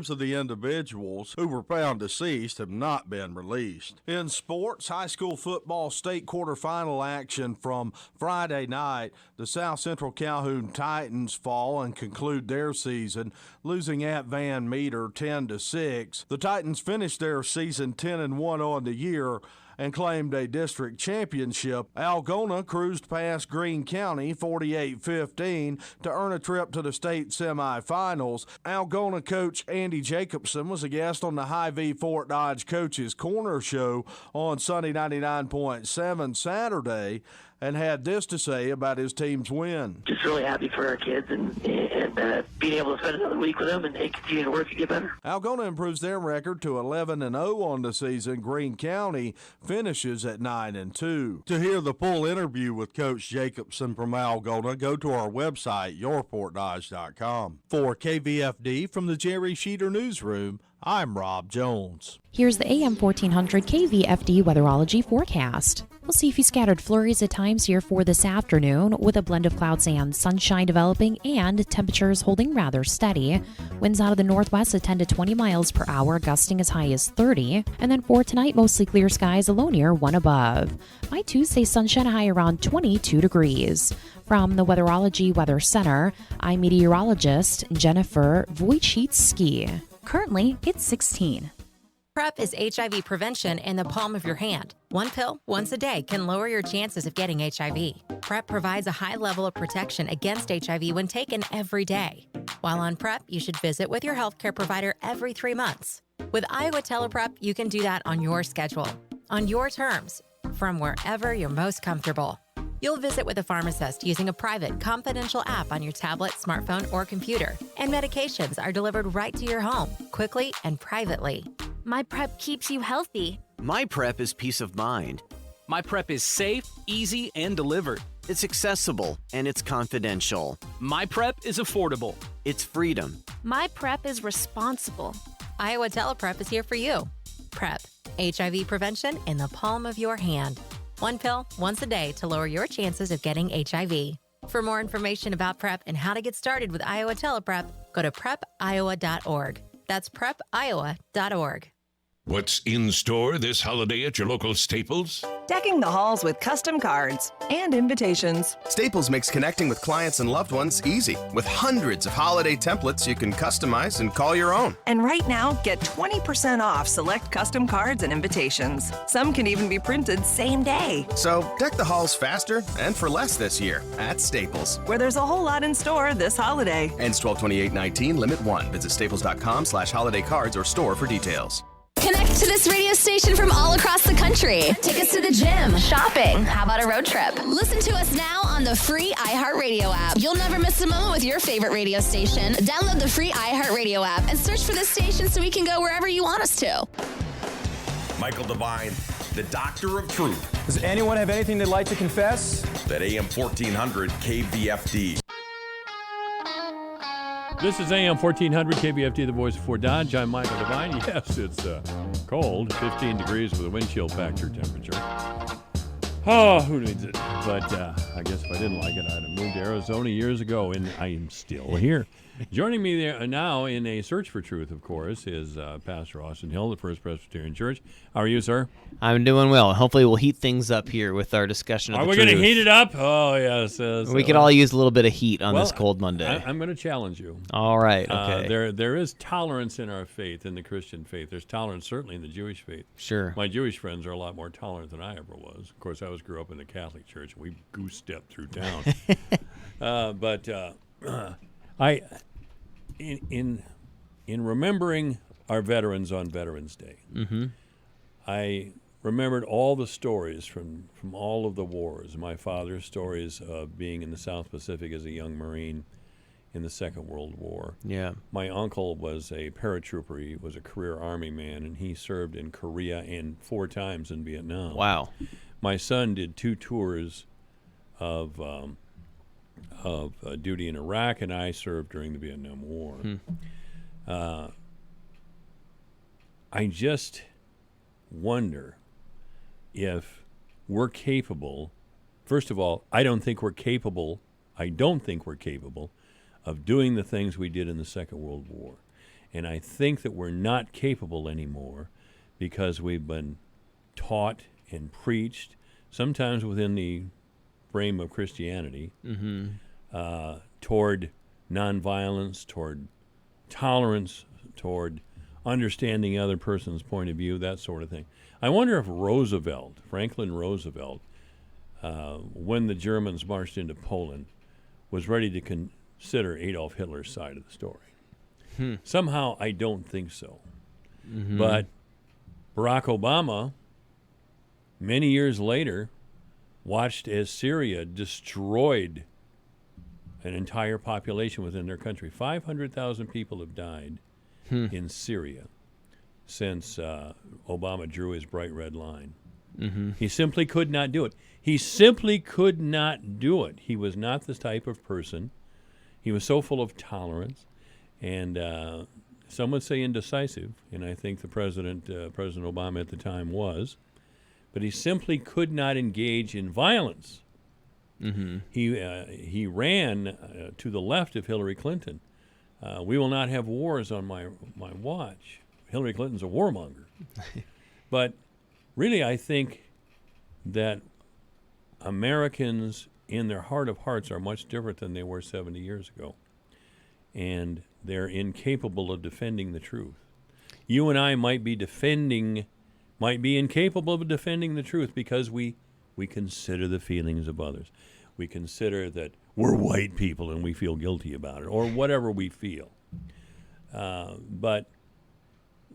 names of the individuals who were found deceased have not been released. In sports, high school football state quarterfinal action from Friday night, the South Central Calhoun Titans fall and conclude their season, losing at Van Meter 10-6. The Titans finished their season 10-1 on the year and claimed a district championship. Algona cruised past Greene County 48-15 to earn a trip to the state semifinals. Algona coach Andy Jacobson was a guest on the Hy-Vee Fort Dodge Coaches Corner show on Sunday 99.7 Saturday, and had this to say about his team's win. Just really happy for our kids and being able to spend another week with them and continue to work to get better. Algona improves their record to 11-0 on the season. Greene County finishes at 9-2. To hear the full interview with Coach Jacobson from Algona, go to our website, yourfortdodge.com. For KVFD from the Jerry Sheeter Newsroom, I'm Rob Jones. Here's the AM 1400 KVFD weatherology forecast. We'll see a few scattered flurries at times here for this afternoon, with a blend of clouds and sunshine developing and temperatures holding rather steady. Winds out of the northwest at 10 to 20 miles per hour, gusting as high as 30. And then for tonight, mostly clear skies, a low near 1 above. By Tuesday, sunshine high around 22 degrees. From the Weatherology Weather Center, I'm meteorologist Jennifer Wojcicki. Currently, it's 16. PrEP is HIV prevention in the palm of your hand. One pill, once a day, can lower your chances of getting HIV. PrEP provides a high level of protection against HIV when taken every day. While on PrEP, you should visit with your healthcare provider every 3 months. With Iowa TelePrep, you can do that on your schedule, on your terms, from wherever you're most comfortable. You'll visit with a pharmacist using a private, confidential app on your tablet, smartphone, or computer. And medications are delivered right to your home, quickly and privately. My PrEP keeps you healthy. My PrEP is peace of mind. My PrEP is safe, easy, and delivered. It's accessible, and it's confidential. My PrEP is affordable. It's freedom. My PrEP is responsible. Iowa TelePrep is here for you. PrEP, HIV prevention in the palm of your hand. One pill, once a day to lower your chances of getting HIV. For more information about PrEP and how to get started with Iowa TelePrep, go to prepiowa.org. That's prepiowa.org. What's in store this holiday at your local Staples? Decking the halls with custom cards and invitations. Staples makes connecting with clients and loved ones easy, with hundreds of holiday templates you can customize and call your own. And right now, get 20% off select custom cards and invitations. Some can even be printed same day. So deck the halls faster and for less this year at Staples, where there's a whole lot in store this holiday. Ends 12/28/19, limit 1. Visit staples.com/holiday cards or store for details. Connect to this radio station from all across the country. Take us to the gym, shopping. How about a road trip? Listen to us now on the free iHeartRadio app. You'll never miss a moment with your favorite radio station. Download the free iHeartRadio app and search for this station so we can go wherever you want us to. Michael Devine, the Doctor of Truth. Does anyone have anything they'd like to confess? That AM 1400 KVFD. This is AM 1400 KVFD, the voice of Fort Dodge. I'm Michael Devine. Yes, it's cold, 15 degrees with a wind chill factor temperature. Oh, who needs it? But I guess if I didn't like it, I'd have moved to Arizona years ago, and I am still here. Joining me there now in a search for truth, of course, is Pastor Austin Hill, the First Presbyterian Church. How are you, sir? I'm doing well. Hopefully we'll heat things up here with our discussion of the truth. Are we going to heat it up? Oh, yes. We could all use a little bit of heat on this cold Monday. I'm going to challenge you. All right, okay. There is tolerance in our faith, in the Christian faith. There's tolerance certainly in the Jewish faith. Sure. My Jewish friends are a lot more tolerant than I ever was. Of course, I grew up in the Catholic Church. We goose-stepped through town. In remembering our veterans on Veterans Day, I remembered all the stories from all of the wars. My father's stories of being in the South Pacific as a young Marine in the Second World War. Yeah. My uncle was a paratrooper. He was a career Army man, and he served in Korea and 4 times in Vietnam. Wow. My son did 2 tours of duty in Iraq, and I served during the Vietnam War. I just wonder if we're capable. First of all, I don't think we're capable of doing the things we did in the Second World War. And I think that we're not capable anymore because we've been taught and preached, sometimes within the frame of Christianity, toward nonviolence, toward tolerance, toward understanding other person's point of view, that sort of thing. I wonder if Franklin Roosevelt, when the Germans marched into Poland, was ready to consider Adolf Hitler's side of the story. Somehow I don't think so. But Barack Obama, many years later, watched as Syria destroyed an entire population within their country. 500,000 people have died in Syria since Obama drew his bright red line. He simply could not do it. He simply could not do it. He was not the type of person. He was so full of tolerance and some would say indecisive, and I think the President Obama at the time was, but he simply could not engage in violence. He ran to the left of Hillary Clinton. We will not have wars on my watch. Hillary Clinton's a warmonger. But really, I think that Americans, in their heart of hearts, are much different than they were 70 years ago. And they're incapable of defending the truth. You and I might be incapable of defending the truth because we consider the feelings of others. We consider that we're white people and we feel guilty about it, or whatever we feel. But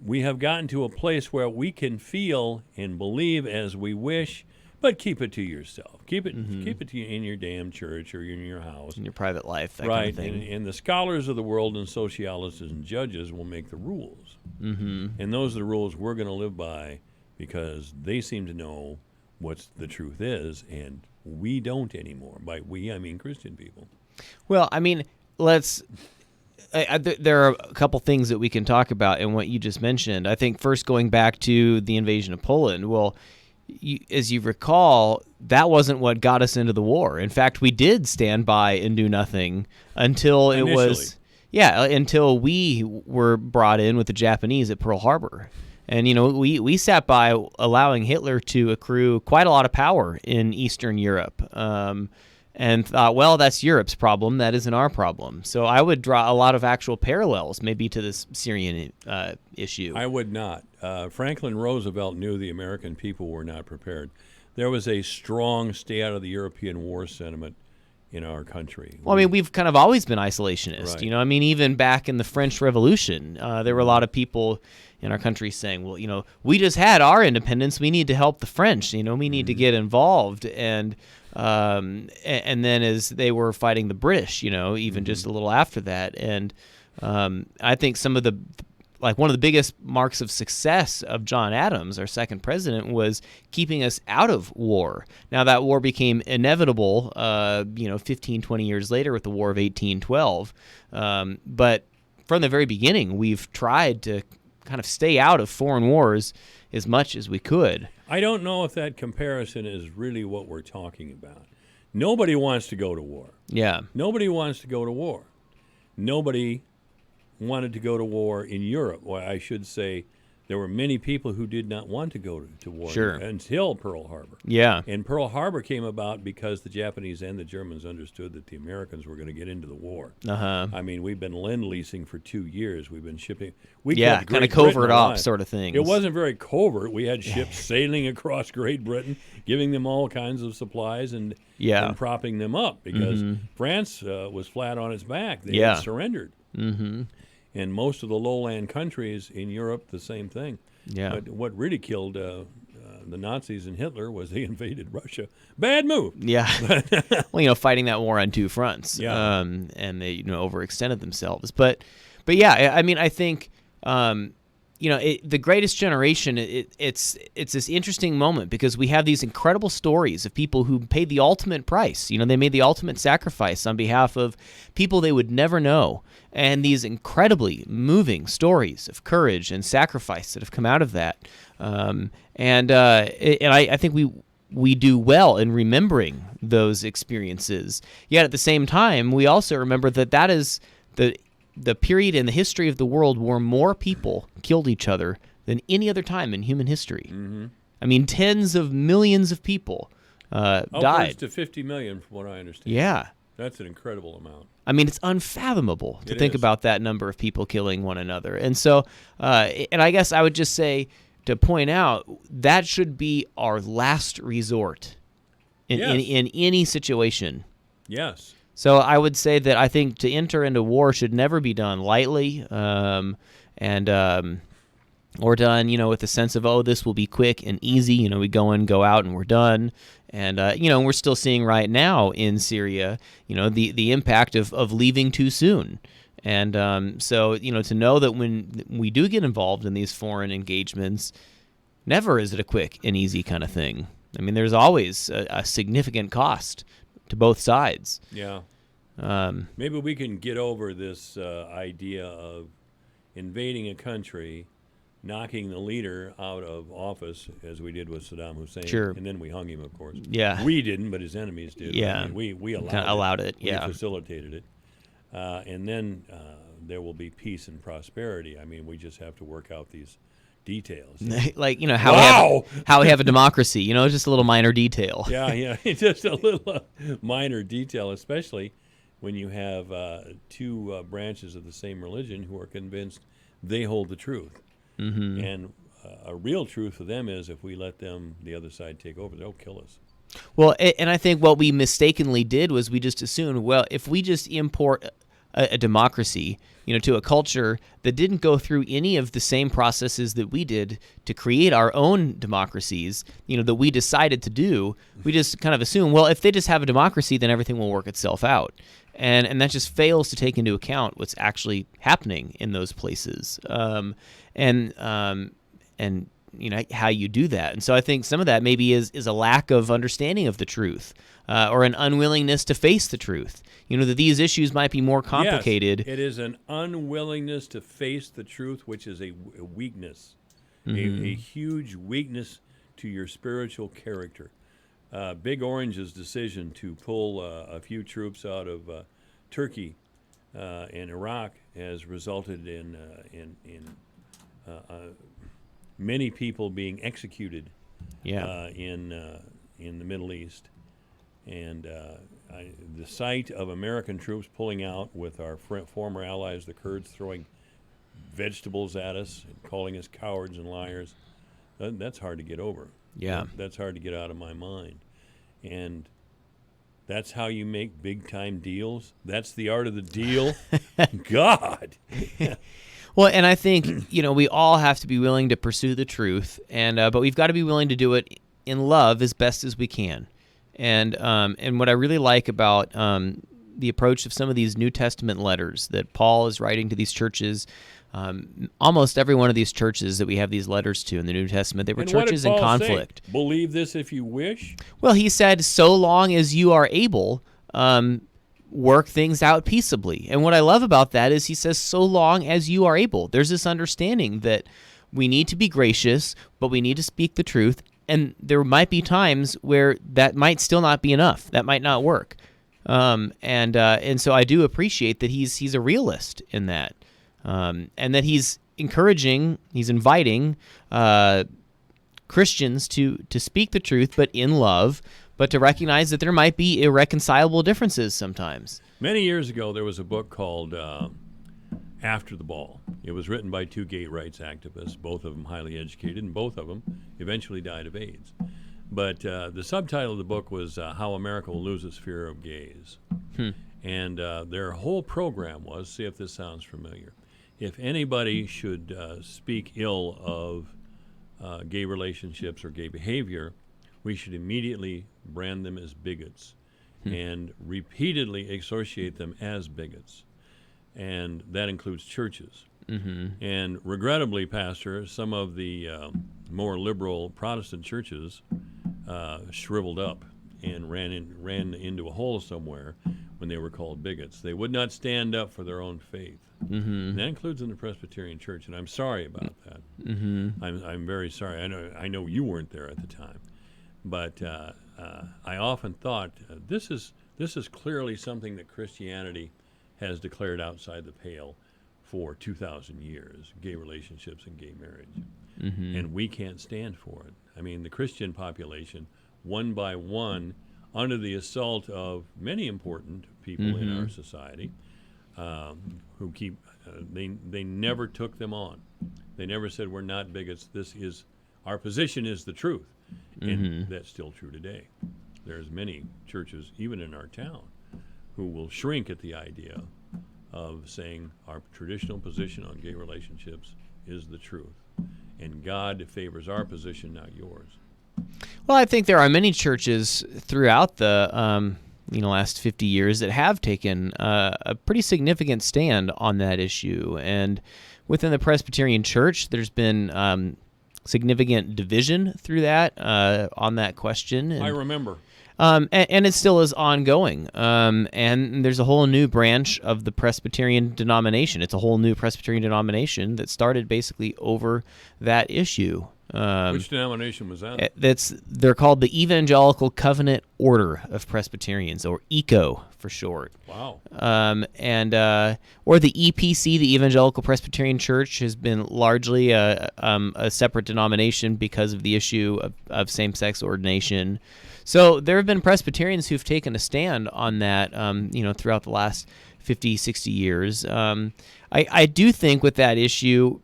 we have gotten to a place where we can feel and believe as we wish, but keep it to yourself. Keep it in your damn church or in your house. In your private life, that right, kind of thing. And the scholars of the world and sociologists and judges will make the rules. And those are the rules we're going to live by because they seem to know what the truth is, and we don't anymore. By we, I mean Christian people. Well, I mean, there are a couple things that we can talk about in what you just mentioned. I think first going back to the invasion of Poland, well, as you recall, that wasn't what got us into the war. In fact, we did stand by and do nothing until until we were brought in with the Japanese at Pearl Harbor. And, we sat by allowing Hitler to accrue quite a lot of power in Eastern Europe and thought, well, that's Europe's problem. That isn't our problem. So I would draw a lot of actual parallels maybe to this Syrian issue. I would not. Franklin Roosevelt knew the American people were not prepared. There was a strong stay out of the European war sentiment in our country. Well, I mean, we've kind of always been isolationist. Right. Even back in the French Revolution, there were a lot of people in our country saying, well, we just had our independence. We need to help the French. We need to get involved. And then as they were fighting the British, even just a little after that. And I think some of one of the biggest marks of success of John Adams, our second president, was keeping us out of war. Now, that war became inevitable, 15, 20 years later with the War of 1812. But from the very beginning, we've tried to kind of stay out of foreign wars as much as we could. I don't know if that comparison is really what we're talking about. Nobody wants to go to war. Yeah. Nobody wants to go to war. Nobody wanted to go to war in Europe. Well, I should say there were many people who did not want to go to war until Pearl Harbor. Yeah. And Pearl Harbor came about because the Japanese and the Germans understood that the Americans were going to get into the war. I mean, we've been lend-leasing for 2 years. We've been shipping. Kind of covert off sort of things. It wasn't very covert. We had ships sailing across Great Britain, giving them all kinds of supplies and propping them up because France was flat on its back. They had surrendered. And most of the lowland countries in Europe, the same thing. Yeah. But what really killed the Nazis and Hitler was they invaded Russia. Bad move. Yeah. Well, fighting that war on two fronts. Yeah. And they, overextended themselves. But yeah, I mean, I think, the Greatest Generation, it's this interesting moment because we have these incredible stories of people who paid the ultimate price. They made the ultimate sacrifice on behalf of people they would never know. And these incredibly moving stories of courage and sacrifice that have come out of that. And I think we do well in remembering those experiences. Yet at the same time, we also remember that is the period in the history of the world where more people killed each other than any other time in human history. Mm-hmm. I mean, tens of millions of people died. Upwards to 50 million, from what I understand. Yeah. That's an incredible amount. I mean, it's unfathomable to think is. about that number of people killing one another. And so, and I guess I would just say, to point out, that should be our last resort in any situation. Yes. So I would say that I think to enter into war should never be done lightly, or done, with the sense of, oh, this will be quick and easy. We go in, go out, and we're done. And, we're still seeing right now in Syria, the impact of leaving too soon. And so, to know that when we do get involved in these foreign engagements, never is it a quick and easy kind of thing. I mean, there's always a significant cost to both sides. Yeah. Maybe we can get over this idea of invading a country, knocking the leader out of office, as we did with Saddam Hussein. Sure. And then we hung him, of course. Yeah. We didn't, but his enemies did. Yeah. I mean, we allowed it. We facilitated it. And then there will be peace and prosperity. I mean, we just have to work out these details. Like, how we have a democracy, just a little minor detail. Yeah, just a little minor detail, especially when you have two branches of the same religion who are convinced they hold the truth. Mm-hmm. And a real truth for them is if we let them, the other side, take over, they'll kill us. Well, and I think what we mistakenly did was we just assumed, well, if we just import a democracy, to a culture that didn't go through any of the same processes that we did to create our own democracies, that we decided to do, we just kind of assume, well, if they just have a democracy, then everything will work itself out. And that just fails to take into account what's actually happening in those places, and how you do that. And so I think some of that maybe is a lack of understanding of the truth, or an unwillingness to face the truth. That these issues might be more complicated. Yes, it is an unwillingness to face the truth, which is a weakness, Mm-hmm. a huge weakness to your spiritual character. Big Orange's decision to pull a few troops out of Turkey and Iraq has resulted in many people being executed in the Middle East. And the sight of American troops pulling out with our former allies, the Kurds, throwing vegetables at us and calling us cowards and liars, that's hard to get over. Yeah. That's hard to get out of my mind. And that's how you make big-time deals? That's the art of the deal? God! Well, and I think, we all have to be willing to pursue the truth, and but we've got to be willing to do it in love as best as we can. And what I really like about the approach of some of these New Testament letters that Paul is writing to these churches, almost every one of these churches that we have these letters to in the New Testament, they were churches in conflict. Say? Believe this if you wish? Well, he said, so long as you are able, work things out peaceably. And what I love about that is he says, so long as you are able. There's this understanding that we need to be gracious, but we need to speak the truth. And there might be times where that might still not be enough. That might not work. And so I do appreciate that he's a realist in that. And that he's inviting Christians to speak the truth, but in love, but to recognize that there might be irreconcilable differences sometimes. Many years ago, there was a book called After the Ball. It was written by two gay rights activists, both of them highly educated, and both of them eventually died of AIDS. But the subtitle of the book was How America Will Lose Its Fear of Gays. And their whole program was, see if this sounds familiar, if anybody should speak ill of gay relationships or gay behavior, we should immediately brand them as bigots and repeatedly associate them as bigots. And that includes churches. Mm-hmm. And regrettably, Pastor, some of the more liberal Protestant churches shriveled up and ran into a hole somewhere when they were called bigots. They would not stand up for their own faith. Mm-hmm. And that includes in the Presbyterian Church, and I'm sorry about that. Mm-hmm. I'm very sorry. I know you weren't there at the time, but I often thought this is clearly something that Christianity has declared outside the pale. for 2,000 years, gay relationships and gay marriage. Mm-hmm. And we can't stand for it. I mean, the Christian population, one by one, under the assault of many important people in our society, who keep, they never took them on. They never said, we're not bigots. Our position is the truth. And that's still true today. There's many churches, even in our town, who will shrink at the idea of saying our traditional position on gay relationships is the truth. And God favors our position, not yours. Well, I think there are many churches throughout the last 50 years that have taken a pretty significant stand on that issue. And within the Presbyterian Church, there's been significant division through that on that question. And, I remember. and it still is ongoing. And there's a whole new branch of the Presbyterian denomination. It's a whole new Presbyterian denomination that started basically over that issue. Which denomination was that? They're called the Evangelical Covenant Order of Presbyterians, or ECO for short. Wow. Or the EPC, the Evangelical Presbyterian Church, has been largely a separate denomination because of the issue of same-sex ordination. So there have been Presbyterians who've taken a stand on that, throughout the last 50, 60 years. I do think with that issue,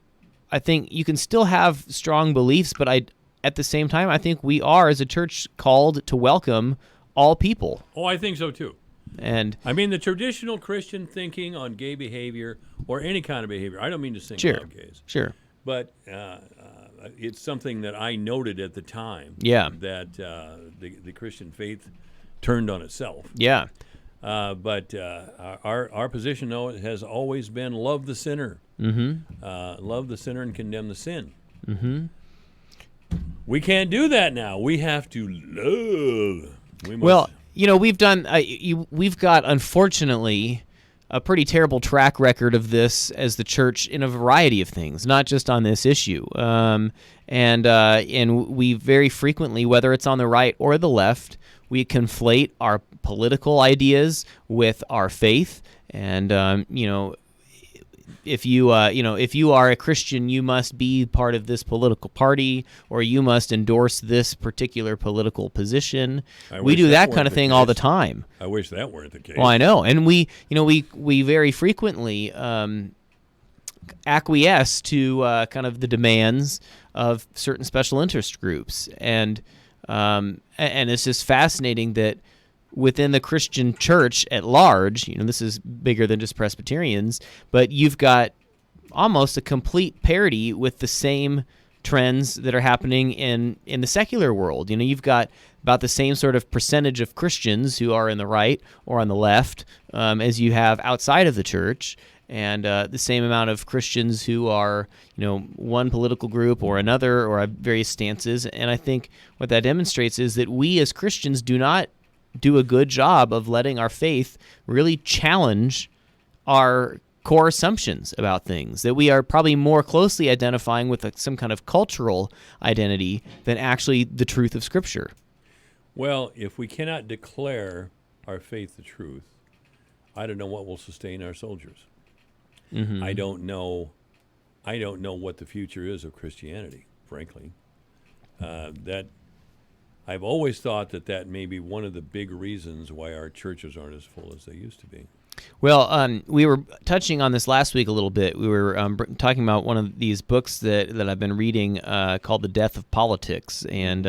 I think you can still have strong beliefs, but at the same time, I think we are, as a church, called to welcome all people. Oh, I think so too. And I mean, the traditional Christian thinking on gay behavior or any kind of behavior, I don't mean to single out gays. Sure. But it's something that I noted at the time. Yeah. That the Christian faith turned on itself. Yeah. But our position, though, has always been love the sinner. Love the sinner and condemn the sin. We can't do that now. We have to love. Well, we've done. We've got, unfortunately, a pretty terrible track record of this as the church in a variety of things, not just on this issue. And we very frequently, whether it's on the right or the left, we conflate our political ideas with our faith. And if you are a Christian, you must be part of this political party, or you must endorse this particular political position. We do that kind of thing all the time. I wish that weren't the case. Well, I know, and we very frequently acquiesce to kind of the demands of certain special interest groups, and it's just fascinating that within the Christian church at large, this is bigger than just Presbyterians, but you've got almost a complete parity with the same trends that are happening in the secular world. You've got about the same sort of percentage of Christians who are in the right or on the left as you have outside of the church, and the same amount of Christians who are, one political group or another, or have various stances. And I think what that demonstrates is that we as Christians do not do a good job of letting our faith really challenge our core assumptions about things, that we are probably more closely identifying with some kind of cultural identity than actually the truth of Scripture. Well, if we cannot declare our faith the truth, I don't know what will sustain our soldiers. I don't know what the future is of Christianity, frankly. I've always thought that may be one of the big reasons why our churches aren't as full as they used to be. Well, we were touching on this last week a little bit. We were talking about one of these books that I've been reading called The Death of Politics. And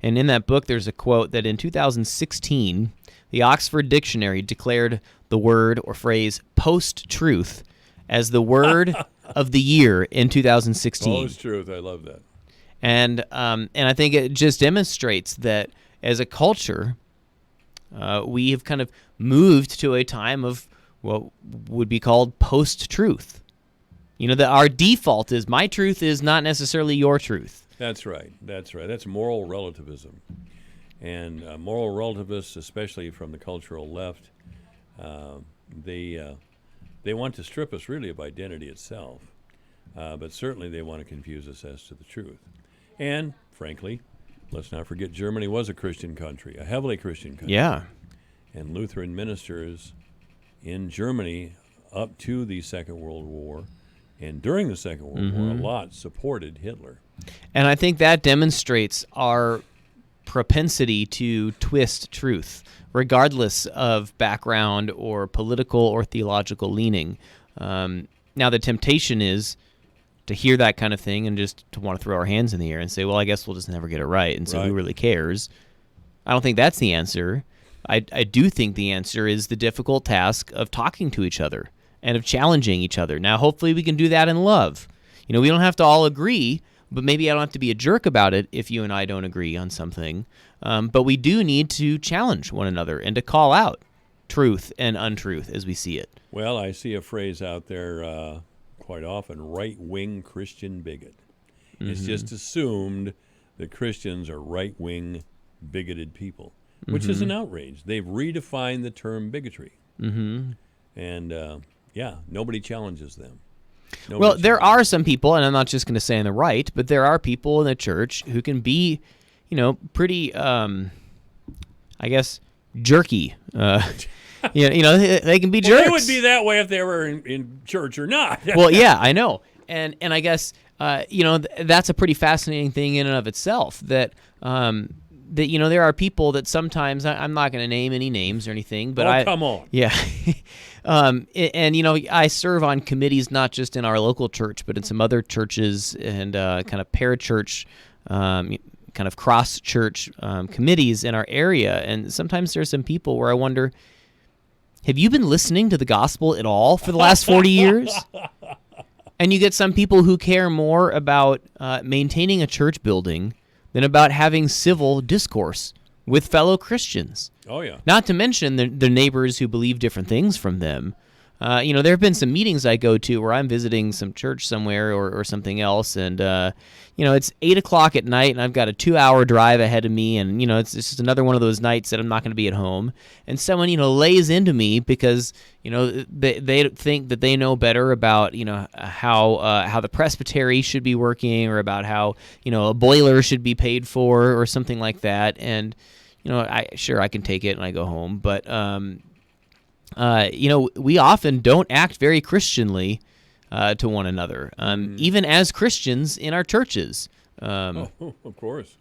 in that book, there's a quote that in 2016, the Oxford Dictionary declared the word or phrase post-truth as the word of the year in 2016. Post-truth, I love that. And I think it just demonstrates that as a culture, we have kind of moved to a time of what would be called post-truth. That our default is my truth is not necessarily your truth. That's right. That's moral relativism. And moral relativists, especially from the cultural left, they want to strip us really of identity itself. But certainly they want to confuse us as to the truth. And, frankly, let's not forget Germany was a Christian country, a heavily Christian country. Yeah. And Lutheran ministers in Germany up to the Second World War and during the Second World War, a lot supported Hitler. And I think that demonstrates our propensity to twist truth, regardless of background or political or theological leaning. Now, the temptation is to hear that kind of thing and just to want to throw our hands in the air and say, well, I guess we'll just never get it right, and so who really cares? I don't think that's the answer. I do think the answer is the difficult task of talking to each other and of challenging each other. Now, hopefully we can do that in love. You know, we don't have to all agree, but maybe I don't have to be a jerk about it if you and I don't agree on something. But we do need to challenge one another and to call out truth and untruth as we see it. Well, I see a phrase out there quite often, right-wing Christian bigot. It's just assumed that Christians are right-wing bigoted people, which is an outrage. They've redefined the term bigotry. And, nobody challenges them. Well, there are some people, and I'm not just going to say on the right, but there are people in the church who can be, pretty, I guess, jerky. They can be jerks. They would be that way if they were in church or not. Well, yeah, I know. And I guess, that's a pretty fascinating thing in and of itself, that there are people that sometimes, I'm not going to name any names or anything, but come on. Yeah. I serve on committees not just in our local church, but in some other churches and kind of parachurch, kind of cross-church committees in our area. And sometimes there's some people where I wonder, have you been listening to the gospel at all for the last 40 years? And you get some people who care more about maintaining a church building than about having civil discourse with fellow Christians. Oh, yeah. Not to mention the neighbors who believe different things from them. There have been some meetings I go to where I'm visiting some church somewhere or something else, and, it's 8 o'clock at night, and I've got a 2-hour drive ahead of me, and, it's just another one of those nights that I'm not going to be at home. And someone, lays into me because, they think that they know better about, how the presbytery should be working or about how, a boiler should be paid for or something like that. And, I can take it and I go home. But, we often don't act very Christianly to one another, even as Christians in our churches. Of course.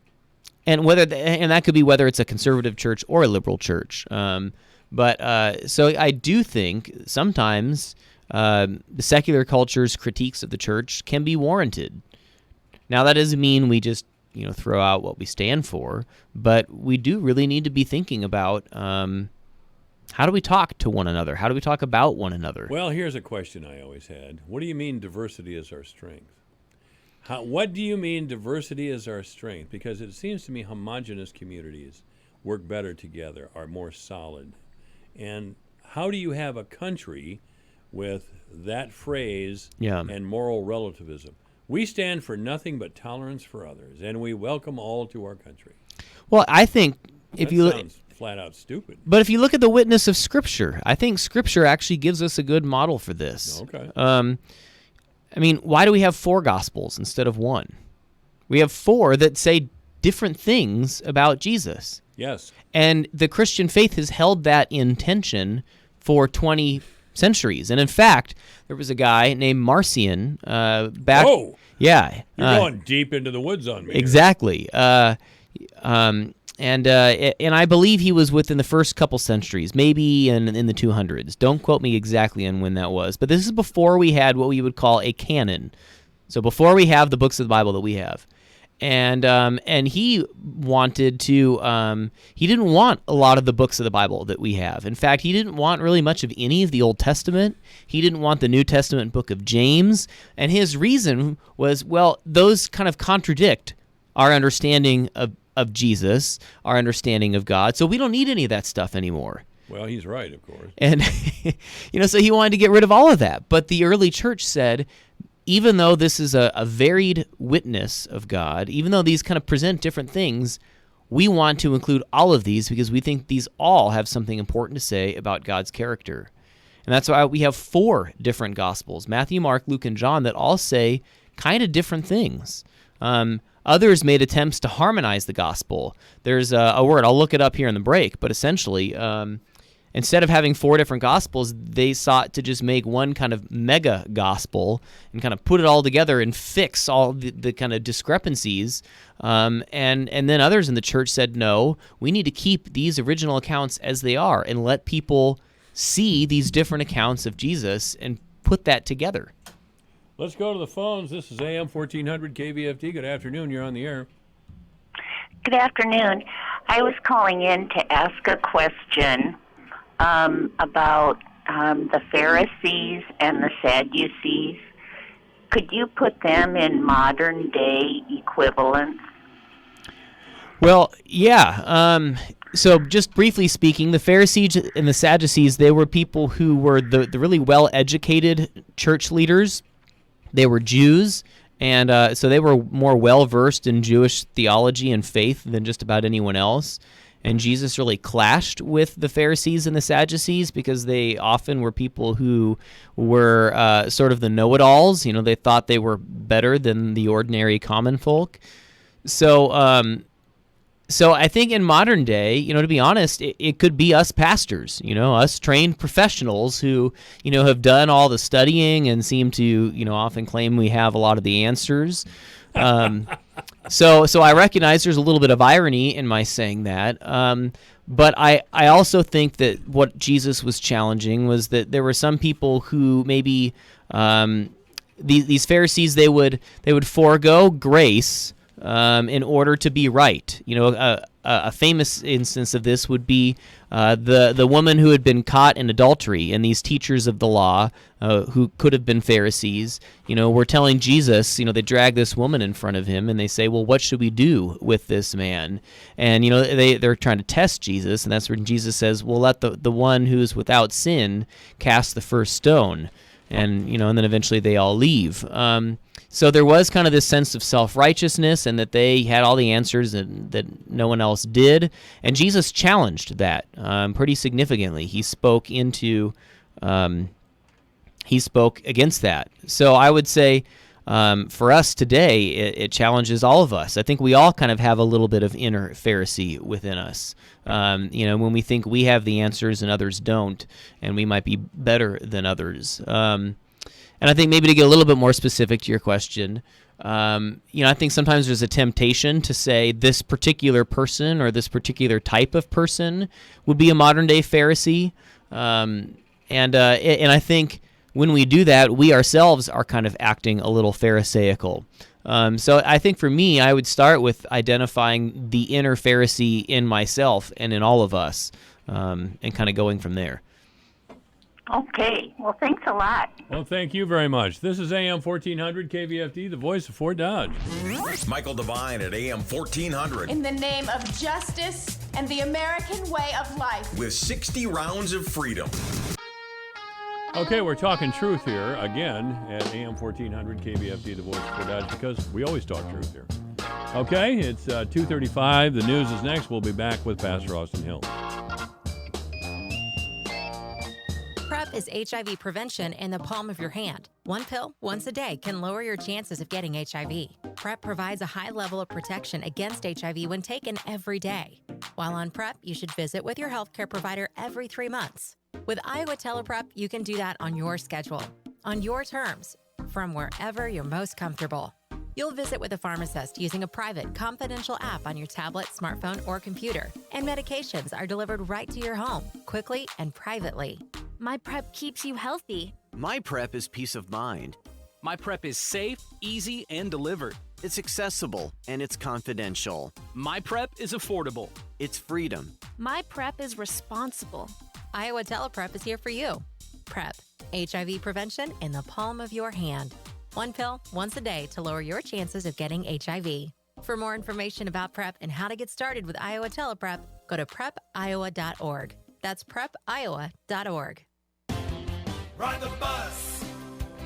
And that could be whether it's a conservative church or a liberal church. So I do think sometimes the secular culture's critiques of the church can be warranted. Now, that doesn't mean we just throw out what we stand for, but we do really need to be thinking about how do we talk to one another? How do we talk about one another? Well, here's a question I always had. What do you mean diversity is our strength? What do you mean diversity is our strength? Because it seems to me homogeneous communities work better together, are more solid. And how do you have a country with that phrase and moral relativism? We stand for nothing but tolerance for others, and we welcome all to our country. Well, I think if you sounds flat out stupid. But if you look at the witness of Scripture, I think Scripture actually gives us a good model for this. Okay. Why do we have 4 Gospels instead of 1? We have 4 that say different things about Jesus. Yes. And the Christian faith has held that in tension for 20 centuries. And in fact, there was a guy named Marcion back. Whoa! Yeah. You're going deep into the woods on me. Exactly. And I believe he was within the first couple centuries, maybe in the 200s. Don't quote me exactly on when that was. But this is before we had what we would call a canon. So before we have the books of the Bible that we have. And he wanted to, he didn't want a lot of the books of the Bible that we have. In fact, he didn't want really much of any of the Old Testament. He didn't want the New Testament book of James. And his reason was, well, those kind of contradict our understanding of Jesus, our understanding of God. So we don't need any of that stuff anymore. Well, he's right, of course. And, so he wanted to get rid of all of that. But the early church said, even though this is a varied witness of God, even though these kind of present different things, we want to include all of these because we think these all have something important to say about God's character. And that's why we have 4 different Gospels, Matthew, Mark, Luke, and John, that all say kind of different things. Others made attempts to harmonize the Gospel. There's a word, I'll look it up here in the break, but essentially instead of having 4 different gospels, they sought to just make one kind of mega gospel and kind of put it all together and fix all the kind of discrepancies. And then others in the church said, no, we need to keep these original accounts as they are and let people see these different accounts of Jesus and put that together. Let's go to the phones. This is AM 1400 KVFD. Good afternoon. You're on the air. Good afternoon. I was calling in to ask a question about the Pharisees and the Sadducees. Could you put them in modern day equivalents? Well, yeah. So just briefly speaking, the Pharisees and the Sadducees, they were people who were the really well-educated church leaders. They were Jews, and so they were more well-versed in Jewish theology and faith than just about anyone else. And Jesus really clashed with the Pharisees and the Sadducees because they often were people who were sort of the know-it-alls. You know, they thought they were better than the ordinary common folk. So I think in modern day, you know, to be honest, it could be us pastors, you know, us trained professionals who, you know, have done all the studying and seem to, you know, often claim we have a lot of the answers. So I recognize there's a little bit of irony in my saying that. But I also think that what Jesus was challenging was that there were some people who maybe these Pharisees, they would forego grace in order to be right. You know, a famous instance of this would be the woman who had been caught in adultery, and these teachers of the law, who could have been Pharisees, you know, were telling Jesus, you know, they drag this woman in front of him, and they say, well, what should we do with this man? And, you know, they're trying to test Jesus, and that's when Jesus says, well, let the one who's without sin cast the first stone. And, you know, and then eventually they all leave. So there was kind of this sense of self-righteousness and that they had all the answers and that no one else did. And Jesus challenged that pretty significantly. He spoke against that. So I would say for us today, it challenges all of us. I think we all kind of have a little bit of inner Pharisee within us. You know, when we think we have the answers and others don't, and we might be better than others. And I think maybe to get a little bit more specific to your question, you know, I think sometimes there's a temptation to say this particular person or this particular type of person would be a modern-day Pharisee. And I think when we do that, we ourselves are kind of acting a little Pharisaical. So I think for me, I would start with identifying the inner Pharisee in myself and in all of us, and kind of going from there. Okay. Well, thanks a lot. Well, thank you very much. This is AM 1400 KVFD, the voice of Fort Dodge. Michael Devine at AM 1400. In the name of justice and the American way of life. With 60 rounds of freedom. Okay, we're talking truth here again at AM 1400 KVFD, the voice of Fort Dodge, because we always talk truth here. Okay, it's 2:35. The news is next. We'll be back with Pastor Austin Hill. PrEP is HIV prevention in the palm of your hand. One pill, once a day, can lower your chances of getting HIV. PrEP provides a high level of protection against HIV when taken every day. While on PrEP, you should visit with your healthcare provider every 3 months. With Iowa TelePrep, you can do that on your schedule, on your terms, from wherever you're most comfortable. You'll visit with a pharmacist using a private, confidential app on your tablet, smartphone, or computer. And medications are delivered right to your home, quickly and privately. My PrEP keeps you healthy. My PrEP is peace of mind. My PrEP is safe, easy, and delivered. It's accessible, and it's confidential. My PrEP is affordable. It's freedom. My PrEP is responsible. Iowa TelePrep is here for you. PrEP, HIV prevention in the palm of your hand. One pill, once a day to lower your chances of getting HIV. For more information about PrEP and how to get started with Iowa TelePrep, go to prepiowa.org. That's prepiowa.org. Ride the bus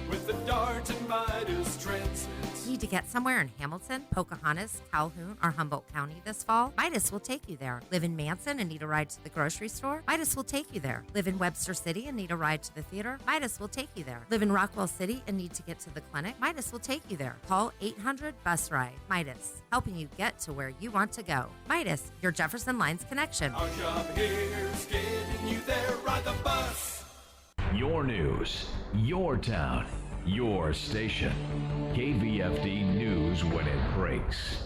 with the Dart and Midas Transit. Need to get somewhere in Hamilton, Pocahontas, Calhoun, or Humboldt County this fall? Midas will take you there. Live in Manson and need a ride to the grocery store? Midas will take you there. Live in Webster City and need a ride to the theater? Midas will take you there. Live in Rockwell City and need to get to the clinic? Midas will take you there. Call 800-BUS-RIDE. Midas, helping you get to where you want to go. Midas, your Jefferson Lines connection. Our job here's getting you there ride the bus. Your news, your town, your station. KVFD News when it breaks.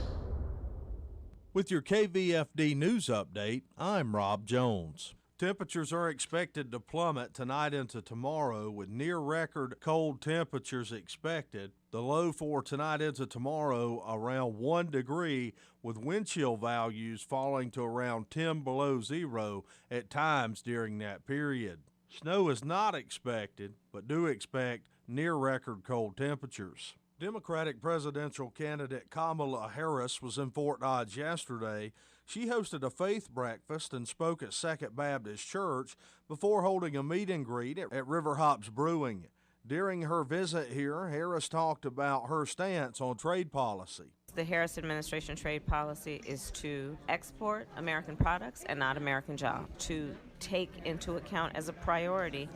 With your KVFD News Update, I'm Rob Jones. Temperatures are expected to plummet tonight into tomorrow with near-record cold temperatures expected. The low for tonight into tomorrow around 1 degree with wind chill values falling to around 10 below zero at times during that period. Snow is not expected, but do expect near-record cold temperatures. Democratic presidential candidate Kamala Harris was in Fort Dodge yesterday. She hosted a faith breakfast and spoke at Second Baptist Church before holding a meet and greet at River Hops Brewing. During her visit here, Harris talked about her stance on trade policy. The Harris administration trade policy is to export American products and not American jobs, to take into account as a priority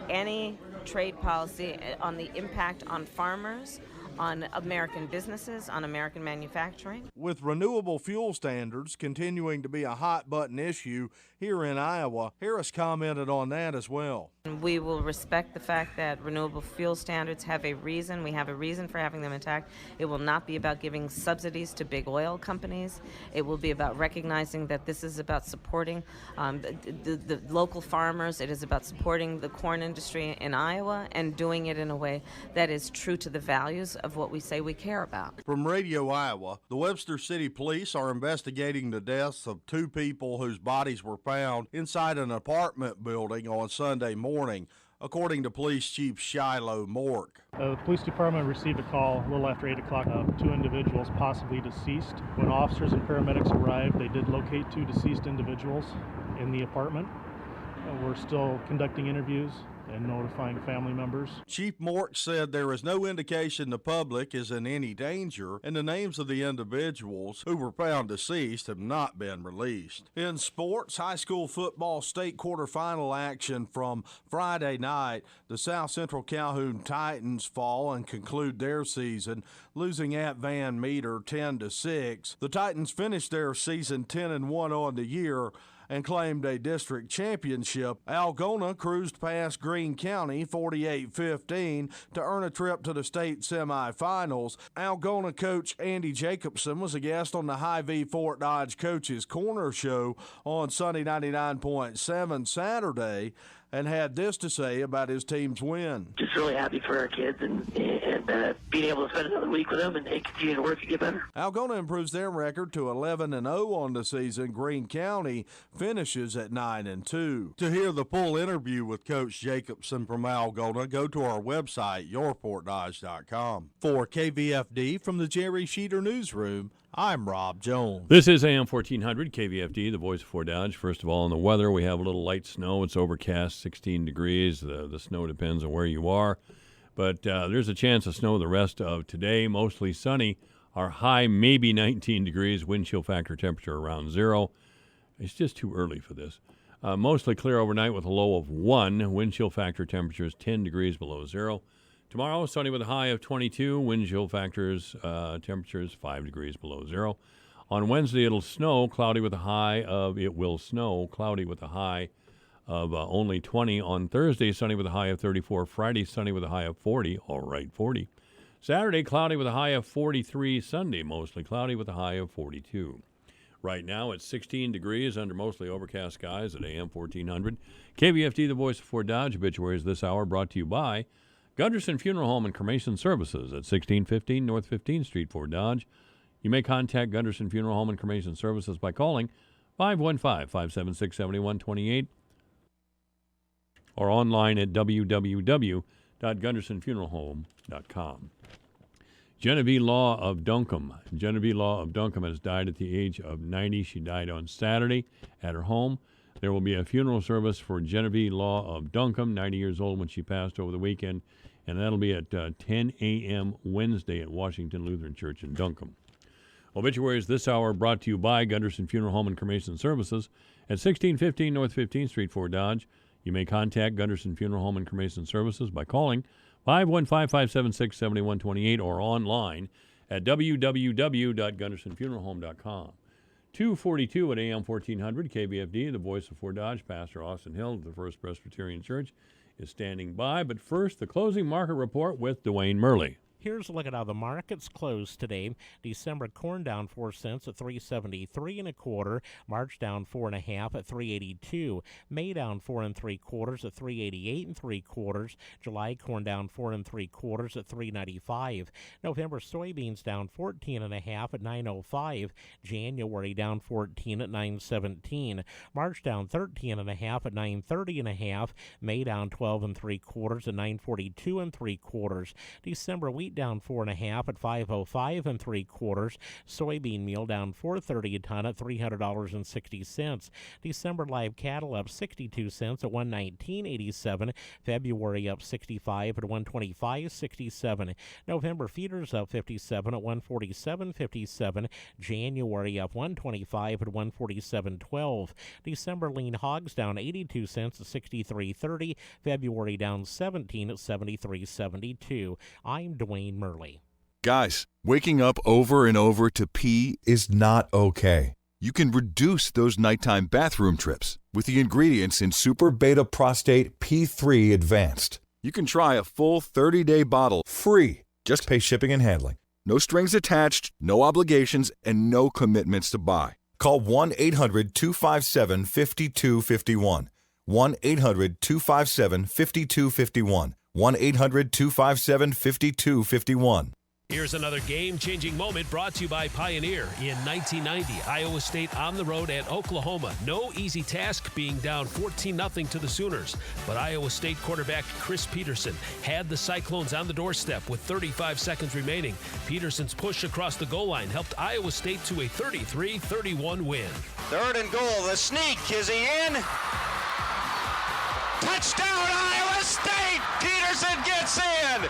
any trade policy on the impact on farmers, on American businesses, on American manufacturing. With renewable fuel standards continuing to be a hot-button issue here in Iowa, Harris commented on that as well. We will respect the fact that renewable fuel standards have a reason. We have a reason for having them intact. It will not be about giving subsidies to big oil companies. It will be about recognizing that this is about supporting the local farmers. It is about supporting the corn industry in Iowa and doing it in a way that is true to the values of what we say we care about. From Radio Iowa, the Webster City Police are investigating the deaths of 2 people whose bodies were found inside an apartment building on Sunday morning, according to Police Chief Shiloh Mork. The police department received a call a little after 8 o'clock of 2 individuals possibly deceased. When officers and paramedics arrived, they did locate 2 deceased individuals in the apartment. We're still conducting interviews and notifying family members. Chief Mork said there is no indication the public is in any danger, and the names of the individuals who were found deceased have not been released. In sports, high school football state quarterfinal action from Friday night, the South Central Calhoun Titans fall and conclude their season, losing at Van Meter 10-6. The Titans finished their season 10-1 on the year and claimed a district championship. Algona cruised past Greene County 48-15 to earn a trip to the state semifinals. Algona coach Andy Jacobson was a guest on the Hy-Vee Fort Dodge Coaches Corner Show on Sunday 99.7 Saturday and had this to say about his team's win. Just really happy for our kids and being able to spend another week with them and they continue to work to get better. Algona improves their record to 11-0 on the season. Greene County finishes at 9-2. To hear the full interview with Coach Jacobson from Algona, go to our website, yourfortdodge.com. For KVFD from the Jerry Sheeter Newsroom, I'm Rob Jones. This is AM 1400 KVFD, the voice of Fort Dodge. First of all, on the weather, we have a little light snow. It's overcast, 16 degrees. The snow depends on where you are. But there's a chance of snow the rest of today. Mostly sunny. Our high maybe 19 degrees. Wind chill factor temperature around 0. It's just too early for this. Mostly clear overnight with a low of 1. Wind chill factor temperatures 10 degrees below 0. Tomorrow, sunny with a high of 22. Wind chill factors, temperatures 5 degrees below 0. On Wednesday, it'll snow, cloudy with a high of, it will snow, cloudy with a high of only 20. On Thursday, sunny with a high of 34. Friday, sunny with a high of 40. All right, 40. Saturday, cloudy with a high of 43. Sunday, mostly cloudy with a high of 42. Right now, it's 16 degrees under mostly overcast skies at AM 1400. KVFD, the voice of Fort Dodge. Obituaries this hour brought to you by Gunderson Funeral Home and Cremation Services at 1615 North 15th Street, Fort Dodge. You may contact Gunderson Funeral Home and Cremation Services by calling 515-576-7128 or online at www.gundersonfuneralhome.com. Genevieve Law of Duncombe. Genevieve Law of Duncombe has died at the age of 90. She died on Saturday at her home. There will be a funeral service for Genevieve Law of Duncombe, 90 years old when she passed over the weekend, and that'll be at 10 a.m. Wednesday at Washington Lutheran Church in Duncombe. Obituaries this hour brought to you by Gunderson Funeral Home and Cremation Services at 1615 North 15th Street, Fort Dodge. You may contact Gunderson Funeral Home and Cremation Services by calling 515-576-7128 or online at www.gundersonfuneralhome.com. 242 at AM 1400 KVFD, the voice of Fort Dodge. Pastor Austin Hill of the First Presbyterian Church is standing by. But first, the closing market report with Dwayne Murli. Here's a look at how the markets closed today. December corn down 4 cents at 3.73 1/4. March down 4 1/2 at 3.82. May down 4 3/4 at 3.88 3/4. July corn down 4 3/4 at 3.95. November soybeans down 14 1/2 at 9.05. January down 14 at 9.17. March down 13 1/2 at 9.30 1/2. May down 12 3/4 at 9.42 3/4. December wheat down 4 1/2 at 5.05 3/4. Soybean meal down 4.30 a ton at $300.60. December live cattle up 62 cents at 119.87. February up 65 at 125.67. November feeders up 57 at 147.57. January up 125 at 147.12. December lean hogs down 82 cents at 63.30. February down 17 at 73.72. I'm Dwayne Murli. Guys, waking up over and over to pee is not okay. You can reduce those nighttime bathroom trips with the ingredients in Super Beta Prostate P3 Advanced. You can try a full 30-day bottle free. Just pay shipping and handling. No strings attached, no obligations, and no commitments to buy. Call 1-800-257-5251. 1-800-257-5251. 1-800-257-5251. Here's another game-changing moment brought to you by Pioneer. In 1990, Iowa State on the road at Oklahoma. No easy task being down 14-0 to the Sooners. But Iowa State quarterback Chris Peterson had the Cyclones on the doorstep with 35 seconds remaining. Peterson's push across the goal line helped Iowa State to a 33-31 win. 3rd and goal. The sneak. Is he in? Touchdown, Iowa State! Peterson gets in!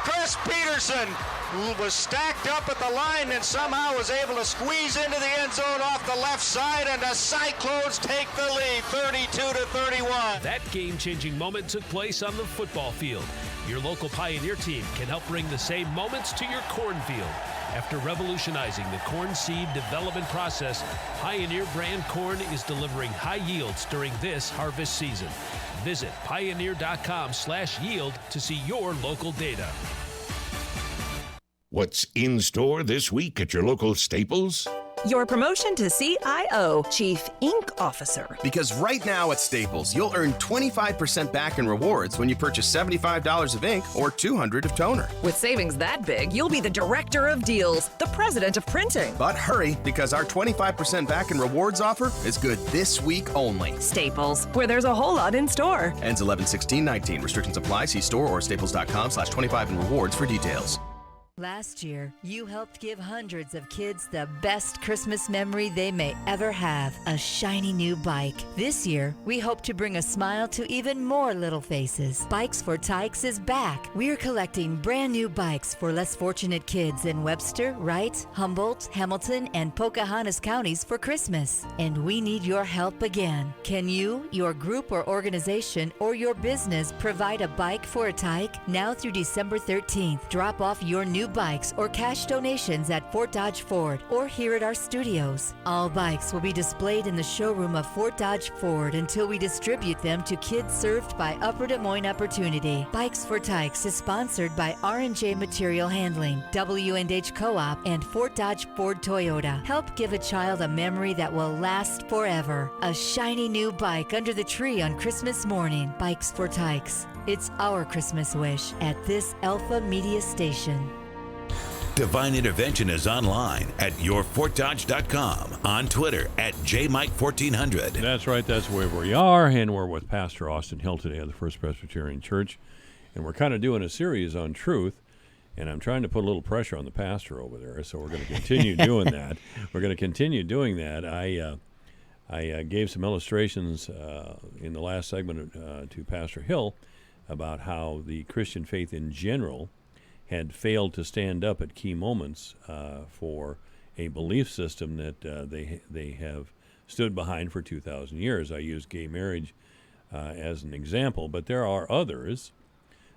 Chris Peterson was stacked up at the line and somehow was able to squeeze into the end zone off the left side, and the Cyclones take the lead, 32-31. That game-changing moment took place on the football field. Your local Pioneer team can help bring the same moments to your cornfield. After revolutionizing the corn seed development process, Pioneer brand corn is delivering high yields during this harvest season. Visit pioneer.com/yield to see your local data. What's in store this week at your local Staples? Your promotion to CIO, Chief Ink Officer. Because right now at Staples, you'll earn 25% back in rewards when you purchase $75 of ink or $200 of toner. With savings that big, you'll be the Director of Deals, the President of Printing. But hurry, because our 25% back in rewards offer is good this week only. Staples, where there's a whole lot in store. Ends 11/16/19. Restrictions apply. See store or staples.com/25 in rewards for details. Last year, you helped give hundreds of kids the best Christmas memory they may ever have, a shiny new bike. This year, we hope to bring a smile to even more little faces. Bikes for Tykes is back. We're collecting brand new bikes for less fortunate kids in Webster, Wright, Humboldt, Hamilton, and Pocahontas counties for Christmas. And we need your help again. Can you, your group or organization, or your business provide a bike for a Tyke? Now through December 13th, drop off your new bikes or cash donations at Fort Dodge Ford or here at our studios. All bikes will be displayed in the showroom of Fort Dodge Ford until we distribute them to kids served by Upper Des Moines Opportunity. Bikes for Tykes is sponsored by R&J Material Handling, W&H Co-op, and Fort Dodge Ford Toyota. Help give a child a memory that will last forever. A shiny new bike under the tree on Christmas morning. Bikes for Tykes. It's our Christmas wish at this Alpha Media station. Divine Intervention is online at yourfortdodge.com, on Twitter at JMike1400. That's right, that's where we are, and we're with Pastor Austin Hill today of the First Presbyterian Church, and we're kind of doing a series on truth, and I'm trying to put a little pressure on the pastor over there, so we're going to continue doing that. We're going to continue doing that. I gave some illustrations in the last segment to Pastor Hill about how the Christian faith in general had failed to stand up at key moments for a belief system that they have stood behind for 2,000 years. I use gay marriage as an example, but there are others.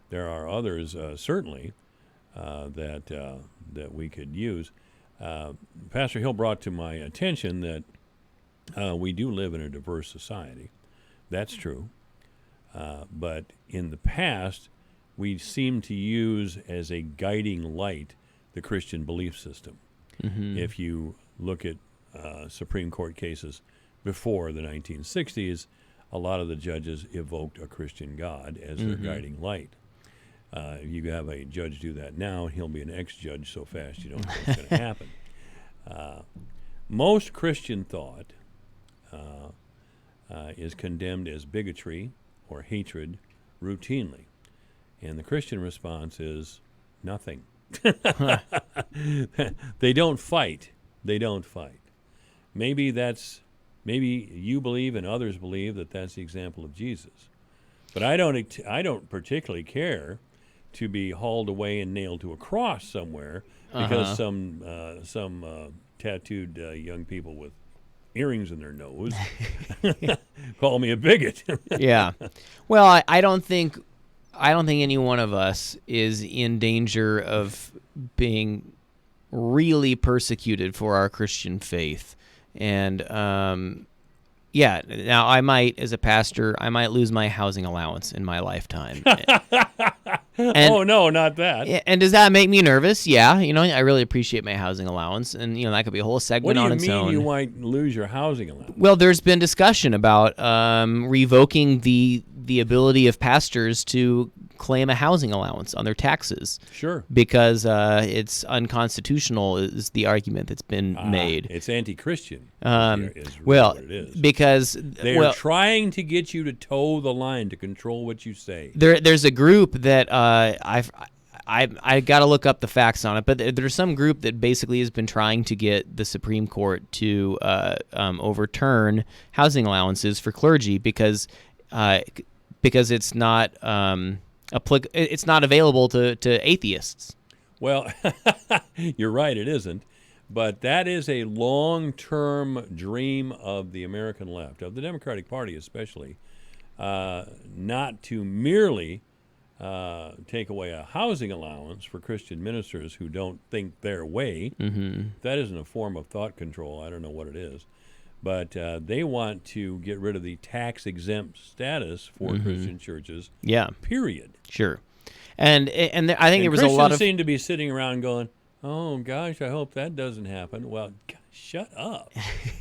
There are others certainly that we could use. Pastor Hill brought to my attention that we do live in a diverse society. That's true. But in the past, we seem to use as a guiding light the Christian belief system. Mm-hmm. If you look at Supreme Court cases before the 1960s, a lot of the judges evoked a Christian God as their guiding light. If you have a judge do that now, he'll be an ex-judge so fast you don't know what's going to happen. Most Christian thought is condemned as bigotry or hatred routinely. And the Christian response is nothing. They don't fight. They don't fight. Maybe you believe and others believe that that's the example of Jesus. But I don't particularly care to be hauled away and nailed to a cross somewhere because some tattooed young people with earrings in their nose call me a bigot. Yeah. Well, I don't think any one of us is in danger of being really persecuted for our Christian faith. And yeah, now I might, as a pastor, I might lose my housing allowance in my lifetime. And, oh no, not that. And does that make me nervous? Yeah, I really appreciate my housing allowance, and that could be a whole segment on its own. What do you mean you might lose your housing allowance? Well, there's been discussion about revoking the ability of pastors to claim a housing allowance on their taxes. Sure. Because it's unconstitutional is the argument that's been made. It's anti-Christian. Is what it is. Because they're trying to get you to toe the line to control what you say. There's a group that I got to look up the facts on it, but there's some group that basically has been trying to get the Supreme Court to overturn housing allowances for clergy because it's not it's not available to atheists. Well, you're right, it isn't. But that is a long-term dream of the American left, of the Democratic Party especially, not to merely take away a housing allowance for Christian ministers who don't think their way. Mm-hmm. That isn't a form of thought control. I don't know what it is. But they want to get rid of the tax-exempt status for Christian churches. Yeah. Period. Sure. And I think there was a lot of... Christians seem to be sitting around going, oh, gosh, I hope that doesn't happen. Well, shut up.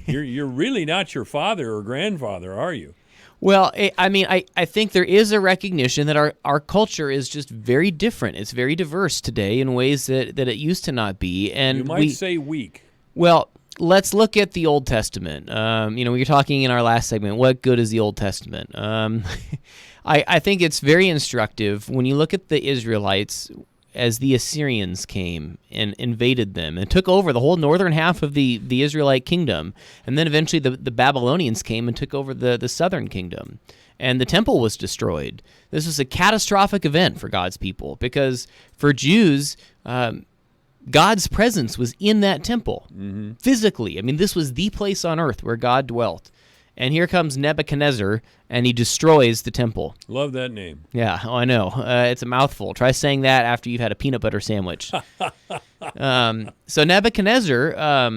You're really not your father or grandfather, are you? Well, I think there is a recognition that our culture is just very different. It's very diverse today in ways that it used to not be. And you might say weak. Well, let's look at the Old Testament. We were talking in our last segment, what good is the Old Testament? I think it's very instructive when you look at the Israelites as the Assyrians came and invaded them and took over the whole northern half of the Israelite kingdom. And then eventually the Babylonians came and took over the southern kingdom. And the temple was destroyed. This was a catastrophic event for God's people because for Jews, God's presence was in that temple physically. I mean, this was the place on earth where God dwelt. And here comes Nebuchadnezzar, and he destroys the temple. Love that name. Yeah, I know. It's a mouthful. Try saying that after you've had a peanut butter sandwich. So Nebuchadnezzar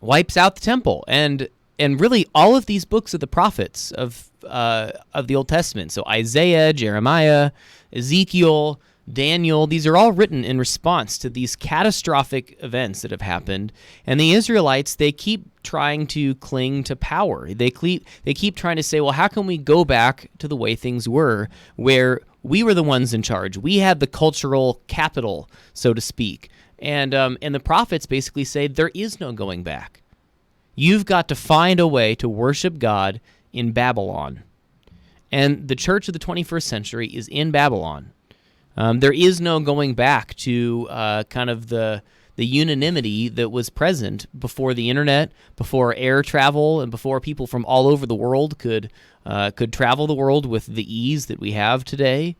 wipes out the temple, and really all of these books of the prophets of the Old Testament. So Isaiah, Jeremiah, Ezekiel, Daniel, these are all written in response to these catastrophic events that have happened. And the Israelites, they keep trying to cling to power. They keep trying to say, well, how can we go back to the way things were, where we were the ones in charge? We had the cultural capital, so to speak. And the prophets basically say there is no going back. You've got to find a way to worship God in Babylon. And the church of the 21st century is in Babylon. There is no going back to kind of the unanimity that was present before the internet, before air travel, and before people from all over the world could travel the world with the ease that we have today.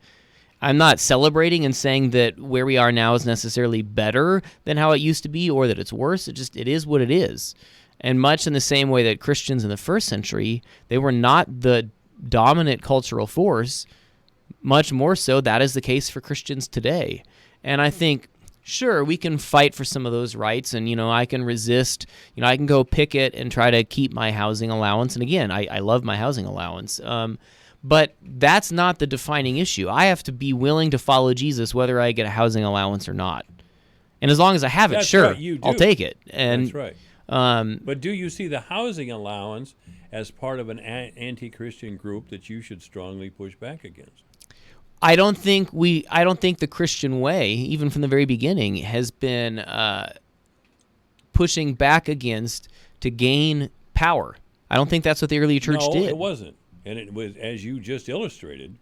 I'm not celebrating and saying that where we are now is necessarily better than how it used to be or that it's worse. It is what it is. And much in the same way that Christians in the first century, they were not the dominant cultural force, much more so that is the case for Christians today. And I think sure, we can fight for some of those rights, and, I can resist. I can go picket and try to keep my housing allowance. And again, I love my housing allowance. But that's not the defining issue. I have to be willing to follow Jesus whether I get a housing allowance or not. And as long as I have it, That's sure, right, you do. I'll take it. And, that's right. But do you see the housing allowance as part of an anti-Christian group that you should strongly push back against? I don't think the Christian way, even from the very beginning, has been pushing back against to gain power. I don't think that's what the early church did. No, it wasn't. And it was, as you just illustrated,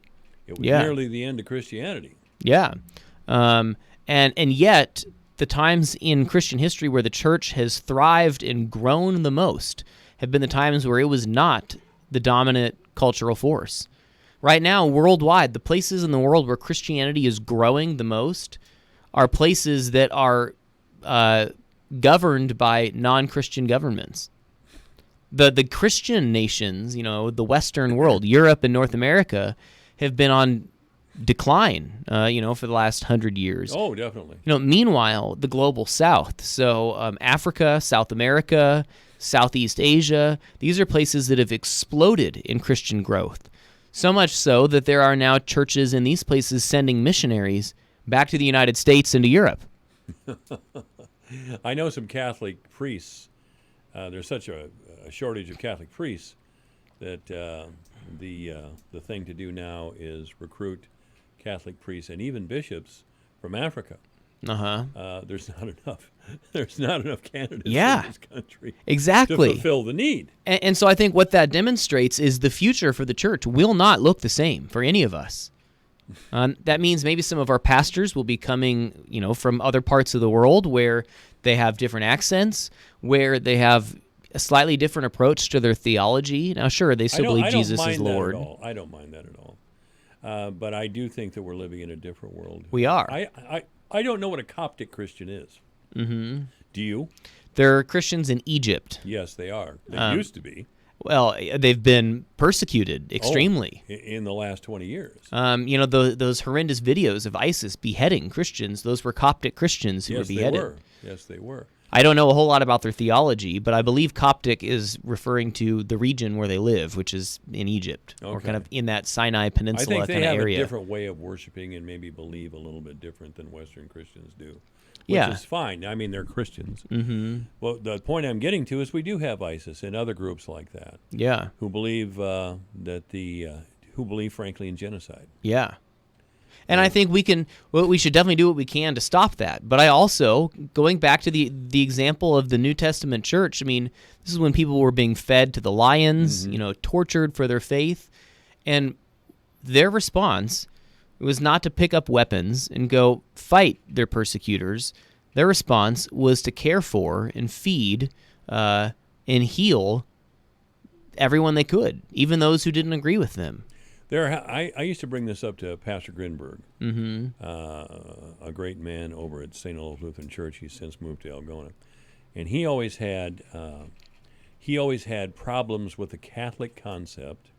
it was Yeah. nearly the end of Christianity. Yeah. And yet, the times in Christian history where the church has thrived and grown the most have been the times where it was not the dominant cultural force. Right now, worldwide, the places in the world where Christianity is growing the most are places that are governed by non-Christian governments. The Christian nations, the Western world, Europe and North America, have been on decline, for the last 100 years. Oh, definitely. Meanwhile, the global South, so Africa, South America, Southeast Asia, these are places that have exploded in Christian growth. So much so that there are now churches in these places sending missionaries back to the United States and to Europe. I know some Catholic priests. There's such a shortage of Catholic priests that the thing to do now is recruit Catholic priests and even bishops from Africa. There's not enough. There's not enough candidates in this country. Exactly. To fulfill the need. And so I think what that demonstrates is the future for the church will not look the same for any of us. That means maybe some of our pastors will be coming, from other parts of the world where they have different accents, where they have a slightly different approach to their theology. Now, sure, they still believe Jesus is Lord. I don't mind that at all. But I do think that we're living in a different world. We are. I don't know what a Coptic Christian is. Mm-hmm. Do you? There are Christians in Egypt. Yes, they are. They used to be. Well, they've been persecuted extremely. In the last 20 years. Those horrendous videos of ISIS beheading Christians, those were Coptic Christians who were beheaded. Yes, they were. I don't know a whole lot about their theology, but I believe Coptic is referring to the region where they live, which is in Egypt, or kind of in that Sinai Peninsula kind of area. I think they have a different way of worshiping and maybe believe a little bit different than Western Christians do, which is fine. I mean, they're Christians. Mm-hmm. Well, the point I'm getting to is we do have ISIS and other groups like that. Yeah. Who believe who believe, frankly, in genocide. Yeah. And I think we should definitely do what we can to stop that. But I also, going back to the example of the New Testament church, I mean, this is when people were being fed to the lions, tortured for their faith. And their response was not to pick up weapons and go fight their persecutors. Their response was to care for and feed and heal everyone they could, even those who didn't agree with them. I used to bring this up to Pastor Grinberg, mm-hmm. A great man over at St. Olaf Lutheran Church. He's since moved to Algona, and he always had problems with the Catholic concept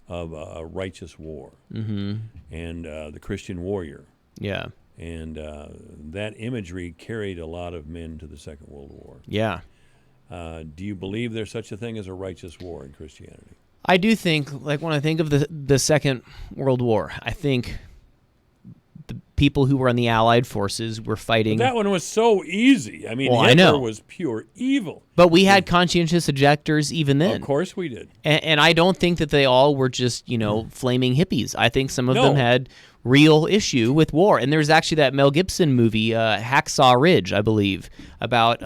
of a righteous war, mm-hmm. and the Christian warrior. Yeah, and that imagery carried a lot of men to the Second World War. Yeah. Do you believe there's such a thing as a righteous war in Christianity? I do think, when I think of the Second World War, I think the people who were on the Allied forces were fighting. But that one was so easy. I mean, Hitler was pure evil. But we had conscientious objectors even then. Of course we did. And I don't think that they all were just, flaming hippies. I think some of them had real issue with war. And there's actually that Mel Gibson movie, Hacksaw Ridge, I believe, about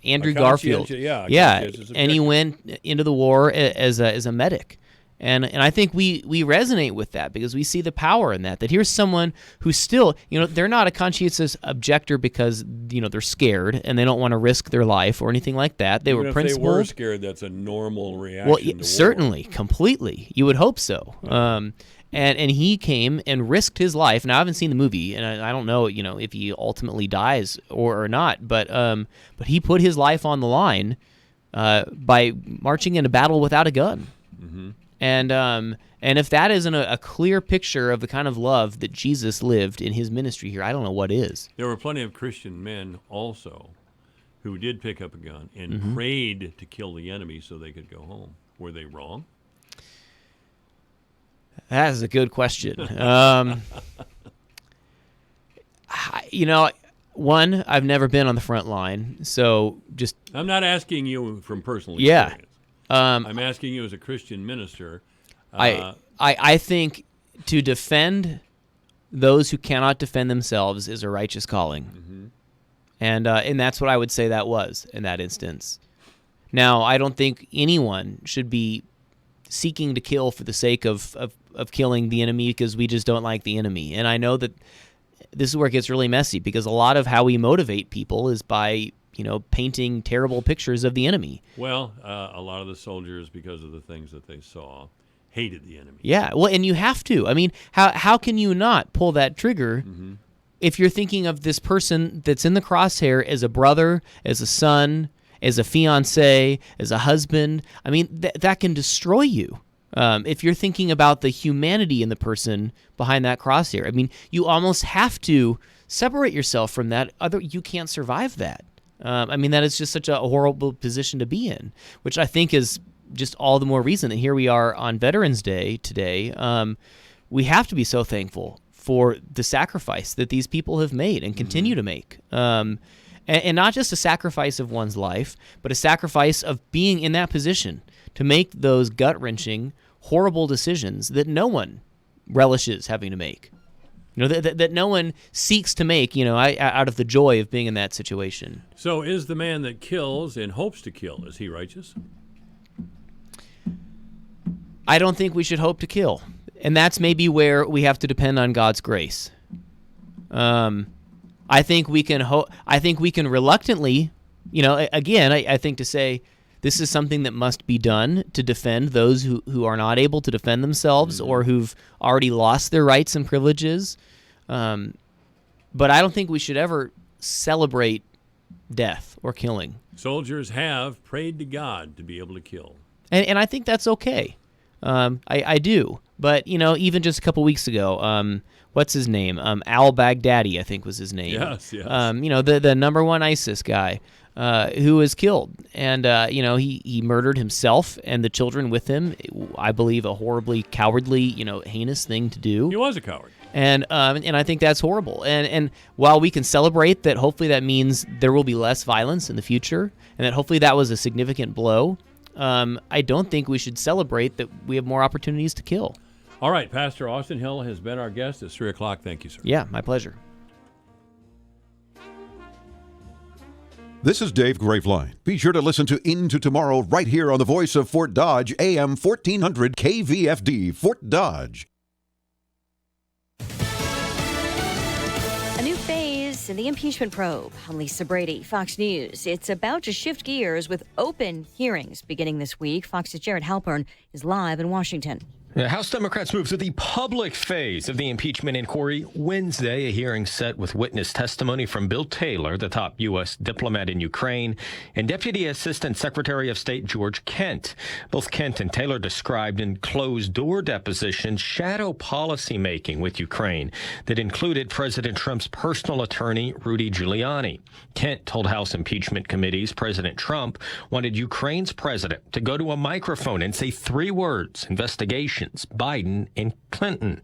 Andrew Garfield. And he went into the war as a medic. And I think we resonate with that because we see the power in that here's someone who's still, they're not a conscientious objector because, they're scared and they don't want to risk their life or anything like that. They were principled. If they were scared, that's a normal reaction to war. Certainly, completely. You would hope so. And he came and risked his life. Now, I haven't seen the movie, and I don't know, if he ultimately dies or not. But he put his life on the line by marching into battle without a gun. Mm-hmm. And if that isn't a clear picture of the kind of love that Jesus lived in his ministry here, I don't know what is. There were plenty of Christian men also who did pick up a gun and prayed to kill the enemy so they could go home. Were they wrong? That is a good question. One, I've never been on the front line, so just... I'm not asking you from personal experience. I'm asking you as a Christian minister. I think to defend those who cannot defend themselves is a righteous calling. And that's what I would say that was in that instance. Now, I don't think anyone should be seeking to kill for the sake of killing the enemy because we just don't like the enemy. And I know that this is where it gets really messy because a lot of how we motivate people is by, painting terrible pictures of the enemy. Well, a lot of the soldiers, because of the things that they saw, hated the enemy. Yeah, well, and you have to. I mean, how can you not pull that trigger if you're thinking of this person that's in the crosshair as a brother, as a son, as a fiancé, as a husband? I mean, that can destroy you. If you're thinking about the humanity in the person behind that crosshair, I mean, you almost have to separate yourself from that. You can't survive that. That is just such a horrible position to be in, which I think is just all the more reason that here we are on Veterans Day today. We have to be so thankful for the sacrifice that these people have made and continue to make. And not just a sacrifice of one's life, but a sacrifice of being in that position to make those gut-wrenching, horrible decisions that no one relishes having to make. That no one seeks to make, out of the joy of being in that situation. So is the man that kills and hopes to kill, is he righteous? I don't think we should hope to kill. And that's maybe where we have to depend on God's grace. I think we can reluctantly, I think to say this is something that must be done to defend those who are not able to defend themselves or who've already lost their rights and privileges. But I don't think we should ever celebrate death or killing. Soldiers have prayed to God to be able to kill. And I think that's okay. I do. But, even just a couple weeks ago, what's his name? Al-Baghdadi, I think was his name. Yes. The number one ISIS guy who was killed. And, he murdered himself and the children with him. I believe a horribly cowardly, heinous thing to do. He was a coward. And I think that's horrible. And while we can celebrate that hopefully that means there will be less violence in the future and that hopefully that was a significant blow, I don't think we should celebrate that we have more opportunities to kill. All right, Pastor Austin Hill has been our guest. It's 3 o'clock. Thank you, sir. Yeah, my pleasure. This is Dave Graveline. Be sure to listen to Into Tomorrow right here on the voice of Fort Dodge, AM 1400 KVFD, Fort Dodge. A new phase in the impeachment probe. I'm Lisa Brady, Fox News. It's about to shift gears with open hearings beginning this week. Fox's Jared Halpern is live in Washington. House Democrats move to the public phase of the impeachment inquiry Wednesday, a hearing set with witness testimony from Bill Taylor, the top U.S. diplomat in Ukraine, and Deputy Assistant Secretary of State George Kent. Both Kent and Taylor described in closed-door depositions shadow policymaking with Ukraine that included President Trump's personal attorney, Rudy Giuliani. Kent told House impeachment committees President Trump wanted Ukraine's president to go to a microphone and say 3 words: investigation. Biden and Clinton.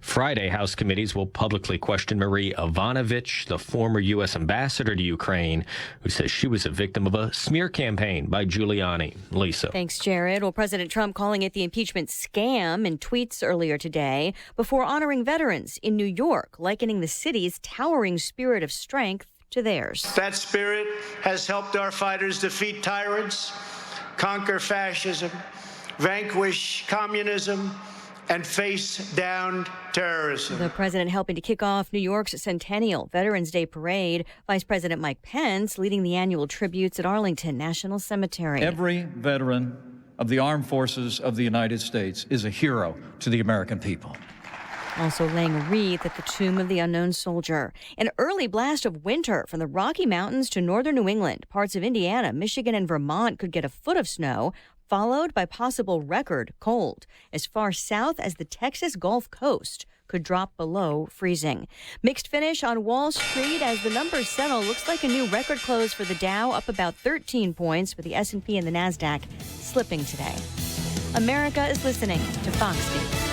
Friday, House committees will publicly question Marie Yovanovitch, the former U.S. ambassador to Ukraine, who says she was a victim of a smear campaign by Giuliani. Lisa. Thanks, Jared. Well, President Trump calling it the impeachment scam in tweets earlier today before honoring veterans in New York, likening the city's towering spirit of strength to theirs. That spirit has helped our fighters defeat tyrants, conquer fascism, vanquish communism, and face down terrorism. The president helping to kick off New York's centennial Veterans Day parade. Vice President Mike Pence leading the annual tributes at Arlington National Cemetery. Every veteran of the armed forces of the United States is a hero to the American people. Also laying a wreath at the tomb of the unknown soldier. An early blast of winter from the Rocky Mountains to northern New England. Parts of Indiana, Michigan, and Vermont could get a foot of snow. followed by possible record cold. As far south as the Texas Gulf Coast could drop below freezing. Mixed finish on Wall Street as the numbers settle. Looks like a new record close for the Dow, up about 13 points, with the S&P and the NASDAQ slipping today. America is listening to Fox News.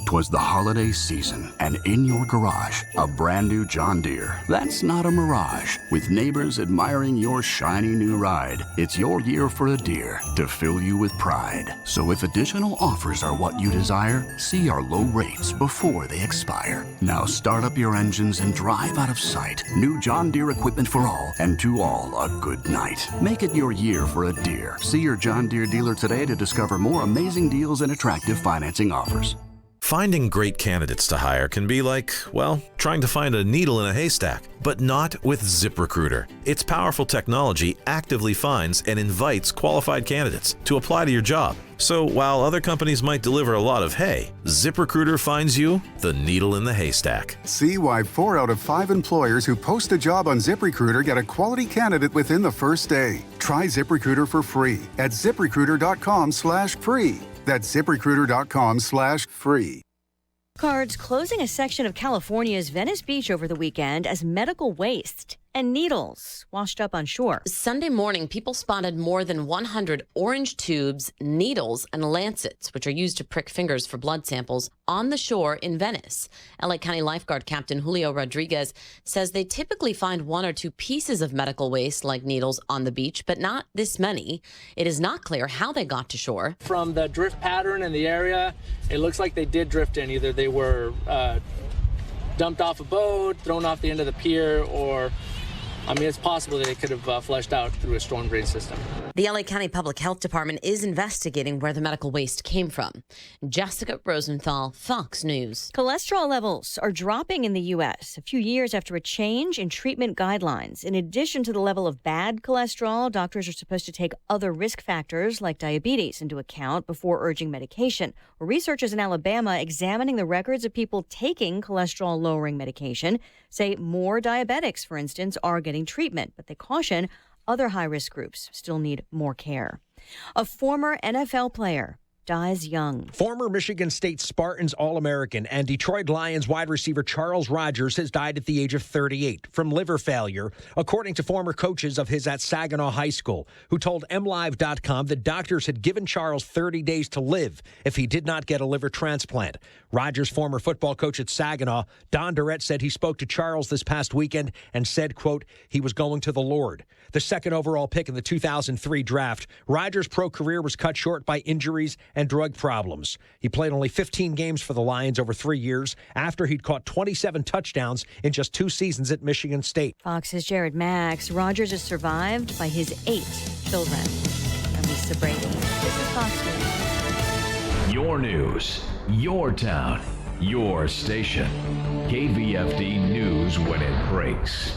'Twas the holiday season, and in your garage, a brand new John Deere. That's not a mirage. With neighbors admiring your shiny new ride, it's your year for a Deere to fill you with pride. So if additional offers are what you desire, see our low rates before they expire. Now start up your engines and drive out of sight. New John Deere equipment for all, and to all a good night. Make it your year for a Deere. See your John Deere dealer today to discover more amazing deals and attractive financing offers. Finding great candidates to hire can be like, well, trying to find a needle in a haystack, but not with ZipRecruiter. Its powerful technology actively finds and invites qualified candidates to apply to your job. So while other companies might deliver a lot of hay, ZipRecruiter finds you the needle in the haystack. See why 4 out of 5 employers who post a job on ZipRecruiter get a quality candidate within the first day. Try ZipRecruiter for free at ZipRecruiter.com/free. That's ZipRecruiter.com/free. Cards closing a section of California's Venice Beach over the weekend as medical waste and needles washed up on shore. Sunday morning, people spotted more than 100 orange tubes, needles, and lancets, which are used to prick fingers for blood samples, on the shore in Venice. LA County lifeguard Captain Julio Rodriguez says they typically find 1 or 2 pieces of medical waste like needles on the beach, but not this many. It is not clear how they got to shore. From the drift pattern in the area, it looks like they did drift in. Either they were dumped off a boat, thrown off the end of the pier, or it's possible that it could have flushed out through a storm drain system. The LA County Public Health Department is investigating where the medical waste came from. Jessica Rosenthal, Fox News. Cholesterol levels are dropping in the U.S. a few years after a change in treatment guidelines. In addition to the level of bad cholesterol, doctors are supposed to take other risk factors like diabetes into account before urging medication. Researchers in Alabama examining the records of people taking cholesterol-lowering medication say more diabetics, for instance, are getting treatment, but they caution other high-risk groups still need more care. A former NFL player dies young. Former Michigan State Spartans All-American and Detroit Lions wide receiver Charles Rogers has died at the age of 38 from liver failure, according to former coaches of his at Saginaw High School, who told MLive.com that doctors had given Charles 30 days to live if he did not get a liver transplant. Rogers' former football coach at Saginaw, Don Durrett, said he spoke to Charles this past weekend and said, quote, he was going to the Lord. The second overall pick in the 2003 draft, Rogers' pro career was cut short by injuries and drug problems. He played only 15 games for the Lions over 3 years after he'd caught 27 touchdowns in just 2 seasons at Michigan State. Fox's Jared Max. Rogers is survived by his 8 children. I'm Lisa Brady. This is Fox News. Your news, your town, your station. KVFD News when it breaks.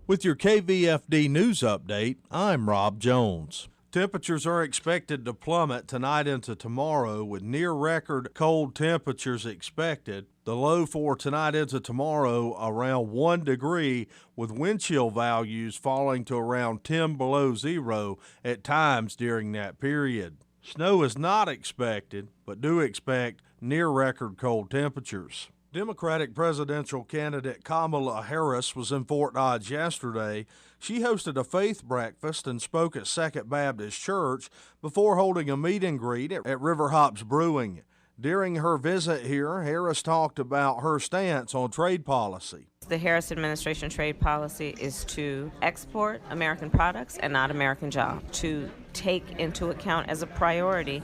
With your KVFD News update, I'm Rob Jones. Temperatures are expected to plummet tonight into tomorrow with near-record cold temperatures expected. The low for tonight into tomorrow around 1 degree with wind chill values falling to around 10 below zero at times during that period. Snow is not expected, but do expect near-record cold temperatures. Democratic presidential candidate Kamala Harris was in Fort Dodge yesterday. She hosted a faith breakfast and spoke at Second Baptist Church before holding a meet and greet at River Hops Brewing. During her visit here, Harris talked about her stance on trade policy. The Harris administration trade policy is to export American products and not American jobs, to take into account as a priority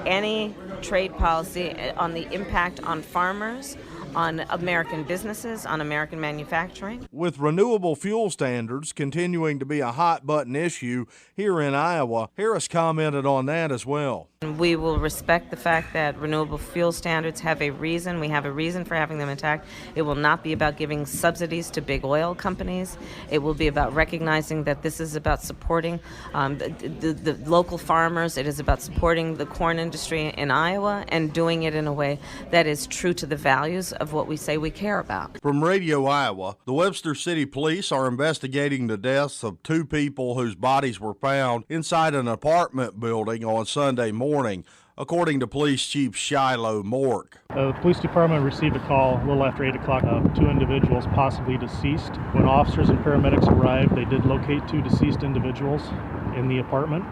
any trade policy on the impact on farmers, on American businesses, on American manufacturing. With renewable fuel standards continuing to be a hot-button issue here in Iowa, Harris commented on that as well. We will respect the fact that renewable fuel standards have a reason. We have a reason for having them intact. It will not be about giving subsidies to big oil companies. It will be about recognizing that this is about supporting the local farmers. It is about supporting the corn industry in Iowa and doing it in a way that is true to the values of what we say we care about. From Radio Iowa, the Webster City Police are investigating the deaths of 2 people whose bodies were found inside an apartment building on Sunday morning, according to Police Chief Shiloh Mork. The police department received a call a little after 8 o'clock of 2 individuals possibly deceased. When officers and paramedics arrived, they did locate 2 deceased individuals in the apartment.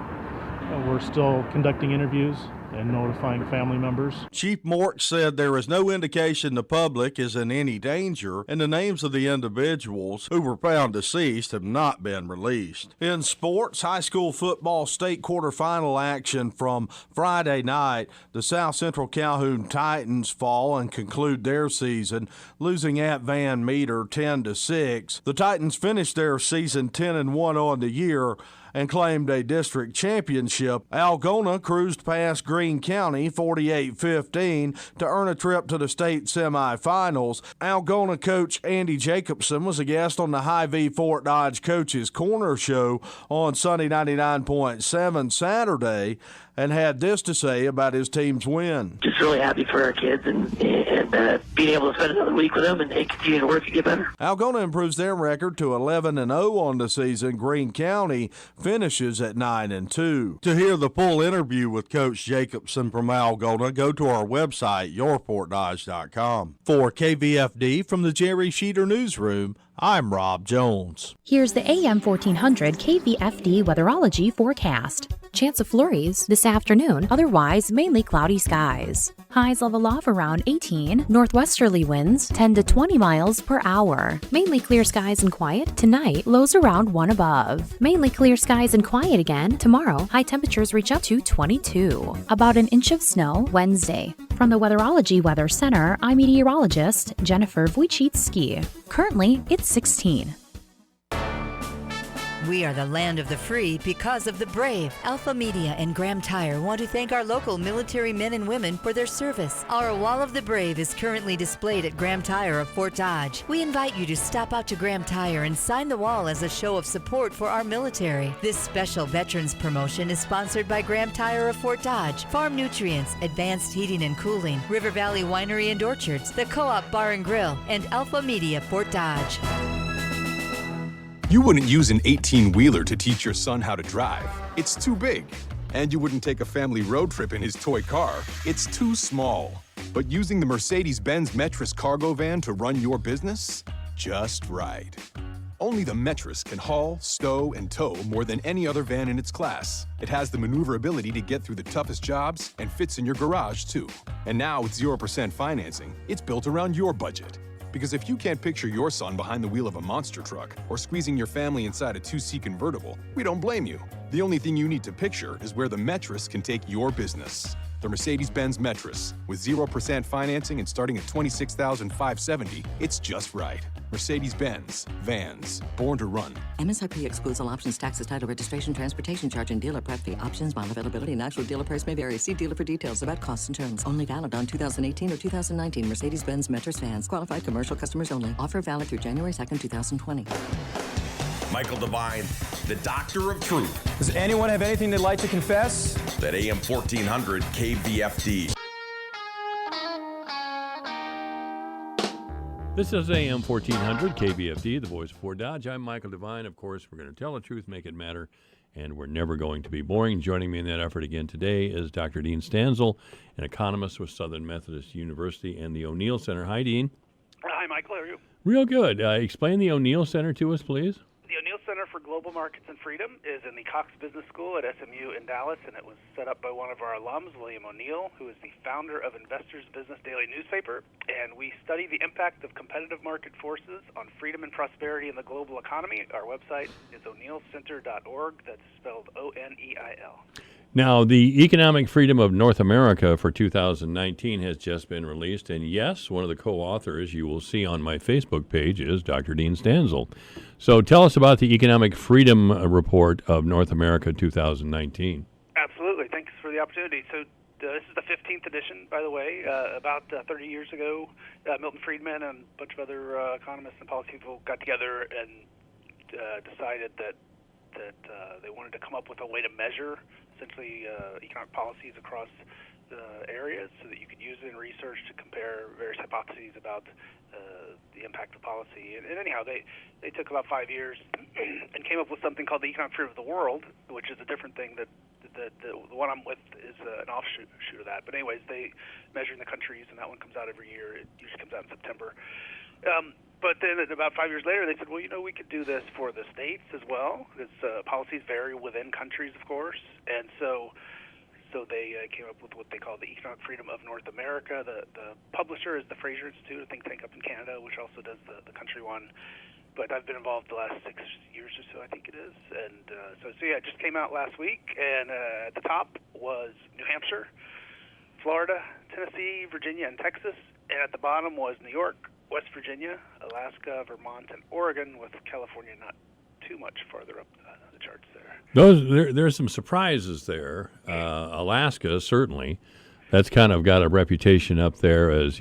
We're still conducting interviews and notifying family members. Chief Mork said there is no indication the public is in any danger, and the names of the individuals who were found deceased have not been released. In sports, high school football state quarterfinal action from Friday night, the South Central Calhoun Titans fall and conclude their season, losing at Van Meter 10-6. The Titans finished their season 10-1 on the year and claimed a district championship. Algona cruised past Greene County 48-15 to earn a trip to the state semifinals. Algona coach Andy Jacobson was a guest on the Hy-Vee Fort Dodge Coaches Corner Show on Sunday 99.7 Saturday and had this to say about his team's win. Just really happy for our kids and being able to spend another week with them and continue to work to get better. Algona improves their record to 11-0 on the season. Greene County finishes at 9-2. To hear the full interview with Coach Jacobson from Algona, go to our website, yourfortdodge.com. For KVFD from the Jerry Sheeter Newsroom, I'm Rob Jones. Here's the AM 1400 KVFD weatherology forecast. Chance of flurries this afternoon, otherwise mainly cloudy skies. Highs level off around 18, northwesterly winds 10 to 20 miles per hour. Mainly clear skies and quiet tonight, lows around 1 above. Mainly clear skies and quiet again tomorrow, high temperatures reach up to 22. About an inch of snow Wednesday. From the Weatherology Weather Center, I'm meteorologist Jennifer Wojcicki. Currently, it's 16. We are the land of the free because of the brave. Alpha Media and Graham Tire want to thank our local military men and women for their service. Our Wall of the Brave is currently displayed at Graham Tire of Fort Dodge. We invite you to stop out to Graham Tire and sign the wall as a show of support for our military. This special veterans promotion is sponsored by Graham Tire of Fort Dodge, Farm Nutrients, Advanced Heating and Cooling, River Valley Winery and Orchards, the Co-op Bar and Grill, and Alpha Media Fort Dodge. You wouldn't use an 18-wheeler to teach your son how to drive. It's too big. And you wouldn't take a family road trip in his toy car. It's too small. But using the Mercedes-Benz Metris cargo van to run your business? Just right. Only the Metris can haul, stow, and tow more than any other van in its class. It has the maneuverability to get through the toughest jobs and fits in your garage, too. And now with 0% financing, it's built around your budget. Because if you can't picture your son behind the wheel of a monster truck or squeezing your family inside a 2-seat convertible, we don't blame you. The only thing you need to picture is where the Metris can take your business. The Mercedes-Benz Metris. With 0% financing and starting at $26,570, it's just right. Mercedes-Benz. Vans. Born to run. MSRP excludes all options, taxes, title, registration, transportation charge, and dealer prep fee. Options, bond availability, and actual dealer price may vary. See dealer for details about costs and terms. Only valid on 2018 or 2019 Mercedes-Benz Metris vans. Qualified commercial customers only. Offer valid through January 2nd, 2020. Michael Devine, the Doctor of Truth. Does anyone have anything they'd like to confess? That AM 1400 KVFD. This is AM 1400 KVFD, the voice of Fort Dodge. I'm Michael Devine. Of course, we're going to tell the truth, make it matter, and we're never going to be boring. Joining me in that effort again today is Dr. Dean Stanzel, an economist with Southern Methodist University and the O'Neill Center. Hi, Dean. Hi, Michael. How are you? Real good. Explain the O'Neill Center to us, please. The O'Neill Center for Global Markets and Freedom is in the Cox Business School at SMU in Dallas, and it was set up by one of our alums, William O'Neill, who is the founder of Investors Business Daily newspaper. And we study the impact of competitive market forces on freedom and prosperity in the global economy. Our website is o'neillcenter.org. That's spelled O-N-E-I-L. Now, the Economic Freedom of North America for 2019 has just been released, and yes, one of the co-authors you will see on my Facebook page is Dr. Dean Stanzel. So tell us about the Economic Freedom Report of North America 2019. Absolutely. Thanks for the opportunity. So this is the 15th edition, by the way. About 30 years ago, Milton Friedman and a bunch of other economists and policy people got together and decided that they wanted to come up with a way to measure essentially economic policies across areas so that you could use it in research to compare various hypotheses about the impact of policy. And anyhow, they took about 5 years and came up with something called the Economic Freedom of the World, which is a different thing that the one I'm with is an offshoot of that. But anyways, they measure in the countries, and that one comes out every year. It usually comes out in September. But then about 5 years later, they said, well, we could do this for the states as well, because policies vary within countries, of course. And so they came up with what they call the Economic Freedom of North America. The publisher is the Fraser Institute, a think tank up in Canada, which also does the country one. But I've been involved the last 6 years or so, I think it is. And so it just came out last week. And at the top was New Hampshire, Florida, Tennessee, Virginia, and Texas. And at the bottom was New York, West Virginia, Alaska, Vermont, and Oregon, with California not too much farther up the charts there. There's some surprises there. Alaska, certainly. That's kind of got a reputation up there as,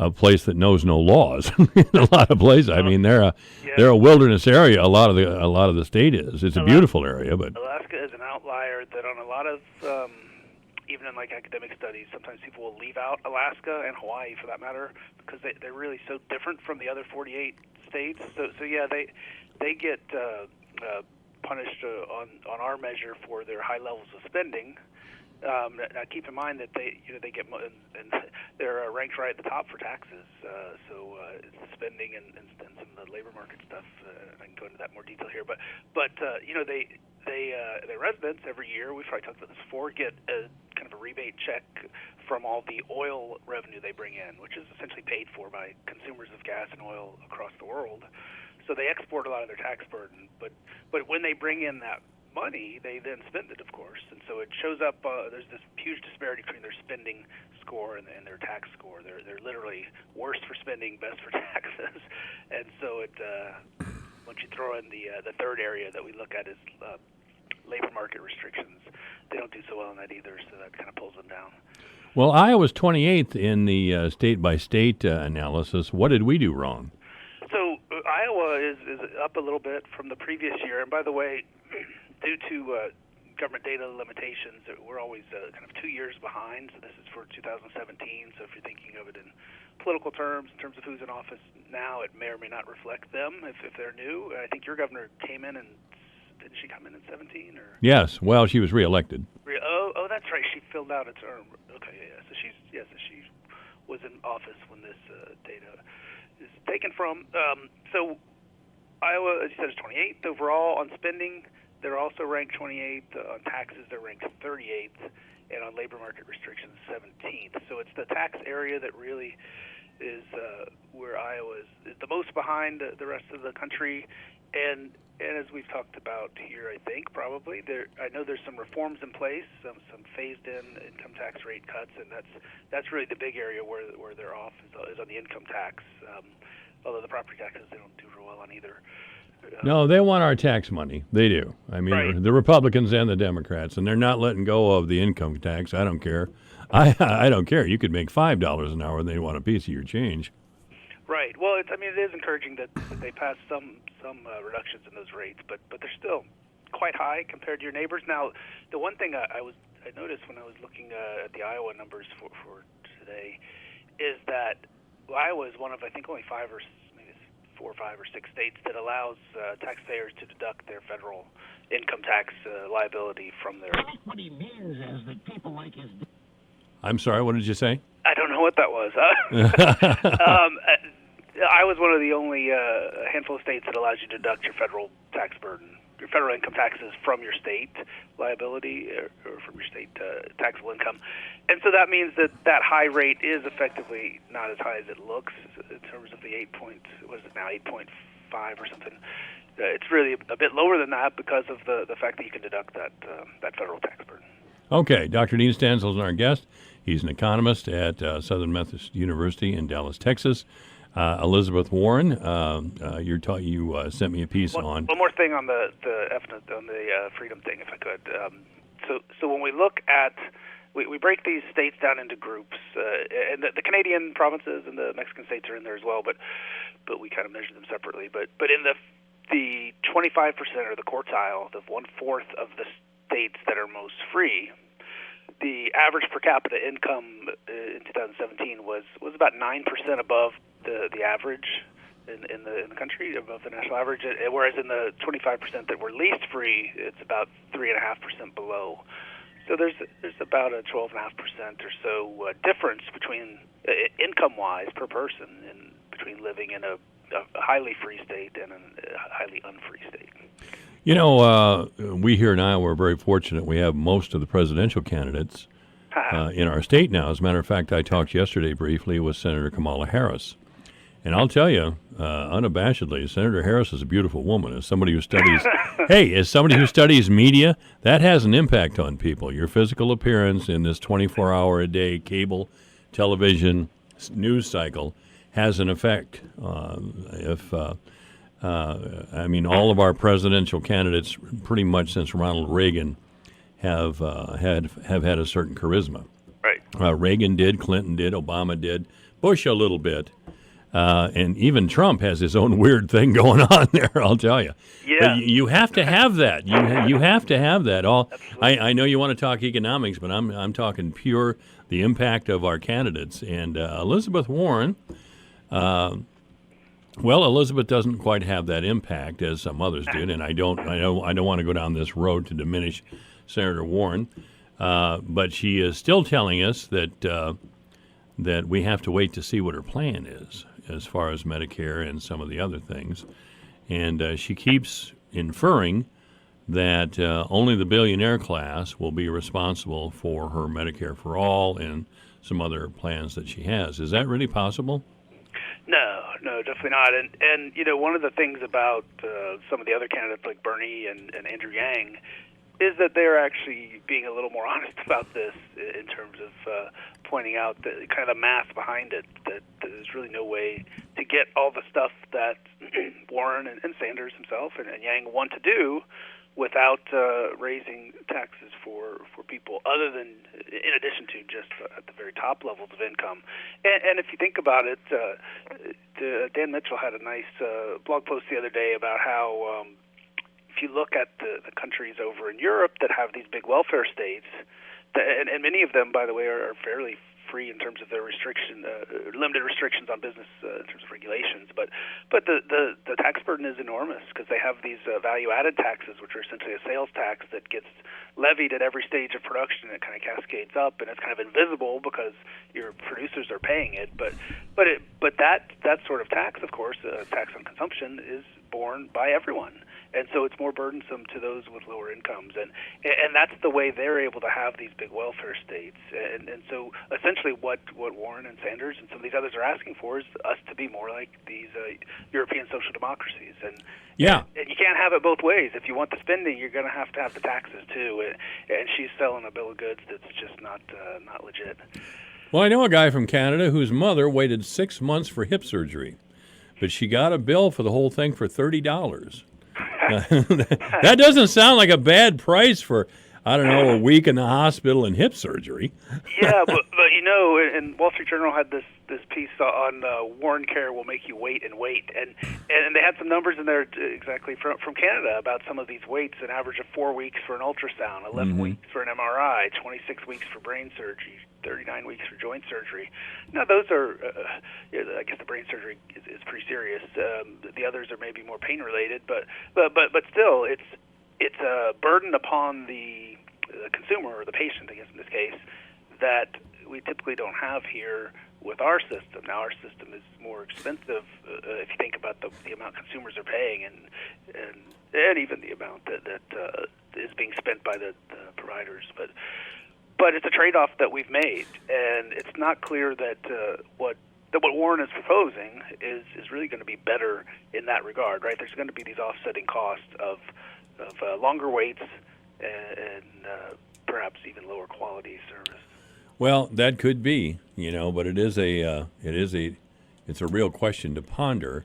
a place that knows no laws in a lot of places. I mean, they're a wilderness area. A lot of the state is. It's a beautiful area, but Alaska is an outlier that on a lot of even in like academic studies, sometimes people will leave out Alaska and Hawaii for that matter because they're really so different from the other 48 states. So yeah, they get punished on our measure for their high levels of spending. Now keep in mind that they get and they're ranked right at the top for taxes. So it's the spending and some of the labor market stuff. I can go into that in more detail here, but their residents every year, we've probably talked about this before, get a kind of a rebate check from all the oil revenue they bring in, which is essentially paid for by consumers of gas and oil across the world. So they export a lot of their tax burden, but when they bring in that money, they then spend it, of course, and so it shows up. There's this huge disparity between their spending score and their tax score. They're literally worse for spending, best for taxes, and so it once you throw in the third area that we look at is labor market restrictions, they don't do so well in that either. So that kind of pulls them down. Well, Iowa's 28th in the state-by-state analysis. What did we do wrong? So Iowa is up a little bit from the previous year, and by the way, due to government data limitations, we're always kind of 2 years behind. So this is for 2017. So if you're thinking of it in political terms, in terms of who's in office now, it may or may not reflect them if they're new. I think your governor came in and didn't she come in 17 or? Yes. Well, she was reelected. Oh, that's right. She filled out a term. Okay, yeah. So she was in office when this data is taken from. So Iowa, as you said, is 28th overall on spending. They're also ranked 28th on taxes. They're ranked 38th, and on labor market restrictions, 17th. So it's the tax area that really is where Iowa is the most behind the rest of the country. And as we've talked about here, I think probably I know there's some reforms in place, some phased-in income tax rate cuts, and that's really the big area where they're off is on the income tax. Although the property taxes they don't do real well on either. No, they want our tax money. They do. I mean, right. The Republicans and the Democrats, and they're not letting go of the income tax. I don't care. I don't care. You could make $5 an hour, and they want a piece of your change. Right. Well, it is encouraging that they passed some reductions in those rates, but they're still quite high compared to your neighbors. Now, the one thing I noticed when I was looking at the Iowa numbers for today is that Iowa is one of, I think, only 5 or maybe 4 or 5 or 6 states that allows taxpayers to deduct their federal income tax liability from their. What he means is that people like his. I'm sorry, what did you say? I don't know what that was. I was one of the only handful of states that allows you to deduct your federal tax burden, your federal income taxes from your state liability or from your state taxable income. And so that means that high rate is effectively not as high as it looks in terms of the 8.5 or something. It's really a bit lower than that because of the fact that you can deduct that federal tax burden. Okay, Dr. Dean Stansel is our guest. He's an economist at Southern Methodist University in Dallas, Texas. Elizabeth Warren, you sent me a piece on. One more thing on the freedom thing, if I could. So when we look at, we break these states down into groups, and the Canadian provinces and the Mexican states are in there as well, but we kind of measure them separately. But in the 25% or the quartile, the 1/4 of the states that are most free, the average per capita income in 2017 was about 9% above the average in the country, above the national average, whereas in the 25% that were least free, it's about 3.5% below. So there's about a 12.5% or so difference between income-wise per person between living in a highly free state and a highly unfree state. You know, we here in Iowa are very fortunate. We have most of the presidential candidates in our state now. As a matter of fact, I talked yesterday briefly with Senator Kamala Harris. And I'll tell you, unabashedly, Senator Harris is a beautiful woman. As somebody who studies media, that has an impact on people. Your physical appearance in this 24-hour-a-day cable television news cycle has an effect. All of our presidential candidates, pretty much since Ronald Reagan, have had a certain charisma. Right. Reagan did, Clinton did, Obama did, Bush a little bit. And even Trump has his own weird thing going on there, I'll tell you. Yeah. But you have to have that. You have to have that. I know you want to talk economics, but I'm talking pure the impact of our candidates. And Elizabeth Warren, Elizabeth doesn't quite have that impact as some others did, and I don't want to go down this road to diminish Senator Warren, but she is still telling us that we have to wait to see what her plan is as far as Medicare and some of the other things. And she keeps inferring that only the billionaire class will be responsible for her Medicare for All and some other plans that she has. Is that really possible? No, definitely not. And you know, one of the things about some of the other candidates like Bernie and Andrew Yang is that they're actually being a little more honest about this in terms of pointing out the kind of the math behind it, that there's really no way to get all the stuff that Warren and Sanders himself and Yang want to do without raising taxes for people other than, in addition to just at the very top levels of income. And if you think about it, Dan Mitchell had a nice blog post the other day about how if you look at the countries over in Europe that have these big welfare states, and many of them, by the way, are fairly free in terms of their limited restrictions on business in terms of regulations, but the tax burden is enormous because they have these value-added taxes, which are essentially a sales tax that gets levied at every stage of production. It kind of cascades up, and it's kind of invisible because your producers are paying it. But that sort of tax, of course, tax on consumption, is borne by everyone. And so it's more burdensome to those with lower incomes, and that's the way they're able to have these big welfare states. And so essentially, what Warren and Sanders and some of these others are asking for is us to be more like these European social democracies. And you can't have it both ways. If you want the spending, you're going to have the taxes too. And she's selling a bill of goods that's just not legit. Well, I know a guy from Canada whose mother waited 6 months for hip surgery, but she got a bill for the whole thing for $30. That doesn't sound like a bad price for, I don't know, a week in the hospital and hip surgery. Yeah, but you know, and Wall Street Journal had this piece on Warren Care will make you wait and wait, and they had some numbers in there exactly from Canada about some of these waits, an average of 4 weeks for an ultrasound, 11 weeks for an MRI, 26 weeks for brain surgery, 39 weeks for joint surgery. Now, those are, I guess the brain surgery is pretty serious. The others are maybe more pain-related, but still, it's a burden upon the consumer or the patient, I guess in this case, that we typically don't have here with our system. Now, our system is more expensive if you think about the amount consumers are paying and even the amount that is being spent by the providers, But it's a trade-off that we've made, and it's not clear that what Warren is proposing is really going to be better in that regard, right? There's going to be these offsetting costs of longer waits and perhaps even lower quality service. Well, that could be, but it's a real question to ponder.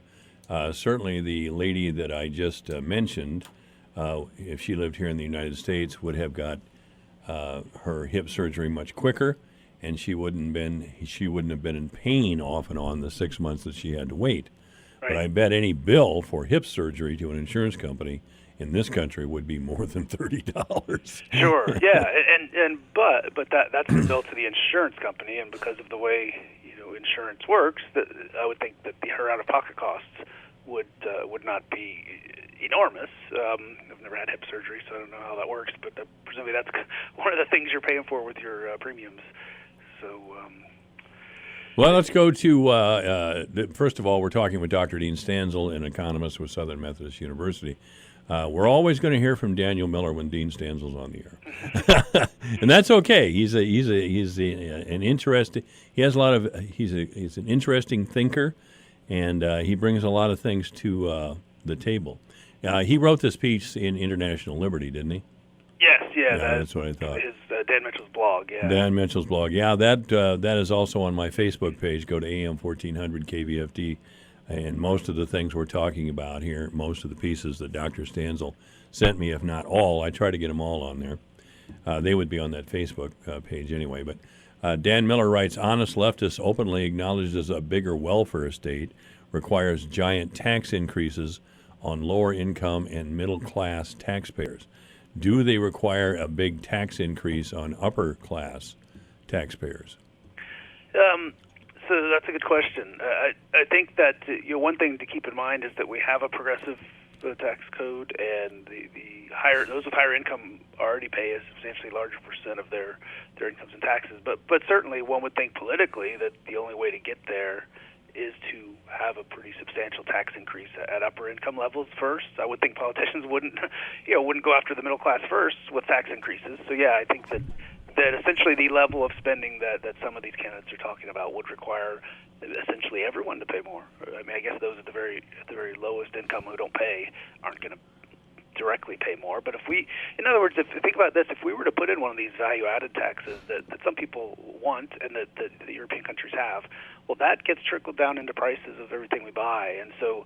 Certainly, the lady that I just mentioned, if she lived here in the United States, would have got her hip surgery much quicker, and she wouldn't have been in pain off and on the 6 months that she had to wait. Right. But I bet any bill for hip surgery to an insurance company in this country would be more than $30. Sure, yeah, but that's the bill to the insurance company, and because of the way insurance works, that I would think that her out-of-pocket costs would not be enormous. I've never had hip surgery, so I don't know how that works, but presumably that's one of the things you're paying for with your premiums. So. Well, let's go to, first of all, we're talking with Dr. Dean Stanzel, an economist with Southern Methodist University. We're always going to hear from Daniel Miller when Dean Stanzel's on the air, and that's okay. He's an interesting. He's an interesting thinker, and he brings a lot of things to the table. He wrote this piece in International Liberty, didn't he? Yes, yeah, that's what I thought. His Dan Mitchell's blog, yeah. Dan Mitchell's blog, yeah. That is also on my Facebook page. Go to AM 1400 KVFD. And most of the things we're talking about here, most of the pieces that Dr. Stanzel sent me, if not all, I try to get them all on there. They would be on that Facebook page anyway. But Dan Miller writes, honest leftists openly acknowledges a bigger welfare state requires giant tax increases on lower income and middle class taxpayers. Do they require a big tax increase on upper class taxpayers? So that's a good question. I think that one thing to keep in mind is that we have a progressive tax code, and those with higher income already pay a substantially larger percent of their incomes in taxes. But certainly one would think politically that the only way to get there is to have a pretty substantial tax increase at upper income levels first. I would think politicians wouldn't go after the middle class first with tax increases. So yeah, I think that essentially the level of spending that some of these candidates are talking about would require essentially everyone to pay more. I mean, I guess those at the very lowest income who don't pay aren't going to directly pay more. But in other words, think about this, if we were to put in one of these value-added taxes that some people want and that the European countries have, well, that gets trickled down into prices of everything we buy, and so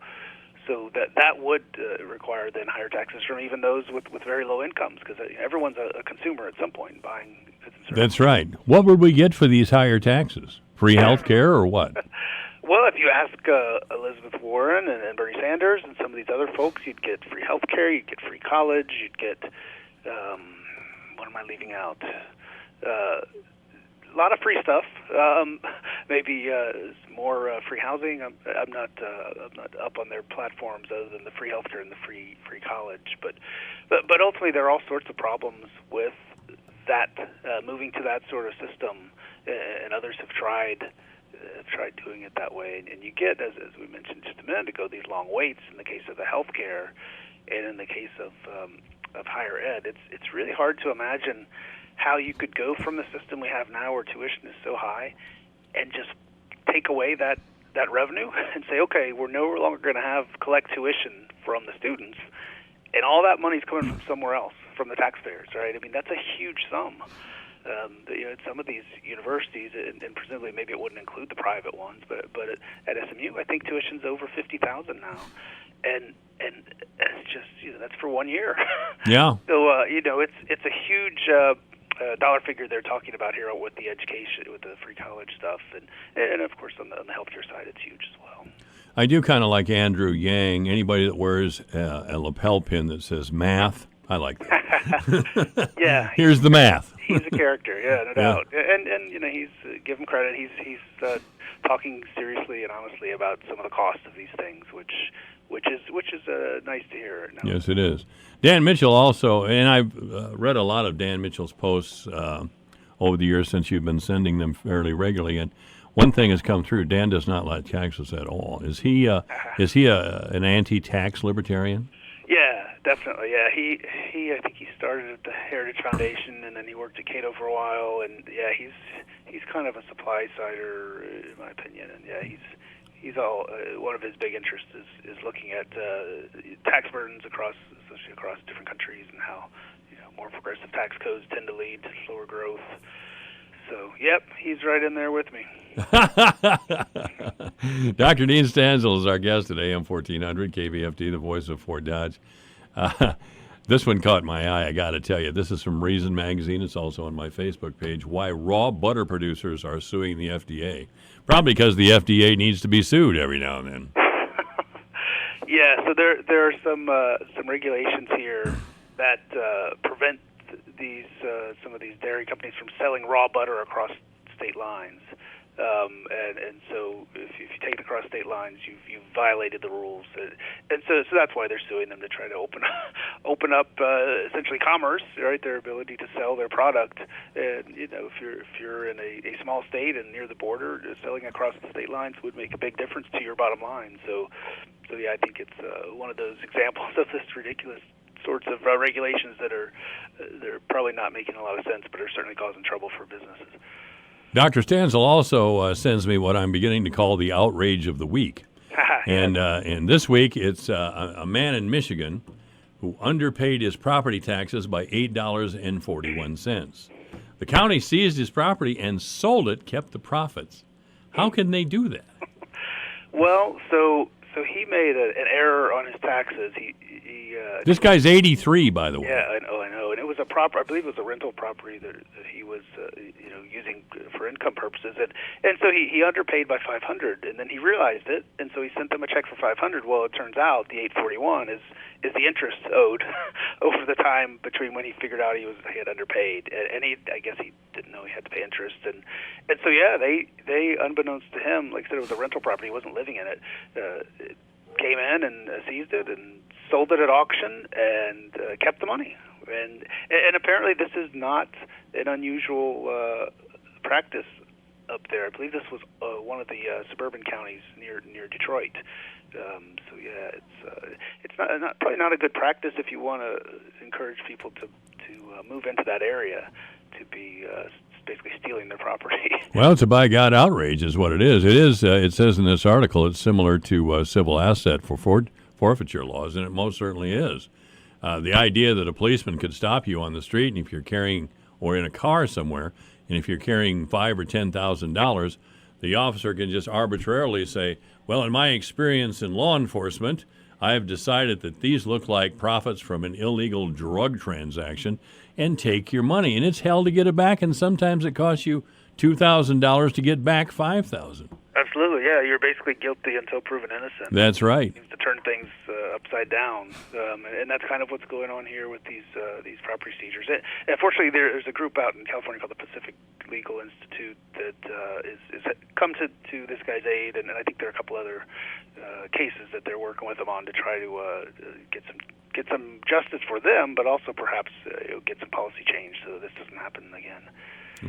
that would require then higher taxes from even those with very low incomes, because everyone's a consumer at some point buying goods and services. That's right. What would we get for these higher taxes? Free health care or what? Well, if you ask Elizabeth Warren and Bernie Sanders and some of these other folks, you'd get free health care, you'd get free college, you'd get, what am I leaving out? A lot of free stuff. Maybe more free housing. I'm not up on their platforms other than the free healthcare and the free college. But ultimately, there are all sorts of problems with that moving to that sort of system, and others have tried doing it that way. And you get, as we mentioned just a minute ago, these long waits in the case of the healthcare, and in the case of higher ed. It's really hard to imagine how you could go from the system we have now where tuition is so high and just take away that revenue and say, okay, we're no longer going to collect tuition from the students, and all that money's coming from somewhere else, from the taxpayers, right? I mean, that's a huge sum. At some of these universities, and presumably maybe it wouldn't include the private ones, but at SMU, I think tuition's over $50,000 now, and it's just that's for 1 year. Yeah. So it's a huge dollar figure they're talking about here with the education, with the free college stuff, and of course on the healthcare side, it's huge as well. I do kind of like Andrew Yang. Anybody that wears a lapel pin that says math, I like that. Yeah. Here's the math. He's a character, yeah, no doubt. And he's give him credit. He's talking seriously and honestly about some of the costs of these things, which is nice to hear. No. Yes, it is. Dan Mitchell also, and I've read a lot of Dan Mitchell's posts over the years since you've been sending them fairly regularly, and one thing has come through: Dan does not like taxes at all. Is he an anti-tax libertarian? Yeah, definitely. Yeah, he I think he started at the Heritage Foundation, and then he worked at Cato for a while, and yeah, he's kind of a supply sider in my opinion, and yeah, he's all one of his big interests is looking at tax burdens especially across different countries, and how more progressive tax codes tend to lead to slower growth. So, yep, he's right in there with me. Dr. Dean Stanzel is our guest at AM 1400, KVFD, the voice of Fort Dodge. This one caught my eye, I got to tell you. This is from Reason Magazine. It's also on my Facebook page. Why raw butter producers are suing the FDA. Probably because the FDA needs to be sued every now and then. Yeah, so there are some regulations here that prevent some of these dairy companies from selling raw butter across state lines. And so if you take it across state lines, you've violated the rules, and so that's why they're suing them, to try to open up essentially commerce, right? Their ability to sell their product. And if you're in a small state and near the border, selling across the state lines would make a big difference to your bottom line. So yeah, I think it's one of those examples of this ridiculous sorts of regulations that they're probably not making a lot of sense, but are certainly causing trouble for businesses. Dr. Stansel also sends me what I'm beginning to call the outrage of the week. And this week, it's a man in Michigan who underpaid his property taxes by $8.41. The county seized his property and sold it, kept the profits. How can they do that? Well, so he made an error on his taxes. This guy's 83, by the way. Yeah, I know. And it was I believe it was a rental property that he was, using for income purposes. And so he underpaid by $500, and then he realized it, and so he sent them a check for $500. Well, it turns out the $841 is the interest owed over the time between when he figured out he had underpaid, and I guess he didn't know he had to pay interest, and so yeah, they unbeknownst to him, like I said, it was a rental property, he wasn't living in it, came in and seized it and sold it at auction and kept the money. And apparently this is not an unusual practice up there. I believe this was one of the suburban counties near Detroit. So yeah, it's probably not a good practice if you want to encourage people to move into that area, to be basically stealing their property. Well, it's a by God outrage is what it is. It is. It says in this article it's similar to civil asset for forfeiture laws, and it most certainly is. The idea that a policeman could stop you on the street, and if you're carrying, or in a car somewhere, and if you're carrying $5,000 or $10,000, the officer can just arbitrarily say, well, in my experience in law enforcement, I have decided that these look like profits from an illegal drug transaction, and take your money. And it's hell to get it back, and sometimes it costs you $2,000 to get back $5,000. Absolutely, yeah. You're basically guilty until proven innocent. That's right. It seems to turn things upside down, and that's kind of what's going on here with these property seizures. Unfortunately, there's a group out in California called the Pacific Legal Institute that is come to this guy's aid, and I think there are a couple other cases that they're working with him on to try to get some justice for them, but also perhaps get some policy change so that this doesn't happen again.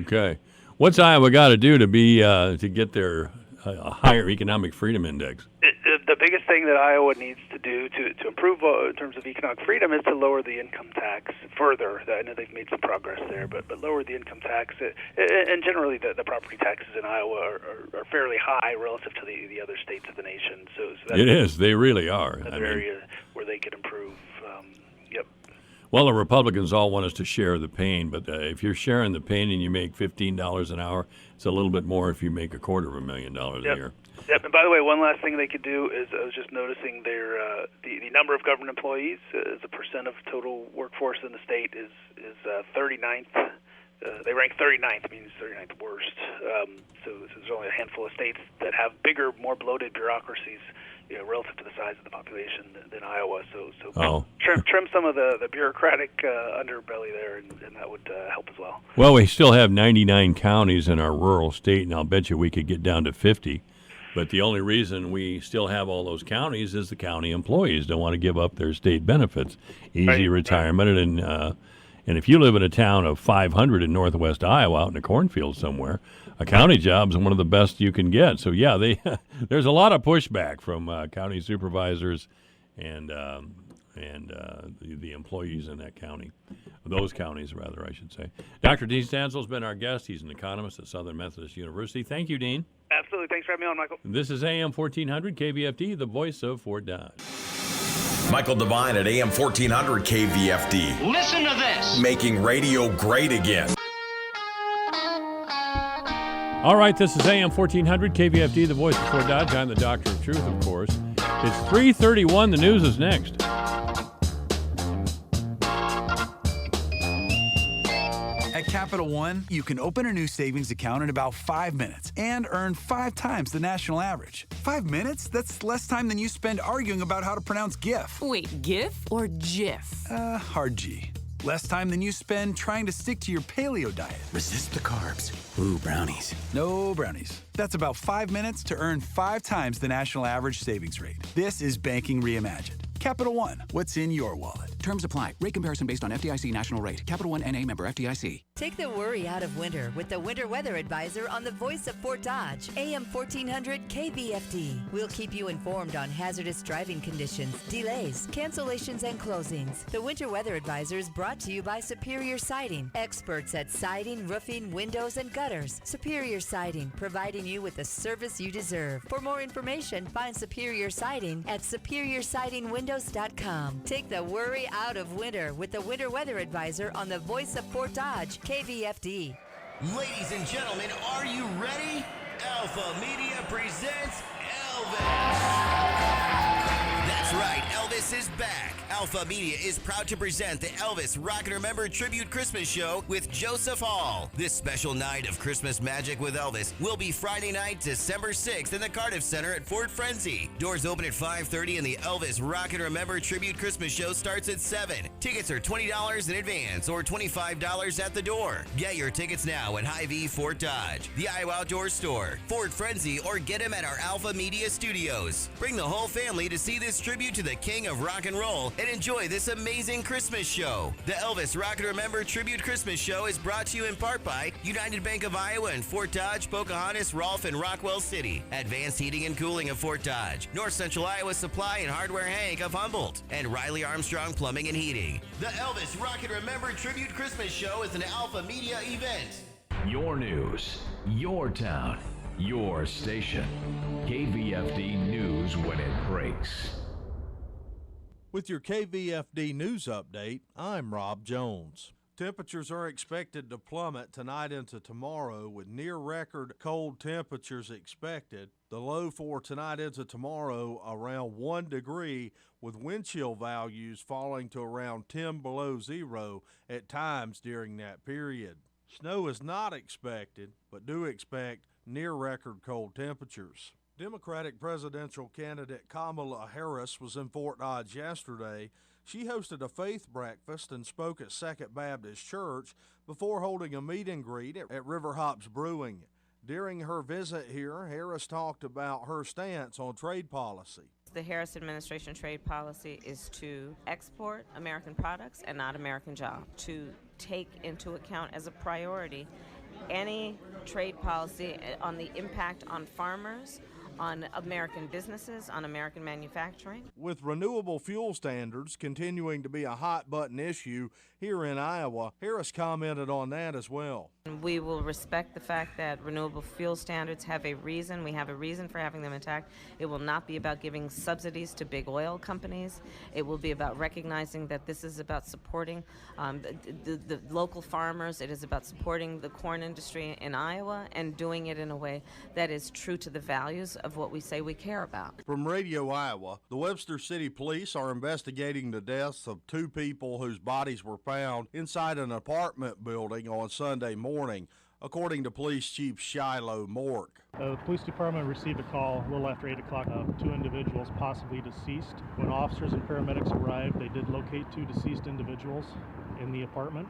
Okay, what's Iowa got to do to be to get their a higher economic freedom index? The biggest thing that Iowa needs to do to improve in terms of economic freedom is to lower the income tax further. I know they've made some progress there, but lower the income tax. And generally, the property taxes in Iowa are fairly high relative to the other states of the nation. So that's it is. They really are. Another area where they could improve. Yep. Well, the Republicans all want us to share the pain, but if you're sharing the pain and you make $15 an hour, it's a little bit more if you make $250,000 a year. Yep. And by the way, one last thing they could do is I was just noticing their the number of government employees as a percent of total workforce in the state is 39th. They rank 39th, means 39th worst. So there's only a handful of states that have bigger, more bloated bureaucracies, relative to the size of the population than Iowa. So trim some of the bureaucratic underbelly there, and that would help as well. Well, we still have 99 counties in our rural state, and I'll bet you we could get down to 50. But the only reason we still have all those counties is the county employees don't want to give up their state benefits, easy retirement, and if you live in a town of 500 in northwest Iowa, out in a cornfield somewhere, a county job is one of the best you can get. So yeah, there's a lot of pushback from county supervisors and the employees in that county, those counties rather, I should say. Dr. Dean Stansel has been our guest. He's an economist at Southern Methodist University. Thank you, Dean. Absolutely. Thanks for having me on, Michael. This is AM 1400 KVFD, the voice of Fort Dodge. Michael Devine at AM 1400 KVFD. Listen to this. Making radio great again. All right, this is AM 1400 KVFD, the voice of Fort Dodge. I'm the Doctor of Truth, of course. It's 3:31. The news is next. Capital One, you can open a new savings account in about 5 minutes and earn 5 times the national average. 5 minutes? That's less time than you spend arguing about how to pronounce GIF. Wait, GIF or GIF? Hard G. Less time than you spend trying to stick to your paleo diet. Resist the carbs. Ooh, brownies. No brownies. That's about 5 minutes to earn 5 times the national average savings rate. This is banking reimagined. Capital One, what's in your wallet? Terms apply. Rate comparison based on FDIC national rate. Capital One NA, member FDIC. Take the worry out of winter with the Winter Weather Advisor on the Voice of Fort Dodge, AM 1400 KVFD. We'll keep you informed on hazardous driving conditions, delays, cancellations, and closings. The Winter Weather Advisor is brought to you by Superior Siding, experts at siding, roofing, windows, and gutters. Superior Siding, providing you with the service you deserve. For more information, find Superior Siding at superiorsidingwindows.com. Take the worry out of winter with the Winter Weather Advisor on the Voice of Fort Dodge, KVFD. Ladies and gentlemen, are you ready? Alpha Media presents Elvis. That's right, Elvis is back. Alpha Media is proud to present the Elvis Rock and Remember Tribute Christmas Show with Joseph Hall. This special night of Christmas magic with Elvis will be Friday night, December 6th in the Cardiff Center at Fort Frenzy. Doors open at 5:30 and the Elvis Rock and Remember Tribute Christmas Show starts at 7. Tickets are $20 in advance or $25 at the door. Get your tickets now at Hy-Vee Fort Dodge, the Iowa Outdoor Store, Fort Frenzy, or get them at our Alpha Media studios. Bring the whole family to see this tribute to the King of Rock and Roll and enjoy this amazing Christmas show. The Elvis Rock and Remember Tribute Christmas Show is brought to you in part by United Bank of Iowa in Fort Dodge, Pocahontas, Rolfe, and Rockwell City, Advanced Heating and Cooling of Fort Dodge, North Central Iowa Supply and Hardware Hank of Humboldt, and Riley Armstrong Plumbing and Heating. The Elvis Rock and Remember Tribute Christmas Show is an Alpha Media event. Your news, your town, your station. KVFD News when it breaks. With your KVFD News Update, I'm Rob Jones. Temperatures are expected to plummet tonight into tomorrow with near-record cold temperatures expected. The low for tonight into tomorrow around 1 degree with wind chill values falling to around 10 below zero at times during that period. Snow is not expected, but do expect near-record cold temperatures. Democratic presidential candidate Kamala Harris was in Fort Dodge yesterday. She hosted a faith breakfast and spoke at Second Baptist Church before holding a meet and greet at River Hops Brewing. During her visit here, Harris talked about her stance on trade policy. The Harris administration trade policy is to export American products and not American jobs, to take into account as a priority any trade policy on the impact on farmers, on American businesses, on American manufacturing. With renewable fuel standards continuing to be a hot-button issue here in Iowa, Harris commented on that as well. We will respect the fact that renewable fuel standards have a reason. We have a reason for having them intact. It will not be about giving subsidies to big oil companies. It will be about recognizing that this is about supporting the local farmers. It is about supporting the corn industry in Iowa and doing it in a way that is true to the values of what we say we care about. From Radio Iowa, the Webster City Police are investigating the deaths of 2 people whose bodies were found inside an apartment building on Sunday morning, according to Police Chief Shiloh Mork. The police department received a call a little after 8 o'clock of 2 individuals possibly deceased. When officers and paramedics arrived, they did locate 2 deceased individuals in the apartment.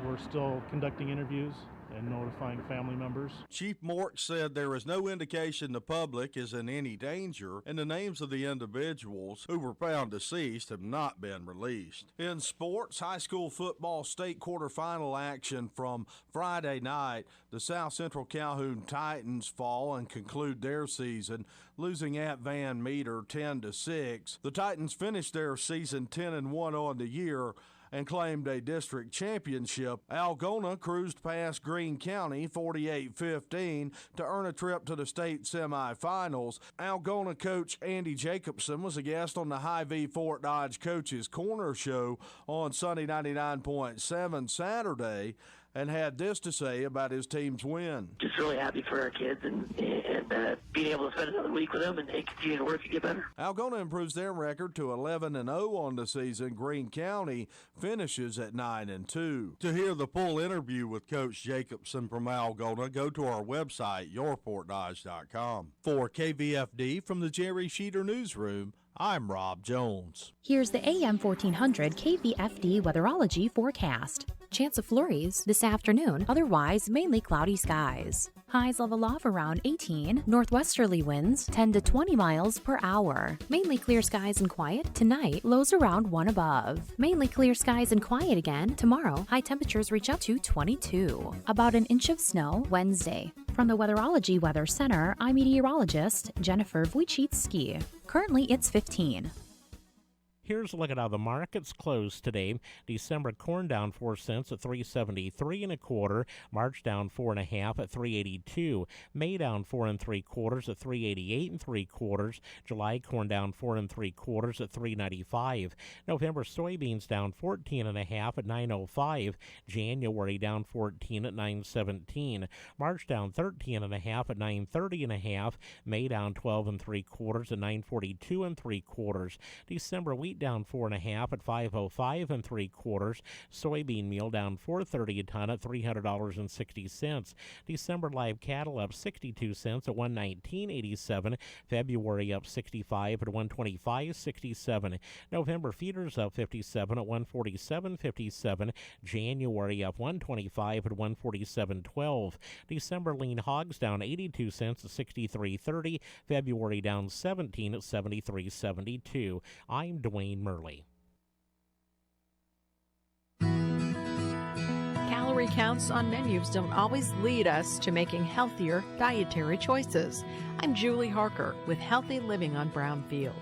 We're still conducting interviews and notifying family members. Chief Mork said there is no indication the public is in any danger, and the names of the individuals who were found deceased have not been released. In sports, high school football state quarterfinal action from Friday night, the South Central Calhoun Titans fall and conclude their season, losing at Van Meter 10-6. The Titans finished their season 10-1 on the year and claimed a district championship. Algona cruised past Greene County 48-15 to earn a trip to the state semifinals. Algona coach Andy Jacobson was a guest on the Hy-Vee Fort Dodge Coaches Corner Show on Sunday 99.7 Saturday. and had this to say about his team's win. Just really happy for our kids and being able to spend another week with them and continue to work to get better. Algona improves their record to 11-0 on the season. Greene County finishes at 9-2. To hear the full interview with Coach Jacobson from Algona, go to our website, yourportdodge.com. For KVFD from the Jerry Sheeter Newsroom, I'm Rob Jones. Here's the AM 1400 KVFD weatherology forecast. Chance of flurries this afternoon, otherwise mainly cloudy skies. Highs level off around 18, northwesterly winds 10 to 20 miles per hour. Mainly clear skies and quiet tonight, lows around 1 above. Mainly clear skies and quiet again tomorrow, high temperatures reach up to 22. About an inch of snow Wednesday. From the Weatherology Weather Center, I'm meteorologist Jennifer Wojcicki. Currently, it's 15. Here's a look at how the markets closed today. December corn down 4 cents at $3.73 1/4. March down 4 1/2 at $3.82. May down 4 3/4 at $3.88 3/4. July corn down 4 3/4 at $3.95. November soybeans down 14 1/2 at $9.05. January down 14 at $9.17. March down 13 1/2 at $9.30 1/2. May down 12 3/4 at $9.42 3/4. December wheat down 4 1/2 at $5.05 3/4. Soybean meal down $4.30 a ton at $300.60. December live cattle up 62 cents at $119.87. February up 65 at $125.67. November feeders up 57 at $147.57. January up $125 at $147.12. December lean hogs down 82 cents at $63.30. February down 17 at $73.72. I'm Dwayne Murli. Calorie counts on menus don't always lead us to making healthier dietary choices. I'm Julie Harker with Healthy Living on Brownfield.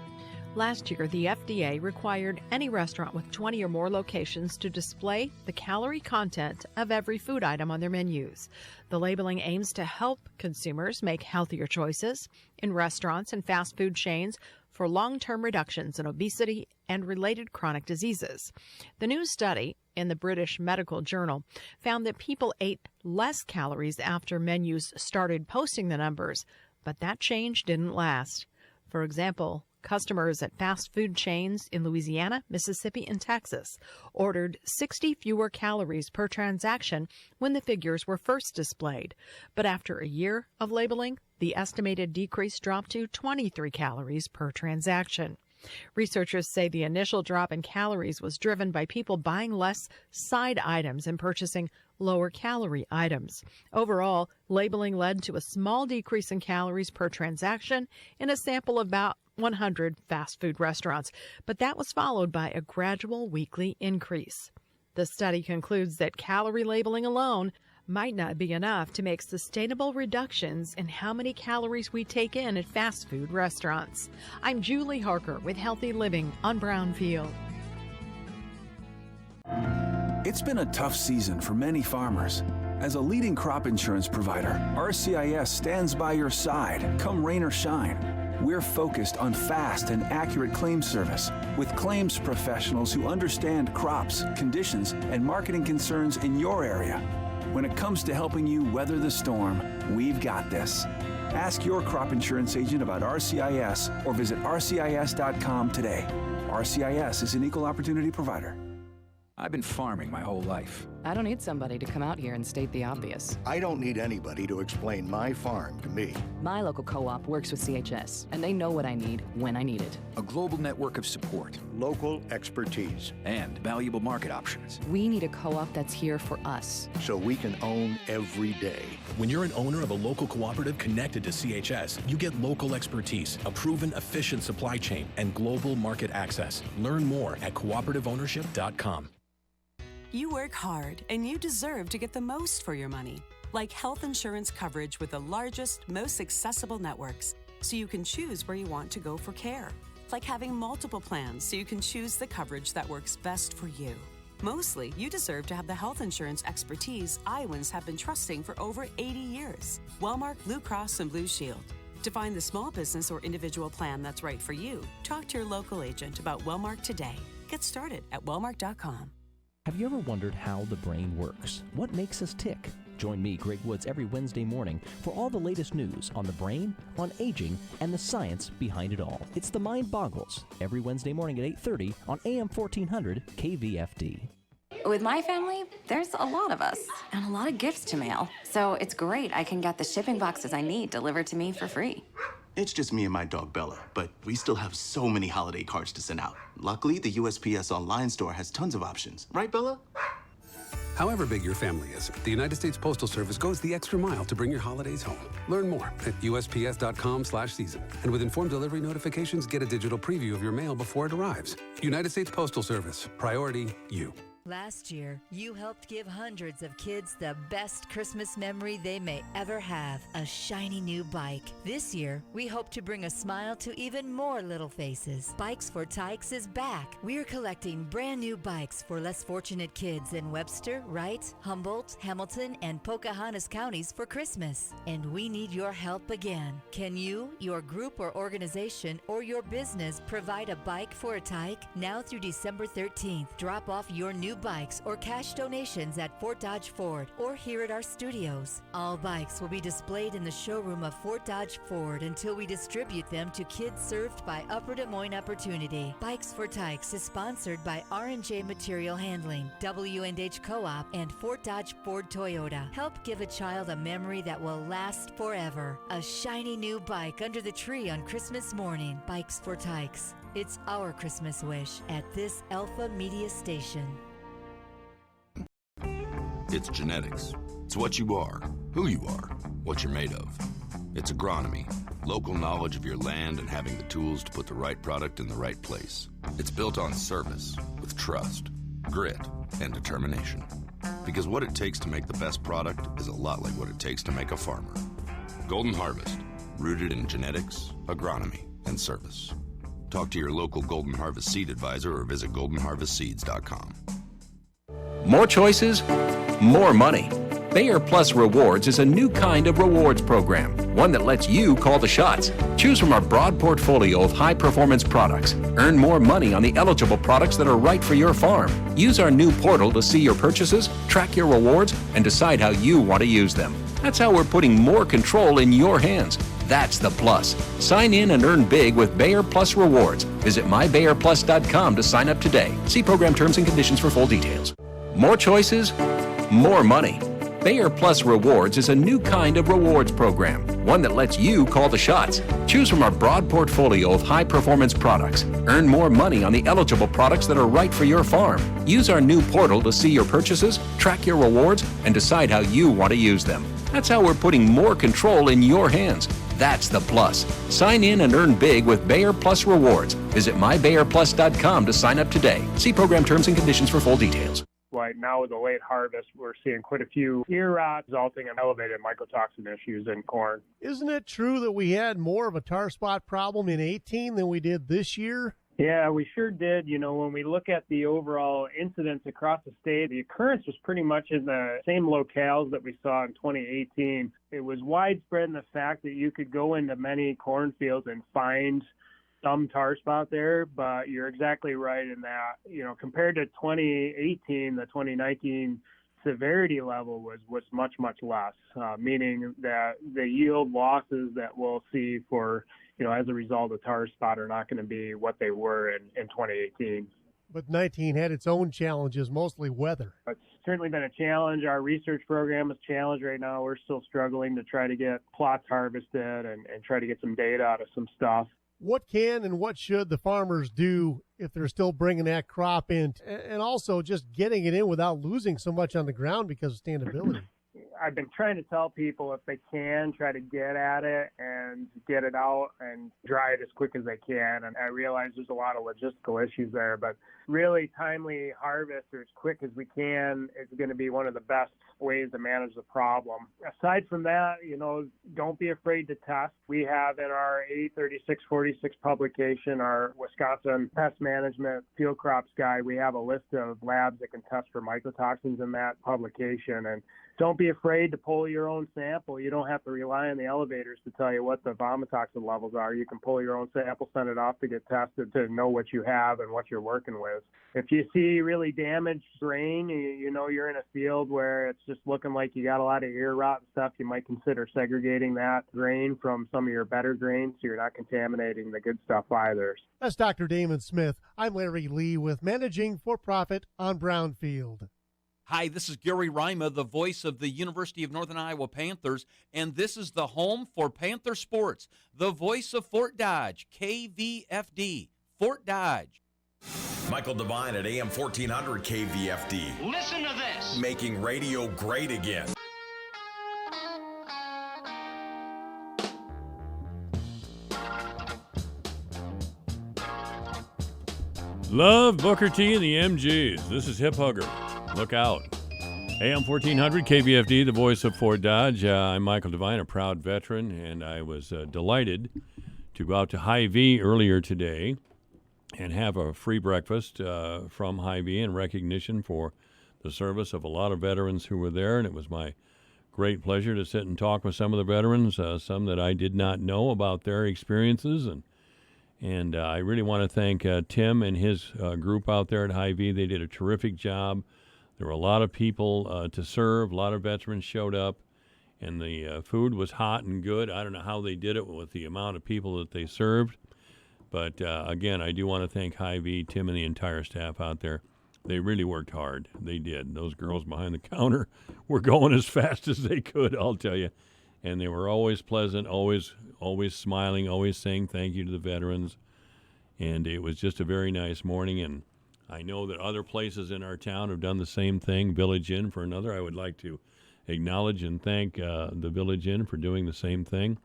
Last year, the FDA required any restaurant with 20 or more locations to display the calorie content of every food item on their menus. The labeling aims to help consumers make healthier choices in restaurants and fast food chains for long-term reductions in obesity and related chronic diseases. The new study in the British Medical Journal found that people ate less calories after menus started posting the numbers, but that change didn't last. For example, customers at fast food chains in Louisiana, Mississippi, and Texas ordered 60 fewer calories per transaction when the figures were first displayed. But after a year of labeling, the estimated decrease dropped to 23 calories per transaction. Researchers say the initial drop in calories was driven by people buying less side items and purchasing lower calorie items. Overall, labeling led to a small decrease in calories per transaction in a sample of about 100 fast food restaurants, but that was followed by a gradual weekly increase. The study concludes that calorie labeling alone might not be enough to make sustainable reductions in how many calories we take in at fast food restaurants. I'm Julie Harker with Healthy Living on Brownfield. It's been a tough season for many farmers. As a leading crop insurance provider, RCIS stands by your side, come rain or shine. We're focused on fast and accurate claims service with claims professionals who understand crops, conditions, and marketing concerns in your area. When it comes to helping you weather the storm, we've got this. Ask your crop insurance agent about RCIS or visit rcis.com today. RCIS is an equal opportunity provider. I've been farming my whole life. I don't need somebody to come out here and state the obvious. I don't need anybody to explain my farm to me. My local co-op works with CHS, and they know what I need when I need it. A global network of support, local expertise, and valuable market options. We need a co-op that's here for us, so we can own every day. When you're an owner of a local cooperative connected to CHS, you get local expertise, a proven, efficient supply chain, and global market access. Learn more at cooperativeownership.com. You work hard, and you deserve to get the most for your money. Like health insurance coverage with the largest, most accessible networks, so you can choose where you want to go for care. Like having multiple plans, so you can choose the coverage that works best for you. Mostly, you deserve to have the health insurance expertise Iowans have been trusting for over 80 years. Wellmark Blue Cross and Blue Shield. To find the small business or individual plan that's right for you, talk to your local agent about Wellmark today. Get started at wellmark.com. Have you ever wondered how the brain works? What makes us tick? Join me, Greg Woods, every Wednesday morning for all the latest news on the brain, on aging, and the science behind it all. It's The Mind Boggles, every Wednesday morning at 8:30 on AM 1400 KVFD. With my family, there's a lot of us and a lot of gifts to mail. So it's great I can get the shipping boxes I need delivered to me for free. It's just me and my dog Bella, but we still have so many holiday cards to send out. Luckily, the USPS online store has tons of options. Right, Bella? However big your family is, the United States Postal Service goes the extra mile to bring your holidays home. Learn more at USPS.com/season. And with informed delivery notifications, get a digital preview of your mail before it arrives. United States Postal Service. Priority you. Last year, you helped give hundreds of kids the best Christmas memory they may ever have, a shiny new bike. This year, we hope to bring a smile to even more little faces. Bikes for Tykes is back. We're collecting brand new bikes for less fortunate kids in Webster, Wright, Humboldt, Hamilton, and Pocahontas counties for Christmas. And we need your help again. Can you, your group or organization, or your business provide a bike for a Tyke? Now through December 13th, drop off your new bikes or cash donations at Fort Dodge Ford or here at our studios. All bikes will be displayed in the showroom of Fort Dodge Ford until we distribute them to kids served by Upper Des Moines Opportunity. Bikes for Tykes is sponsored by R&J Material Handling, W&H Co-op, and Fort Dodge Ford Toyota. Help give a child a memory that will last forever. A shiny new bike under the tree on Christmas morning. Bikes for Tykes. It's our Christmas wish at this Alpha Media station. It's genetics. It's what you are, who you are, what you're made of. It's agronomy, local knowledge of your land and having the tools to put the right product in the right place. It's built on service, with trust, grit, and determination. Because what it takes to make the best product is a lot like what it takes to make a farmer. Golden Harvest, rooted in genetics, agronomy, and service. Talk to your local Golden Harvest seed advisor or visit goldenharvestseeds.com. More choices, more money. Bayer Plus Rewards is a new kind of rewards program, one that lets you call the shots. Choose from our broad portfolio of high-performance products. Earn more money on the eligible products that are right for your farm. Use our new portal to see your purchases, track your rewards, and decide how you want to use them. That's how we're putting more control in your hands. That's the plus. Sign in and earn big with Bayer Plus Rewards. Visit mybayerplus.com to sign up today. See program terms and conditions for full details. More choices, more money. Bayer Plus Rewards is a new kind of rewards program, one that lets you call the shots. Choose from our broad portfolio of high-performance products. Earn more money on the eligible products that are right for your farm. Use our new portal to see your purchases, track your rewards, and decide how you want to use them. That's how we're putting more control in your hands. That's the plus. Sign in and earn big with Bayer Plus Rewards. Visit mybayerplus.com to sign up today. See program terms and conditions for full details. Like now with the late harvest, we're seeing quite a few ear rot resulting in elevated mycotoxin issues in corn. Isn't it true that we had more of a tar spot problem in 18 than we did this year? Yeah, we sure did. You know, when we look at the overall incidence across the state, the occurrence was pretty much in the same locales that we saw in 2018. It was widespread in the fact that you could go into many cornfields and find some tar spot there, but you're exactly right in that, you know, compared to 2018, the 2019 severity level was much, much less, meaning that the yield losses that we'll see for, you know, as a result of tar spot are not going to be what they were in 2018. But 19 had its own challenges, mostly weather. It's certainly been a challenge. Our research program is challenged right now. We're still struggling to try to get plots harvested and try to get some data out of some stuff. What can and what should the farmers do if they're still bringing that crop in, and also just getting it in without losing so much on the ground because of standability? I've been trying to tell people if they can, try to get at it and get it out and dry it as quick as they can. And I realize there's a lot of logistical issues there, but really timely harvest or as quick as we can is going to be one of the best ways to manage the problem. Aside from that, you know, don't be afraid to test. We have in our 83646 publication, our Wisconsin Pest Management Field Crops Guide, we have a list of labs that can test for mycotoxins in that publication. And don't be afraid afraid to pull your own sample, you don't have to rely on the elevators to tell you what the vomitoxin levels are. You can pull your own sample, send it off to get tested to know what you have and what you're working with. If you see really damaged grain, you know you're in a field where it's just looking like you got a lot of ear rot and stuff, you might consider segregating that grain from some of your better grains so you're not contaminating the good stuff either. That's Dr. Damon Smith. I'm Larry Lee with Managing for Profit on Brownfield. Hi, this is Gary Rima, the voice of the University of Northern Iowa Panthers, and this is the home for Panther Sports, the voice of Fort Dodge, KVFD, Fort Dodge. Michael Devine at AM 1400 KVFD. Listen to this. Making radio great again. Love Booker T and the MGs. This is Hip Hugger. Look out. AM 1400 KVFD, the voice of Fort Dodge. I'm Michael Devine, a proud veteran, and I was delighted to go out to Hy-Vee earlier today and have a free breakfast from Hy-Vee in recognition for the service of a lot of veterans who were there, and it was my great pleasure to sit and talk with some of the veterans, some that I did not know about their experiences, and I really want to thank Tim and his group out there at Hy-Vee. They did a terrific job. There were a lot of people to serve. A lot of veterans showed up, and the food was hot and good. I don't know how they did it with the amount of people that they served. But, again, I do want to thank Hy-Vee, Tim, and the entire staff out there. They really worked hard. They did. Those girls behind the counter were going as fast as they could, I'll tell you. And they were always pleasant, always smiling, always saying thank you to the veterans. And it was just a very nice morning, and I know that other places in our town have done the same thing. Village Inn, for another. I would like to acknowledge and thank the Village Inn for doing the same thing.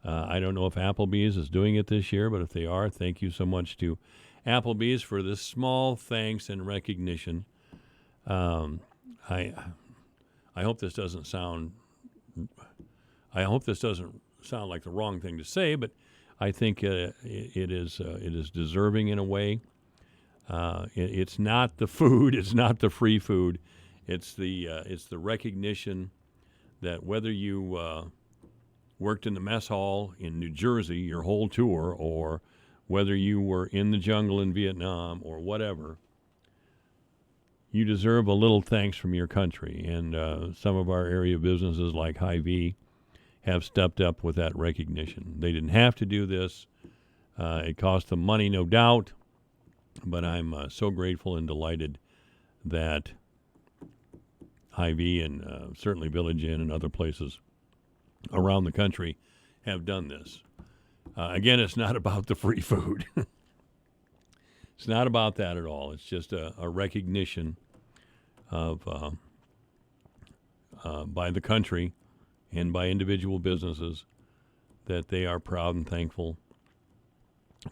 I don't know if Applebee's is doing it this year, but if they are, thank you so much to Applebee's for this small thanks and recognition. I hope this doesn't sound. I hope this doesn't sound like the wrong thing to say, but I think it is deserving in a way. It's not the food. It's not the free food. It's the recognition that whether you worked in the mess hall in New Jersey your whole tour, or whether you were in the jungle in Vietnam or whatever, you deserve a little thanks from your country. And some of our area businesses like Hy-Vee have stepped up with that recognition. They didn't have to do this. It cost them money, no doubt. But I'm so grateful and delighted that Hy-Vee and certainly Village Inn and other places around the country have done this. Again, it's not about the free food. It's not about that at all. It's just a recognition of by the country and by individual businesses that they are proud and thankful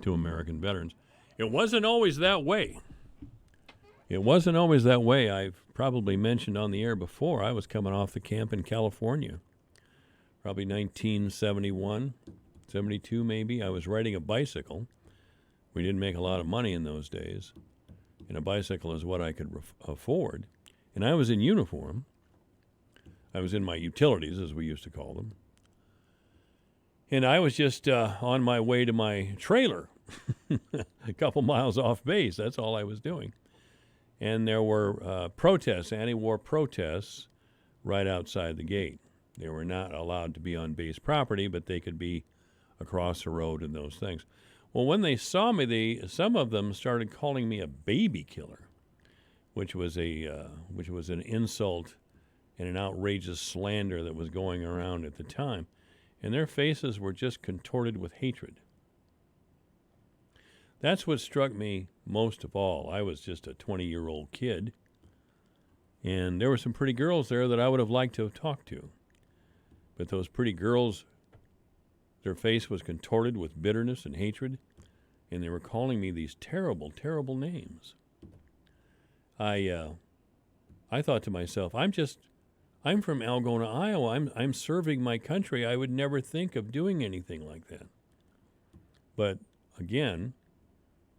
to American veterans. It wasn't always that way. It wasn't always that way. I've probably mentioned on the air before, I was coming off the camp in California, probably 1971, 72 maybe. I was riding a bicycle. We didn't make a lot of money in those days, and a bicycle is what I could afford. And I was in uniform. I was in my utilities, as we used to call them. And I was just on my way to my trailer, a couple miles off base. That's all I was doing. And there were protests, anti-war protests, right outside the gate. They were not allowed to be on base property, but they could be across the road and those things. Well, when they saw me, some of them started calling me a baby killer, which was an insult and an outrageous slander that was going around at the time. And their faces were just contorted with hatred. That's what struck me most of all. I was just a 20-year-old kid, and there were some pretty girls there that I would have liked to have talked to. But those pretty girls, their face was contorted with bitterness and hatred, and they were calling me these terrible, terrible names. I thought to myself, I'm from Algona, Iowa. I'm serving my country. I would never think of doing anything like that. But again,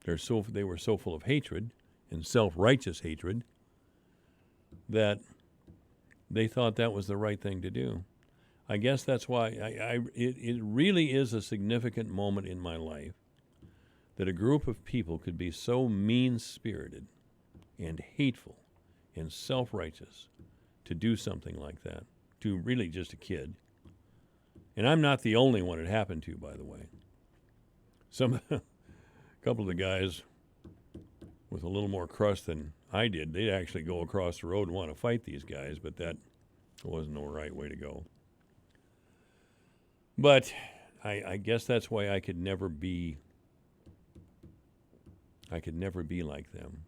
they were so full of hatred and self-righteous hatred that they thought that was the right thing to do. I guess that's why it really is a significant moment in my life that a group of people could be so mean-spirited and hateful and self-righteous to do something like that to really just a kid. And I'm not the only one it happened to, by the way. A couple of the guys with a little more crust than I did, they'd actually go across the road and want to fight these guys, but that wasn't the right way to go. But I guess that's why I could never be like them.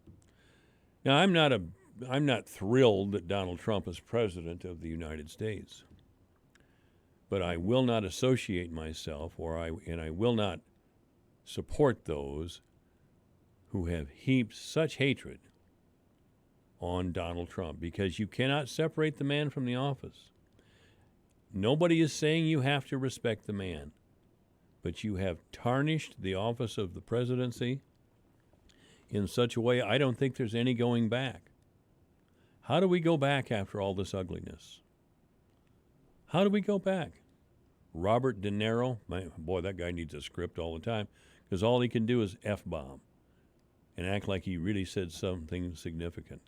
Now, I'm not thrilled that Donald Trump is president of the United States. But I will not associate myself and I will not support those who have heaped such hatred on Donald Trump, because you cannot separate the man from the office. Nobody is saying you have to respect the man, but you have tarnished the office of the presidency in such a way I don't think there's any going back. How do we go back after all this ugliness? How do we go back? Robert De Niro, boy, that guy needs a script all the time, because all he can do is F-bomb and act like he really said something significant.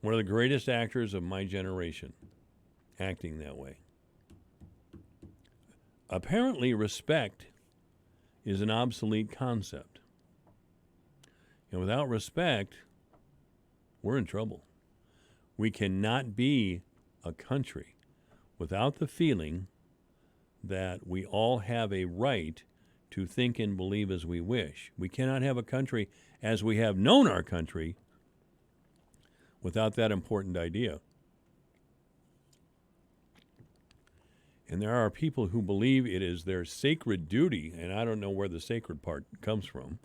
One of the greatest actors of my generation, acting that way. Apparently, respect is an obsolete concept. And without respect, we're in trouble. We cannot be a country without the feeling that we all have a right to think and believe as we wish. We cannot have a country as we have known our country without that important idea. And there are people who believe it is their sacred duty, and I don't know where the sacred part comes from,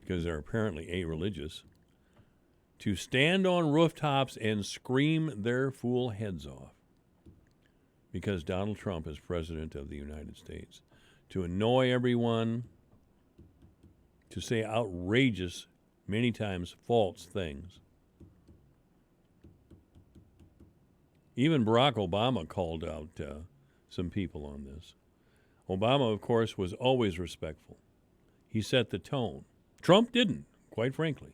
because they're apparently a-religious, to stand on rooftops and scream their fool heads off because Donald Trump is president of the United States, to annoy everyone, to say outrageous, many times false things. Even Barack Obama called out some people on this. Obama, of course, was always respectful. He set the tone. Trump didn't, quite frankly.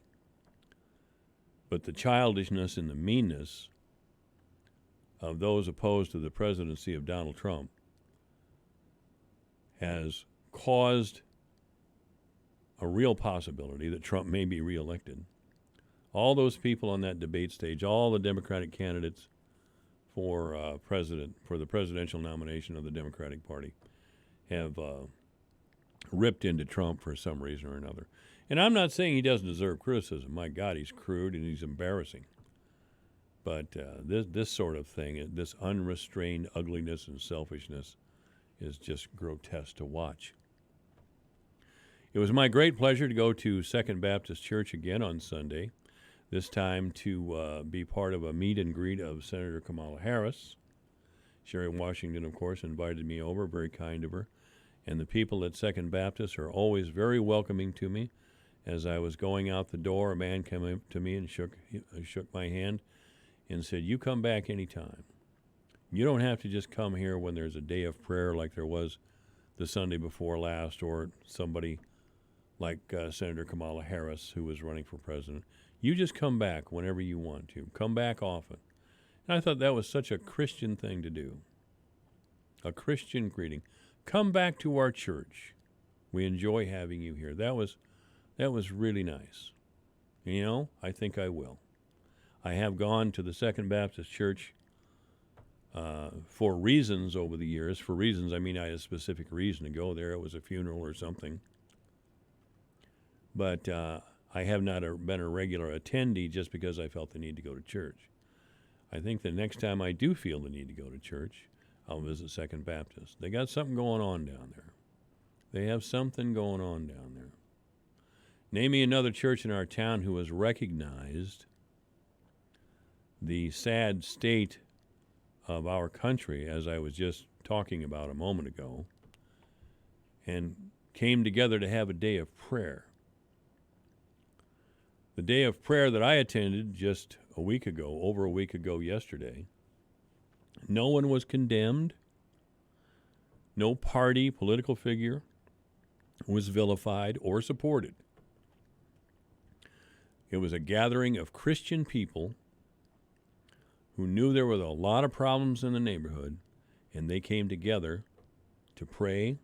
But the childishness and the meanness of those opposed to the presidency of Donald Trump has caused a real possibility that Trump may be reelected. All those people on that debate stage, all the Democratic candidates for the presidential nomination of the Democratic Party, have ripped into Trump for some reason or another. And I'm not saying he doesn't deserve criticism. My God, he's crude and he's embarrassing. But this sort of thing, this unrestrained ugliness and selfishness, is just grotesque to watch. It was my great pleasure to go to Second Baptist Church again on Sunday, this time to be part of a meet and greet of Senator Kamala Harris. Sherry Washington, of course, invited me over, very kind of her. And the people at Second Baptist are always very welcoming to me. As I was going out the door, a man came up to me and shook my hand and said, "You come back anytime. You don't have to just come here when there's a day of prayer like there was the Sunday before last, or somebody like Senator Kamala Harris, who was running for president. You just come back whenever you want to. Come back often." And I thought that was such a Christian thing to do. A Christian greeting. Come back to our church. We enjoy having you here. That was really nice. And, you know, I think I will. I have gone to the Second Baptist Church for reasons over the years. For reasons, I mean I had a specific reason to go there. It was a funeral or something. But I have not been a regular attendee just because I felt the need to go to church. I think the next time I do feel the need to go to church, I'll visit Second Baptist. They got something going on down there. They have something going on down there. Name me another church in our town who has recognized the sad state of our country, as I was just talking about a moment ago, and came together to have a day of prayer. The day of prayer that I attended just a week ago, over a week ago yesterday, no one was condemned. No party, political figure was vilified or supported. It was a gathering of Christian people who knew there were a lot of problems in the neighborhood, and they came together to pray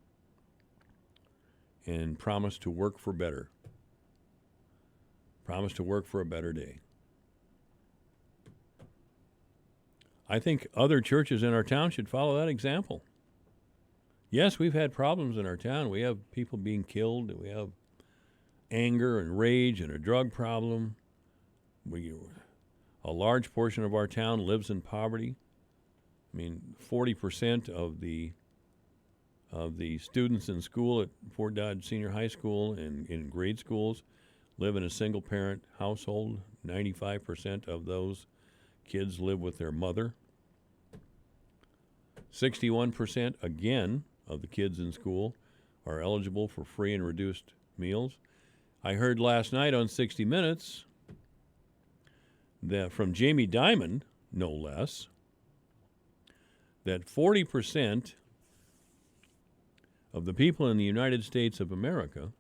and promise to work for better. Promise to work for a better day. I think other churches in our town should follow that example. Yes, we've had problems in our town. We have people being killed. We have anger and rage and a drug problem. A large portion of our town lives in poverty. I mean, 40% of the students in school at Fort Dodge Senior High School and in grade schools live in a single-parent household. 95% of those kids live with their mother. 61%, again, of the kids in school are eligible for free and reduced meals. I heard last night on 60 Minutes that from Jamie Dimon, no less, that 40% of the people in the United States of America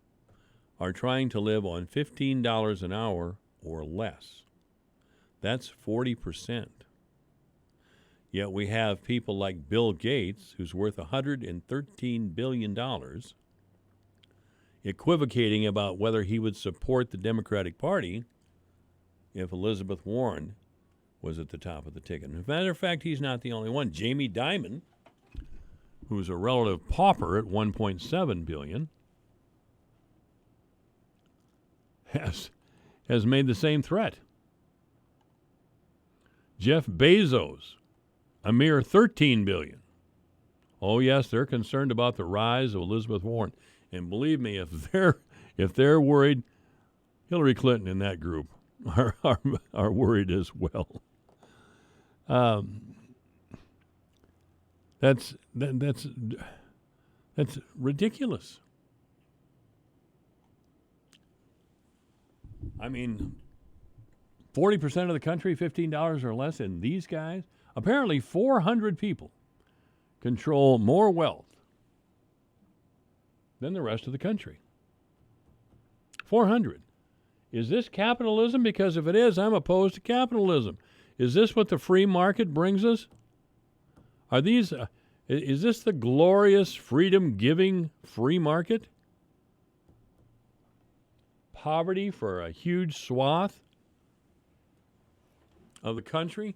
are trying to live on $15 an hour or less. That's 40%. Yet we have people like Bill Gates, who's worth $113 billion, equivocating about whether he would support the Democratic Party if Elizabeth Warren was at the top of the ticket. As a matter of fact, he's not the only one. Jamie Dimon, who's a relative pauper at $1.7 billion, has made the same threat. Jeff Bezos, a mere $13 billion. Oh yes, they're concerned about the rise of Elizabeth Warren, and believe me, if they're worried, Hillary Clinton and that group are worried as well. That's ridiculous. I mean, 40% of the country, $15 or less, and these guys, apparently 400 people control more wealth than the rest of the country. 400. Is this capitalism? Because if it is, I'm opposed to capitalism. Is this what the free market brings us? Are these? Is this the glorious freedom-giving free market? Poverty for a huge swath of the country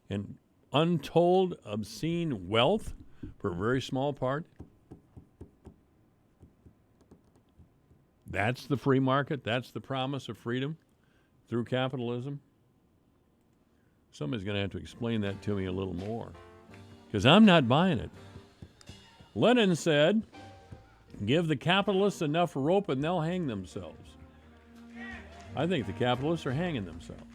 and untold, obscene wealth for a very small part? That's the free market? That's the promise of freedom through capitalism? Somebody's going to have to explain that to me a little more, because I'm not buying it. Lenin said, give the capitalists enough rope and they'll hang themselves. I think the capitalists are hanging themselves.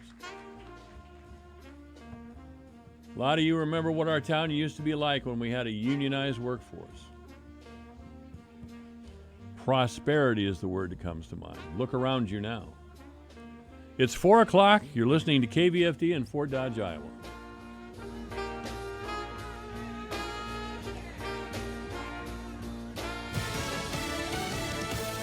A lot of you remember what our town used to be like when we had a unionized workforce. Prosperity is the word that comes to mind. Look around you now. It's 4 o'clock. You're listening to KVFD in Fort Dodge, Iowa.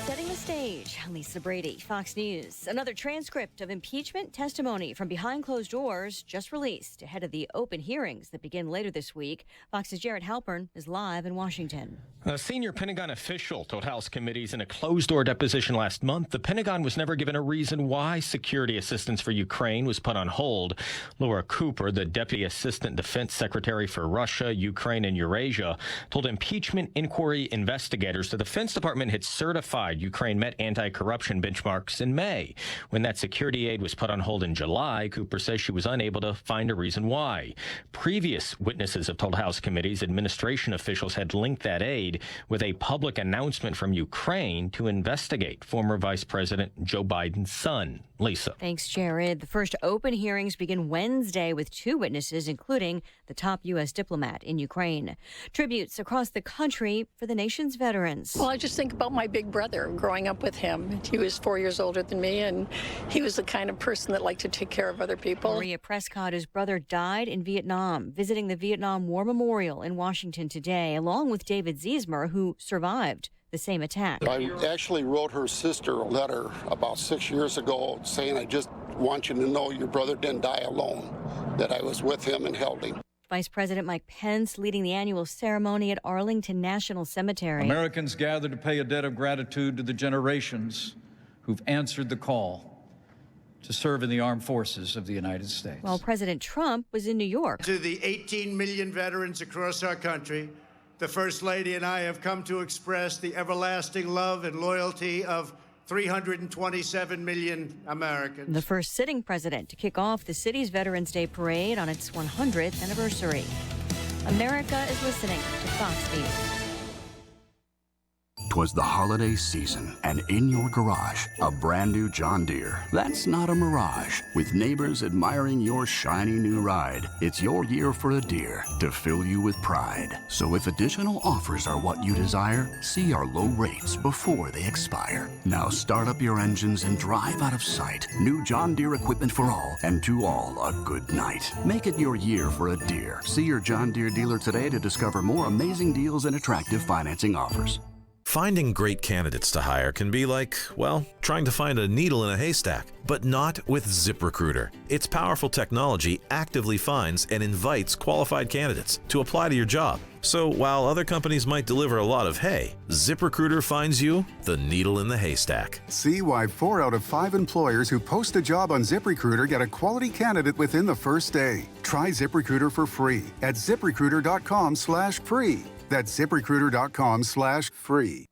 Setting the stage, Lisa Brady, Fox News. Another transcript of impeachment testimony from behind closed doors just released ahead of the open hearings that begin later this week. Fox's Jared Halpern is live in Washington. A senior Pentagon official told House committees in a closed-door deposition last month the Pentagon was never given a reason why security assistance for Ukraine was put on hold. Laura Cooper, the Deputy Assistant Defense Secretary for Russia, Ukraine, and Eurasia, told impeachment inquiry investigators the Defense Department had certified Ukraine met anti-corruption benchmarks in May. When that security aid was put on hold in July, Cooper says she was unable to find a reason why. Previous witnesses have told House committees administration officials had linked that aid with a public announcement from Ukraine to investigate former Vice President Joe Biden's son. Lisa. Thanks, Jared. The first open hearings begin Wednesday with 2 witnesses, including the top U.S. diplomat in Ukraine. Tributes across the country for the nation's veterans. Well, I just think about my big brother, growing up with him. He was 4 years older than me, and he was the kind of person that liked to take care of other people. Maria Prescott, whose brother died in Vietnam, visiting the Vietnam War Memorial in Washington today, along with David Ziesmer, who survived the same attack. I actually wrote her sister a letter about 6 years ago saying, I just want you to know your brother didn't die alone, that I was with him and held him. Vice President Mike Pence leading the annual ceremony at Arlington National Cemetery. Americans gather to pay a debt of gratitude to the generations who've answered the call to serve in the armed forces of the United States. While President Trump was in New York. To the 18 million veterans across our country, the First Lady and I have come to express the everlasting love and loyalty of 327 million Americans. The first sitting president to kick off the city's Veterans Day parade on its 100th anniversary. America is listening to Fox News. 'Twas the holiday season, and in your garage, a brand new John Deere. That's not a mirage. With neighbors admiring your shiny new ride, it's your year for a Deere to fill you with pride. So if additional offers are what you desire, see our low rates before they expire. Now start up your engines and drive out of sight. New John Deere equipment for all, and to all a good night. Make it your year for a Deere. See your John Deere dealer today to discover more amazing deals and attractive financing offers. Finding great candidates to hire can be like, well, trying to find a needle in a haystack, but not with ZipRecruiter. Its powerful technology actively finds and invites qualified candidates to apply to your job. So while other companies might deliver a lot of hay, ZipRecruiter finds you the needle in the haystack. See why 4 out of 5 employers who post a job on ZipRecruiter get a quality candidate within the first day. Try ZipRecruiter for free at ZipRecruiter.com/free. That's ZipRecruiter.com/free.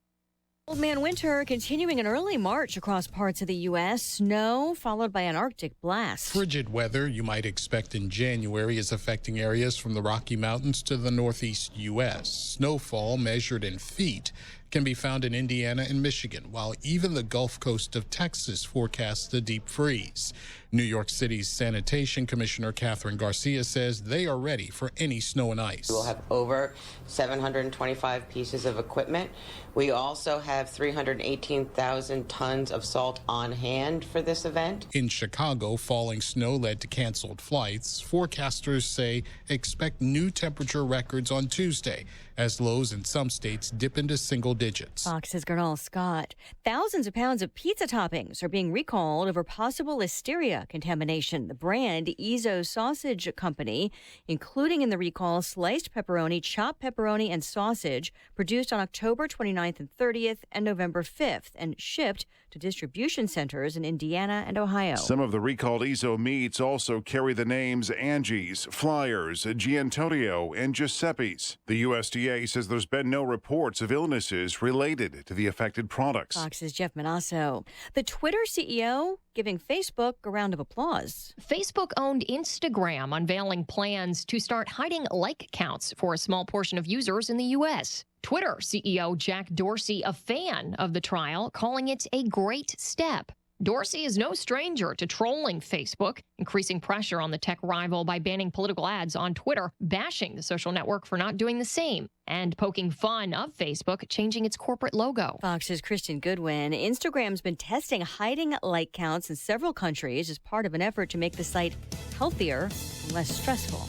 Old Man Winter continuing an early march across parts of the U.S. Snow followed by an Arctic blast. Frigid weather you might expect in January is affecting areas from the Rocky Mountains to the northeast U.S. Snowfall measured in feet can be found in Indiana and Michigan, while even the Gulf Coast of Texas forecasts a deep freeze. New York City's Sanitation Commissioner Catherine Garcia says they are ready for any snow and ice. We'll have over 725 pieces of equipment. We also have 318,000 tons of salt on hand for this event. In Chicago, falling snow led to canceled flights. Forecasters say expect new temperature records on Tuesday as lows in some states dip into single digits. Fox's Gernal Scott. Thousands of pounds of pizza toppings are being recalled over possible listeria contamination. The brand Ezzo Sausage Company, including in the recall sliced pepperoni, chopped pepperoni, and sausage produced on October 29th and 30th and November 5th and shipped to distribution centers in Indiana and Ohio. Some of the recalled Ezzo meats also carry the names Angie's, Flyers, Giantonio, and Giuseppe's. The USDA says there's been no reports of illnesses related to the affected products. Fox's Jeff Manasso. The Twitter CEO giving Facebook a round of applause. Facebook-owned Instagram unveiling plans to start hiding like counts for a small portion of users in the U.S. Twitter CEO Jack Dorsey, a fan of the trial, calling it a great step. Dorsey is no stranger to trolling Facebook, increasing pressure on the tech rival by banning political ads on Twitter, bashing the social network for not doing the same, and poking fun of Facebook, changing its corporate logo. Fox's Kristen Goodwin. Instagram's been testing hiding like counts in several countries as part of an effort to make the site healthier and less stressful.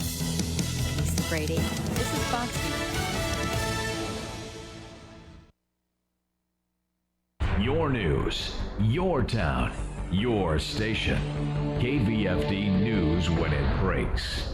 Lisa Brady. This is Fox News. Your news, your town, your station. KVFD News when it breaks.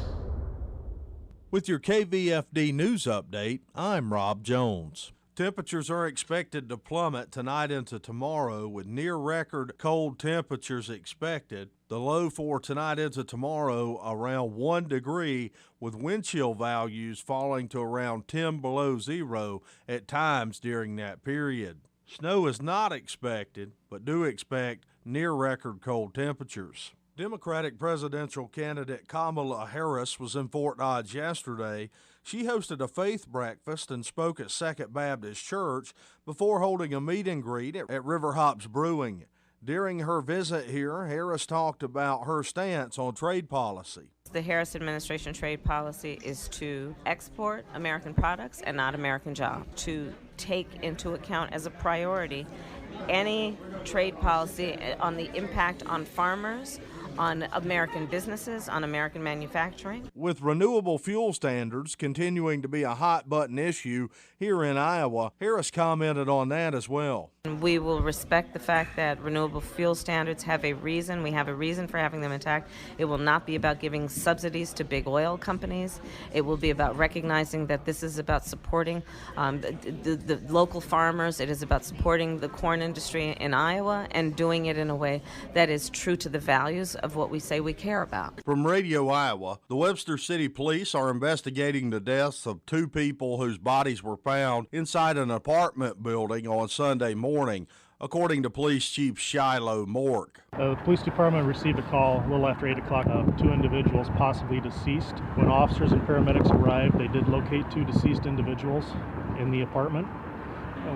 With your KVFD News update, I'm Rob Jones. Temperatures are expected to plummet tonight into tomorrow with near-record cold temperatures expected. The low for tonight into tomorrow around 1 degree with wind chill values falling to around 10 below zero at times during that period. Snow is not expected, but do expect near-record cold temperatures. Democratic presidential candidate Kamala Harris was in Fort Dodge yesterday. She hosted a faith breakfast and spoke at Second Baptist Church before holding a meet and greet at River Hops Brewing. During her visit here, Harris talked about her stance on trade policy. The Harris administration trade policy is to export American products and not American jobs, to take into account as a priority any trade policy on the impact on farmers, on American businesses, on American manufacturing. With renewable fuel standards continuing to be a hot-button issue here in Iowa, Harris commented on that as well. We will respect the fact that renewable fuel standards have a reason. We have a reason for having them intact. It will not be about giving subsidies to big oil companies. It will be about recognizing that this is about supporting the local farmers. It is about supporting the corn industry in Iowa and doing it in a way that is true to the values of what we say we care about. From Radio Iowa, the Webster City Police are investigating the deaths of 2 people whose bodies were found inside an apartment building on Sunday morning, according to Police Chief Shiloh Mork. The police department received a call a little after 8 o'clock of 2 individuals possibly deceased. When officers and paramedics arrived, they did locate 2 deceased individuals in the apartment.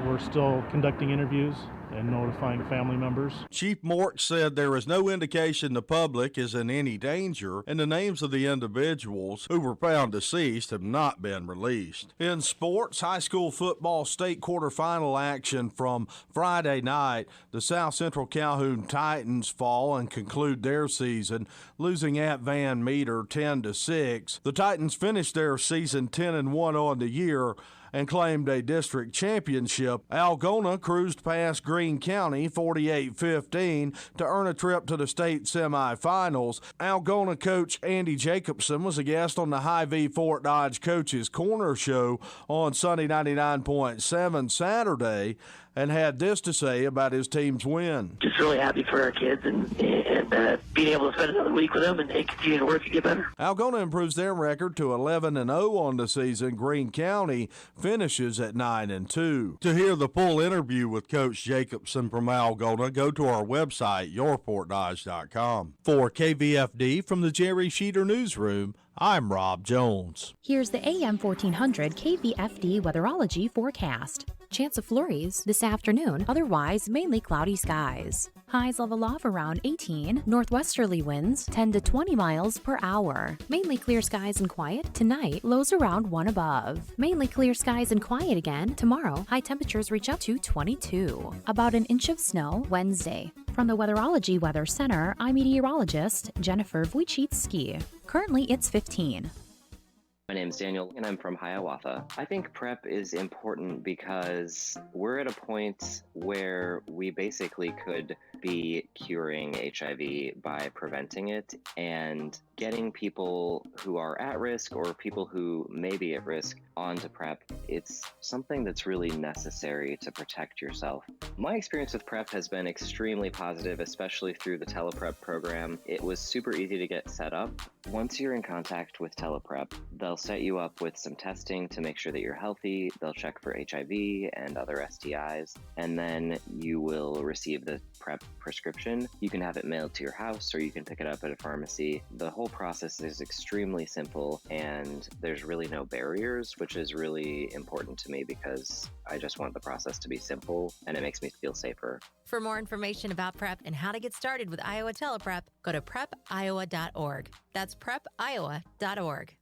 We're still conducting interviews and notifying family members. Chief Mork said there is no indication the public is in any danger, and the names of the individuals who were found deceased have not been released. In sports, high school football state quarterfinal action from Friday night, the South Central Calhoun Titans fall and conclude their season, losing at Van Meter 10-6. The Titans finished their season 10-1 on the year and claimed a district championship. Algona cruised past Greene County 48-15 to earn a trip to the state semifinals. Algona coach Andy Jacobson was a guest on the Hy-Vee Fort Dodge Coaches Corner Show on Sunday 99.7 Saturday, and had this to say about his team's win. Just really happy for our kids and being able to spend another week with them and continue to work to get better. Algona improves their record to 11-0 on the season. Greene County finishes at 9-2. To hear the full interview with Coach Jacobson from Algona, go to our website, yourfortdodge.com. For KVFD from the Jerry Sheeter Newsroom, I'm Rob Jones. Here's the AM 1400 KVFD weatherology forecast. Chance of flurries this afternoon, otherwise mainly cloudy skies. Highs level off around 18, northwesterly winds 10 to 20 miles per hour. Mainly clear skies and quiet tonight, lows around 1 above. Mainly clear skies and quiet again tomorrow, high temperatures reach up to 22. About an inch of snow Wednesday. From the Weatherology Weather Center, I'm meteorologist Jennifer Wojcicki. Currently it's 15. My name is Daniel, and I'm from Hiawatha. I think PrEP is important because we're at a point where we basically could be curing HIV by preventing it and getting people who are at risk or people who may be at risk onto PrEP. It's something that's really necessary to protect yourself. My experience with PrEP has been extremely positive, especially through the TelePrep program. It was super easy to get set up. Once you're in contact with TelePrep, they'll set you up with some testing to make sure that you're healthy. They'll check for HIV and other STIs, and then you will receive the PrEP prescription. You can have it mailed to your house or you can pick it up at a pharmacy. The whole process is extremely simple and there's really no barriers, which is really important to me because I just want the process to be simple and it makes me feel safer. For more information about PrEP and how to get started with Iowa TelePrep, go to prepiowa.org. That's prepiowa.org.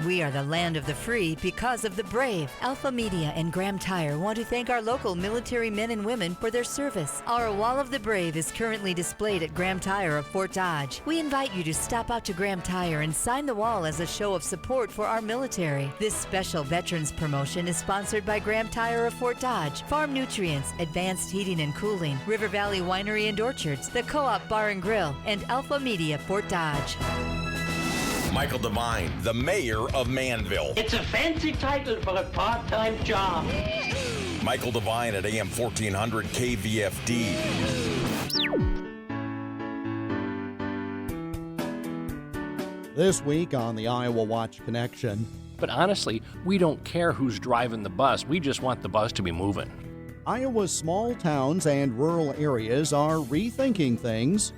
We are the land of the free because of the brave. Alpha Media and Graham Tire want to thank our local military men and women for their service. Our Wall of the Brave is currently displayed at Graham Tire of Fort Dodge. We invite you to stop out to Graham Tire and sign the wall as a show of support for our military. This special veterans promotion is sponsored by Graham Tire of Fort Dodge, Farm Nutrients, Advanced Heating and Cooling, River Valley Winery and Orchards, the Co-op Bar and Grill, and Alpha Media Fort Dodge. Michael Devine, the mayor of Manville. It's a fancy title for a part-time job. Michael Devine at AM 1400 KVFD. This week on the Iowa Watch Connection. But honestly, we don't care who's driving the bus. We just want the bus to be moving. Iowa's small towns and rural areas are rethinking things.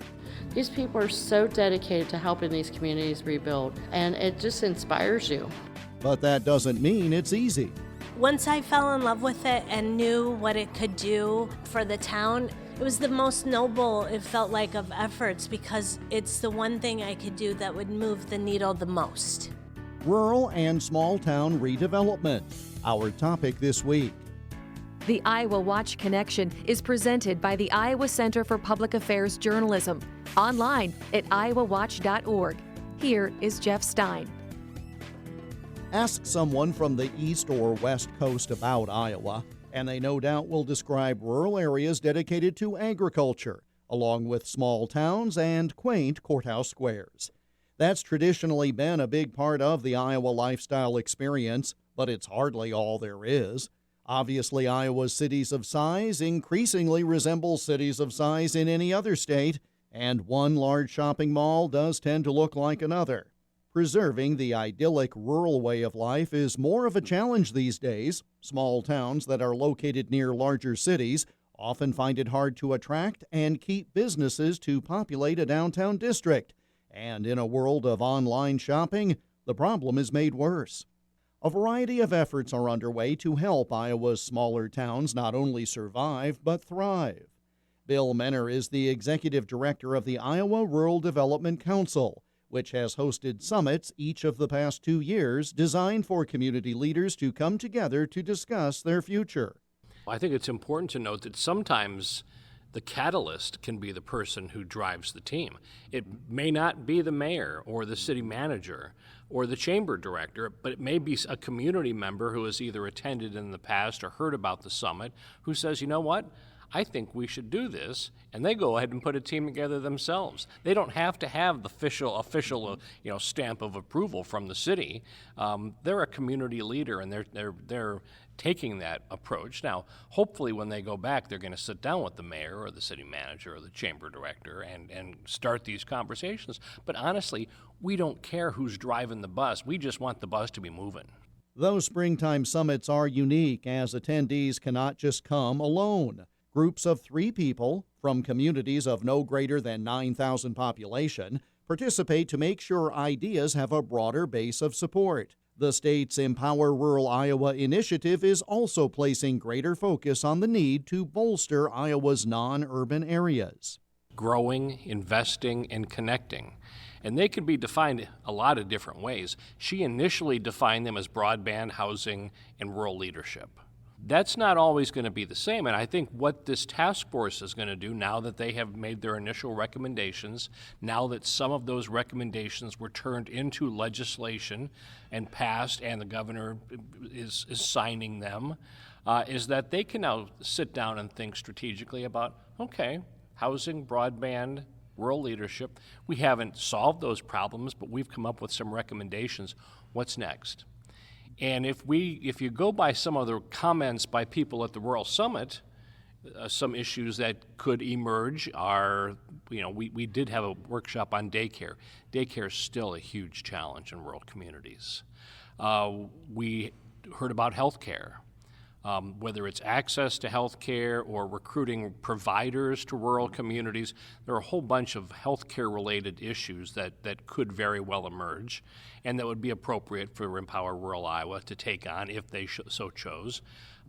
These people are so dedicated to helping these communities rebuild, and it just inspires you. But that doesn't mean it's easy. Once I fell in love with it and knew what it could do for the town, It was the most noble, it felt like, of efforts because it's the one thing I could do that would move the needle the most. Rural and small town redevelopment, our topic this week. The Iowa Watch Connection is presented by the Iowa Center for Public Affairs Journalism, online at iowawatch.org. Here is Jeff Stein. Ask someone from the east or west coast about Iowa, and they no doubt will describe rural areas dedicated to agriculture, along with small towns and quaint courthouse squares. That's traditionally been a big part of the Iowa lifestyle experience, but it's hardly all there is. Obviously, Iowa's cities of size increasingly resemble cities of size in any other state, and one large shopping mall does tend to look like another. Preserving the idyllic rural way of life is more of a challenge these days. Small towns that are located near larger cities often find it hard to attract and keep businesses to populate a downtown district. And in a world of online shopping, the problem is made worse. A variety of efforts are underway to help Iowa's smaller towns not only survive, but thrive. Bill Menner is the executive director of the Iowa Rural Development Council, which has hosted summits each of the past 2 years designed for community leaders to come together to discuss their future. I think it's important to note that sometimes the catalyst can be the person who drives the team. It may not be the mayor or the city manager or the chamber director, but it may be a community member who has either attended in the past or heard about the summit who says, you know what, I think we should do this, and they go ahead and put a team together themselves. They don't have to have the official stamp of approval from the city. They're a community leader, and they're taking that approach. Now, hopefully when they go back, they're going to sit down with the mayor or the city manager or the chamber director and start these conversations. But honestly, we don't care who's driving the bus. We just want the bus to be moving. Those springtime summits are unique as attendees cannot just come alone. Groups of 3 people from communities of no greater than 9,000 population participate to make sure ideas have a broader base of support. The state's Empower Rural Iowa initiative is also placing greater focus on the need to bolster Iowa's non-urban areas. Growing, investing, and connecting. And they can be defined a lot of different ways. She initially defined them as broadband, housing, and rural leadership. That's not always going to be the same, and I think what this task force is going to do now that they have made their initial recommendations, now that some of those recommendations were turned into legislation and passed and the governor is signing them, is that they can now sit down and think strategically about, okay, housing, broadband, rural leadership, we haven't solved those problems, but we've come up with some recommendations. What's next? And if you go by some of the comments by people at the Rural Summit, some issues that could emerge are, we did have a workshop on daycare. Daycare is still a huge challenge in rural communities. We heard about health care, whether it's access to health care or recruiting providers to rural communities. There are a whole bunch of health care related issues that could very well emerge and that would be appropriate for Empower Rural Iowa to take on if they so chose.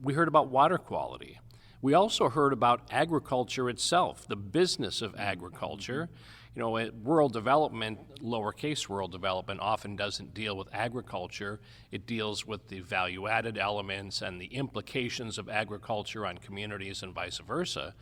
We heard about water quality. We also heard about agriculture itself, the business of agriculture. Rural development, lowercase rural development, often doesn't deal with agriculture. It deals with the value-added elements and the implications of agriculture on communities and vice versa.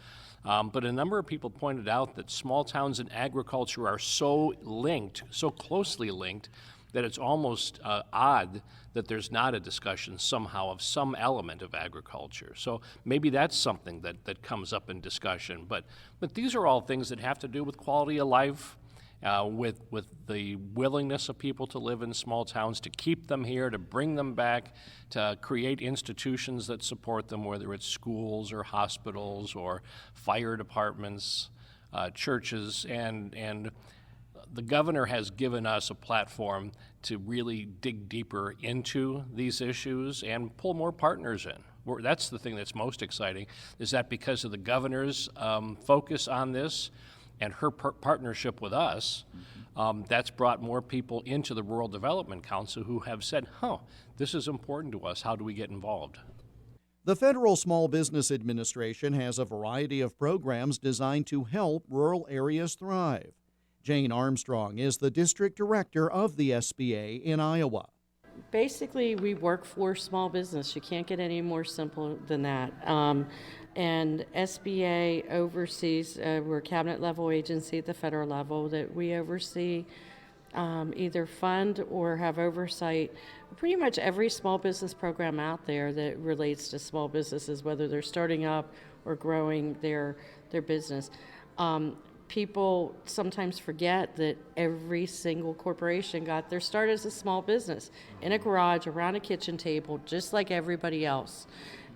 But a number of people pointed out that small towns and agriculture are so linked, so closely linked, that it's almost odd that there's not a discussion somehow of some element of agriculture. So maybe that's something that comes up in discussion. But these are all things that have to do with quality of life, with the willingness of people to live in small towns, to keep them here, to bring them back, to create institutions that support them, whether it's schools or hospitals or fire departments, churches, and the governor has given us a platform to really dig deeper into these issues and pull more partners in. That's the thing that's most exciting, is that because of the governor's focus on this and her partnership with us, that's brought more people into the Rural Development Council who have said, this is important to us. How do we get involved? The Federal Small Business Administration has a variety of programs designed to help rural areas thrive. Jane Armstrong is the district director of the SBA in Iowa. Basically, we work for small business. You can't get any more simple than that. And SBA oversees, we're a cabinet level agency at the federal level that we oversee either fund or have oversight pretty much every small business program out there that relates to small businesses, whether they're starting up or growing their business. People sometimes forget that every single corporation got their start as a small business in a garage around a kitchen table, just like everybody else.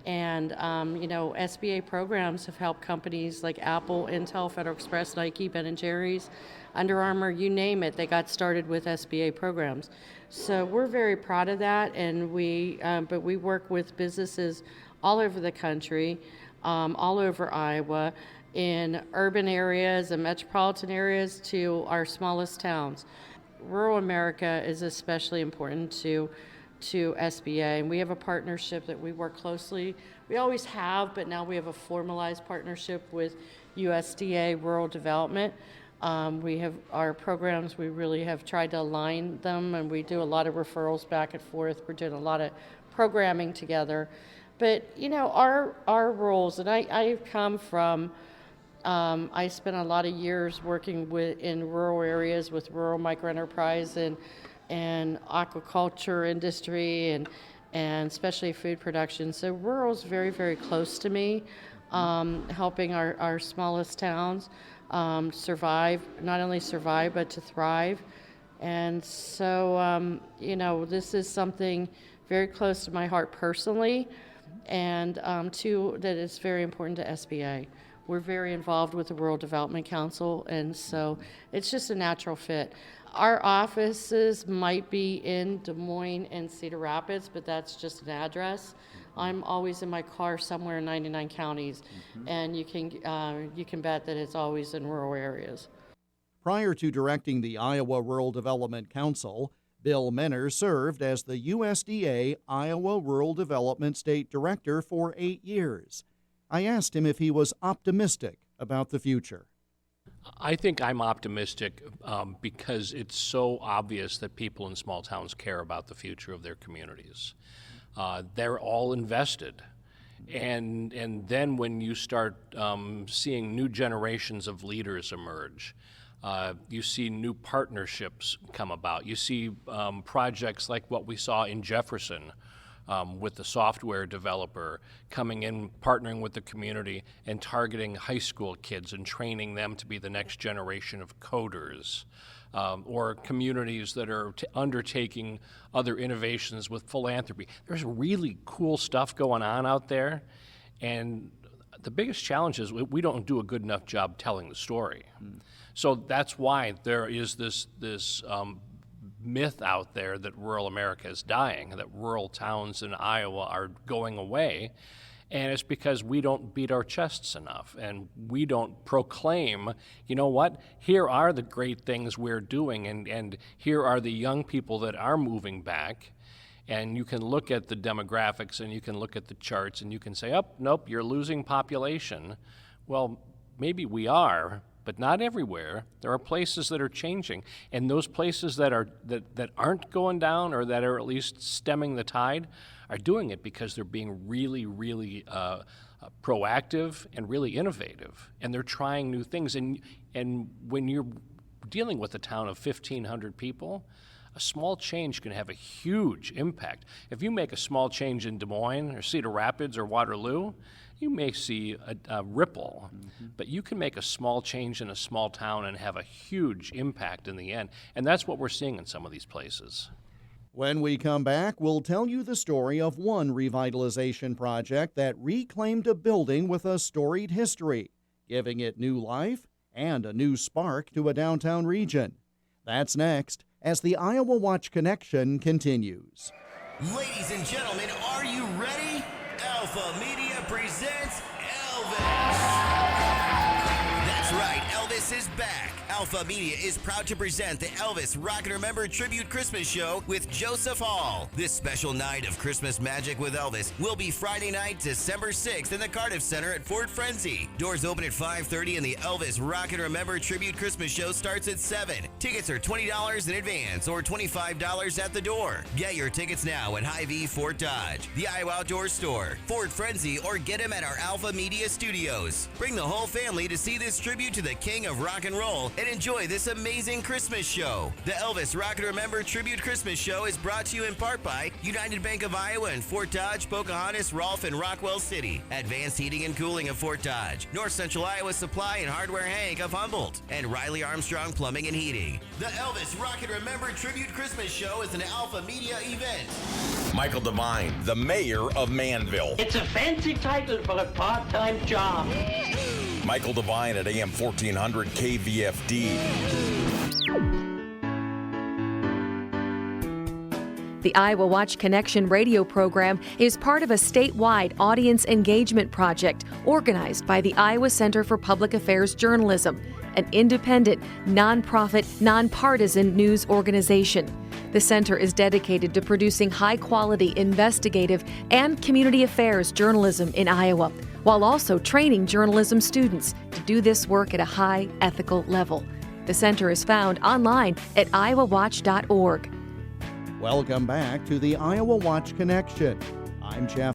And, SBA programs have helped companies like Apple, Intel, Federal Express, Nike, Ben & Jerry's, Under Armour, you name it, they got started with SBA programs. So we're very proud of that, and but we work with businesses all over the country, all over Iowa, in urban areas and metropolitan areas to our smallest towns. Rural America is especially important to SBA, and we have a partnership that we work closely. We always have, but now we have a formalized partnership with USDA Rural Development. We have our programs, we really have tried to align them, and we do a lot of referrals back and forth. We're doing a lot of programming together. But, our roles, and I come from, I spent a lot of years working in rural areas with rural microenterprise and aquaculture industry and especially food production. So rural is very, very close to me, helping our smallest towns survive, not only survive, but to thrive. And so, this is something very close to my heart personally, and that is very important to SBA. We're very involved with the Rural Development Council, and so it's just a natural fit. Our offices might be in Des Moines and Cedar Rapids, but that's just an address. I'm always in my car somewhere in 99 counties, and you can bet that it's always in rural areas. Prior to directing the Iowa Rural Development Council, Bill Menner served as the USDA Iowa Rural Development State Director for 8 years. I asked him if he was optimistic about the future. I think I'm optimistic because it's so obvious that people in small towns care about the future of their communities. They're all invested. And then when you start seeing new generations of leaders emerge, you see new partnerships come about. You see projects like what we saw in Jefferson, with the software developer coming in, partnering with the community and targeting high school kids and training them to be the next generation of coders, or communities that are undertaking other innovations with philanthropy. There's really cool stuff going on out there, and the biggest challenge is we don't do a good enough job telling the story. So that's why there is this myth out there that rural America is dying, that rural towns in Iowa are going away, and it's because we don't beat our chests enough and we don't proclaim, here are the great things we're doing, and here are the young people that are moving back. And you can look at the demographics and you can look at the charts and you can say, nope, you're losing population. Well, maybe we are, but not everywhere. There are places that are changing, and those places that aren't going down, or that are at least stemming the tide, are doing it because they're being really, really proactive and really innovative, and they're trying new things. And when you're dealing with a town of 1,500 people, a small change can have a huge impact. If you make a small change in Des Moines or Cedar Rapids or Waterloo, you may see a ripple, but you can make a small change in a small town and have a huge impact in the end. And that's what we're seeing in some of these places. When we come back, we'll tell you the story of one revitalization project that reclaimed a building with a storied history, giving it new life and a new spark to a downtown region. That's next, as the Iowa Watch Connection continues. Ladies and gentlemen, are you ready? Alpha Media presents Elvis. That's right, Elvis is back. Alpha Media is proud to present the Elvis Rock and Remember Tribute Christmas Show with Joseph Hall. This special night of Christmas magic with Elvis will be Friday night, December 6th in the Cardiff Center at Fort Frenzy. Doors open at 5:30 and the Elvis Rock and Remember Tribute Christmas Show starts at 7. Tickets are $20 in advance or $25 at the door. Get your tickets now at Hy-Vee Fort Dodge, the Iowa Outdoor Store, Fort Frenzy, or get them at our Alpha Media Studios. Bring the whole family to see this tribute to the King of Rock and Roll and enjoy this amazing Christmas show. The Elvis Rock and Remember Tribute Christmas Show is brought to you in part by United Bank of Iowa in Fort Dodge, Pocahontas, Rolfe, and Rockwell City, Advanced Heating and Cooling of Fort Dodge, North Central Iowa Supply and Hardware Hank of Humboldt, and Riley Armstrong Plumbing and Heating. The Elvis Rock and Remember Tribute Christmas Show is an Alpha Media event. Michael Devine, the mayor of Manville. It's a fancy title for a part-time job. Michael Devine at AM 1400 KVFD. The Iowa Watch Connection radio program is part of a statewide audience engagement project organized by the Iowa Center for Public Affairs Journalism, an independent, nonprofit, nonpartisan news organization. The center is dedicated to producing high-quality investigative and community affairs journalism in Iowa, while also training journalism students to do this work at a high ethical level. The center is found online at iowawatch.org. Welcome back to the Iowa Watch Connection. I'm Jeff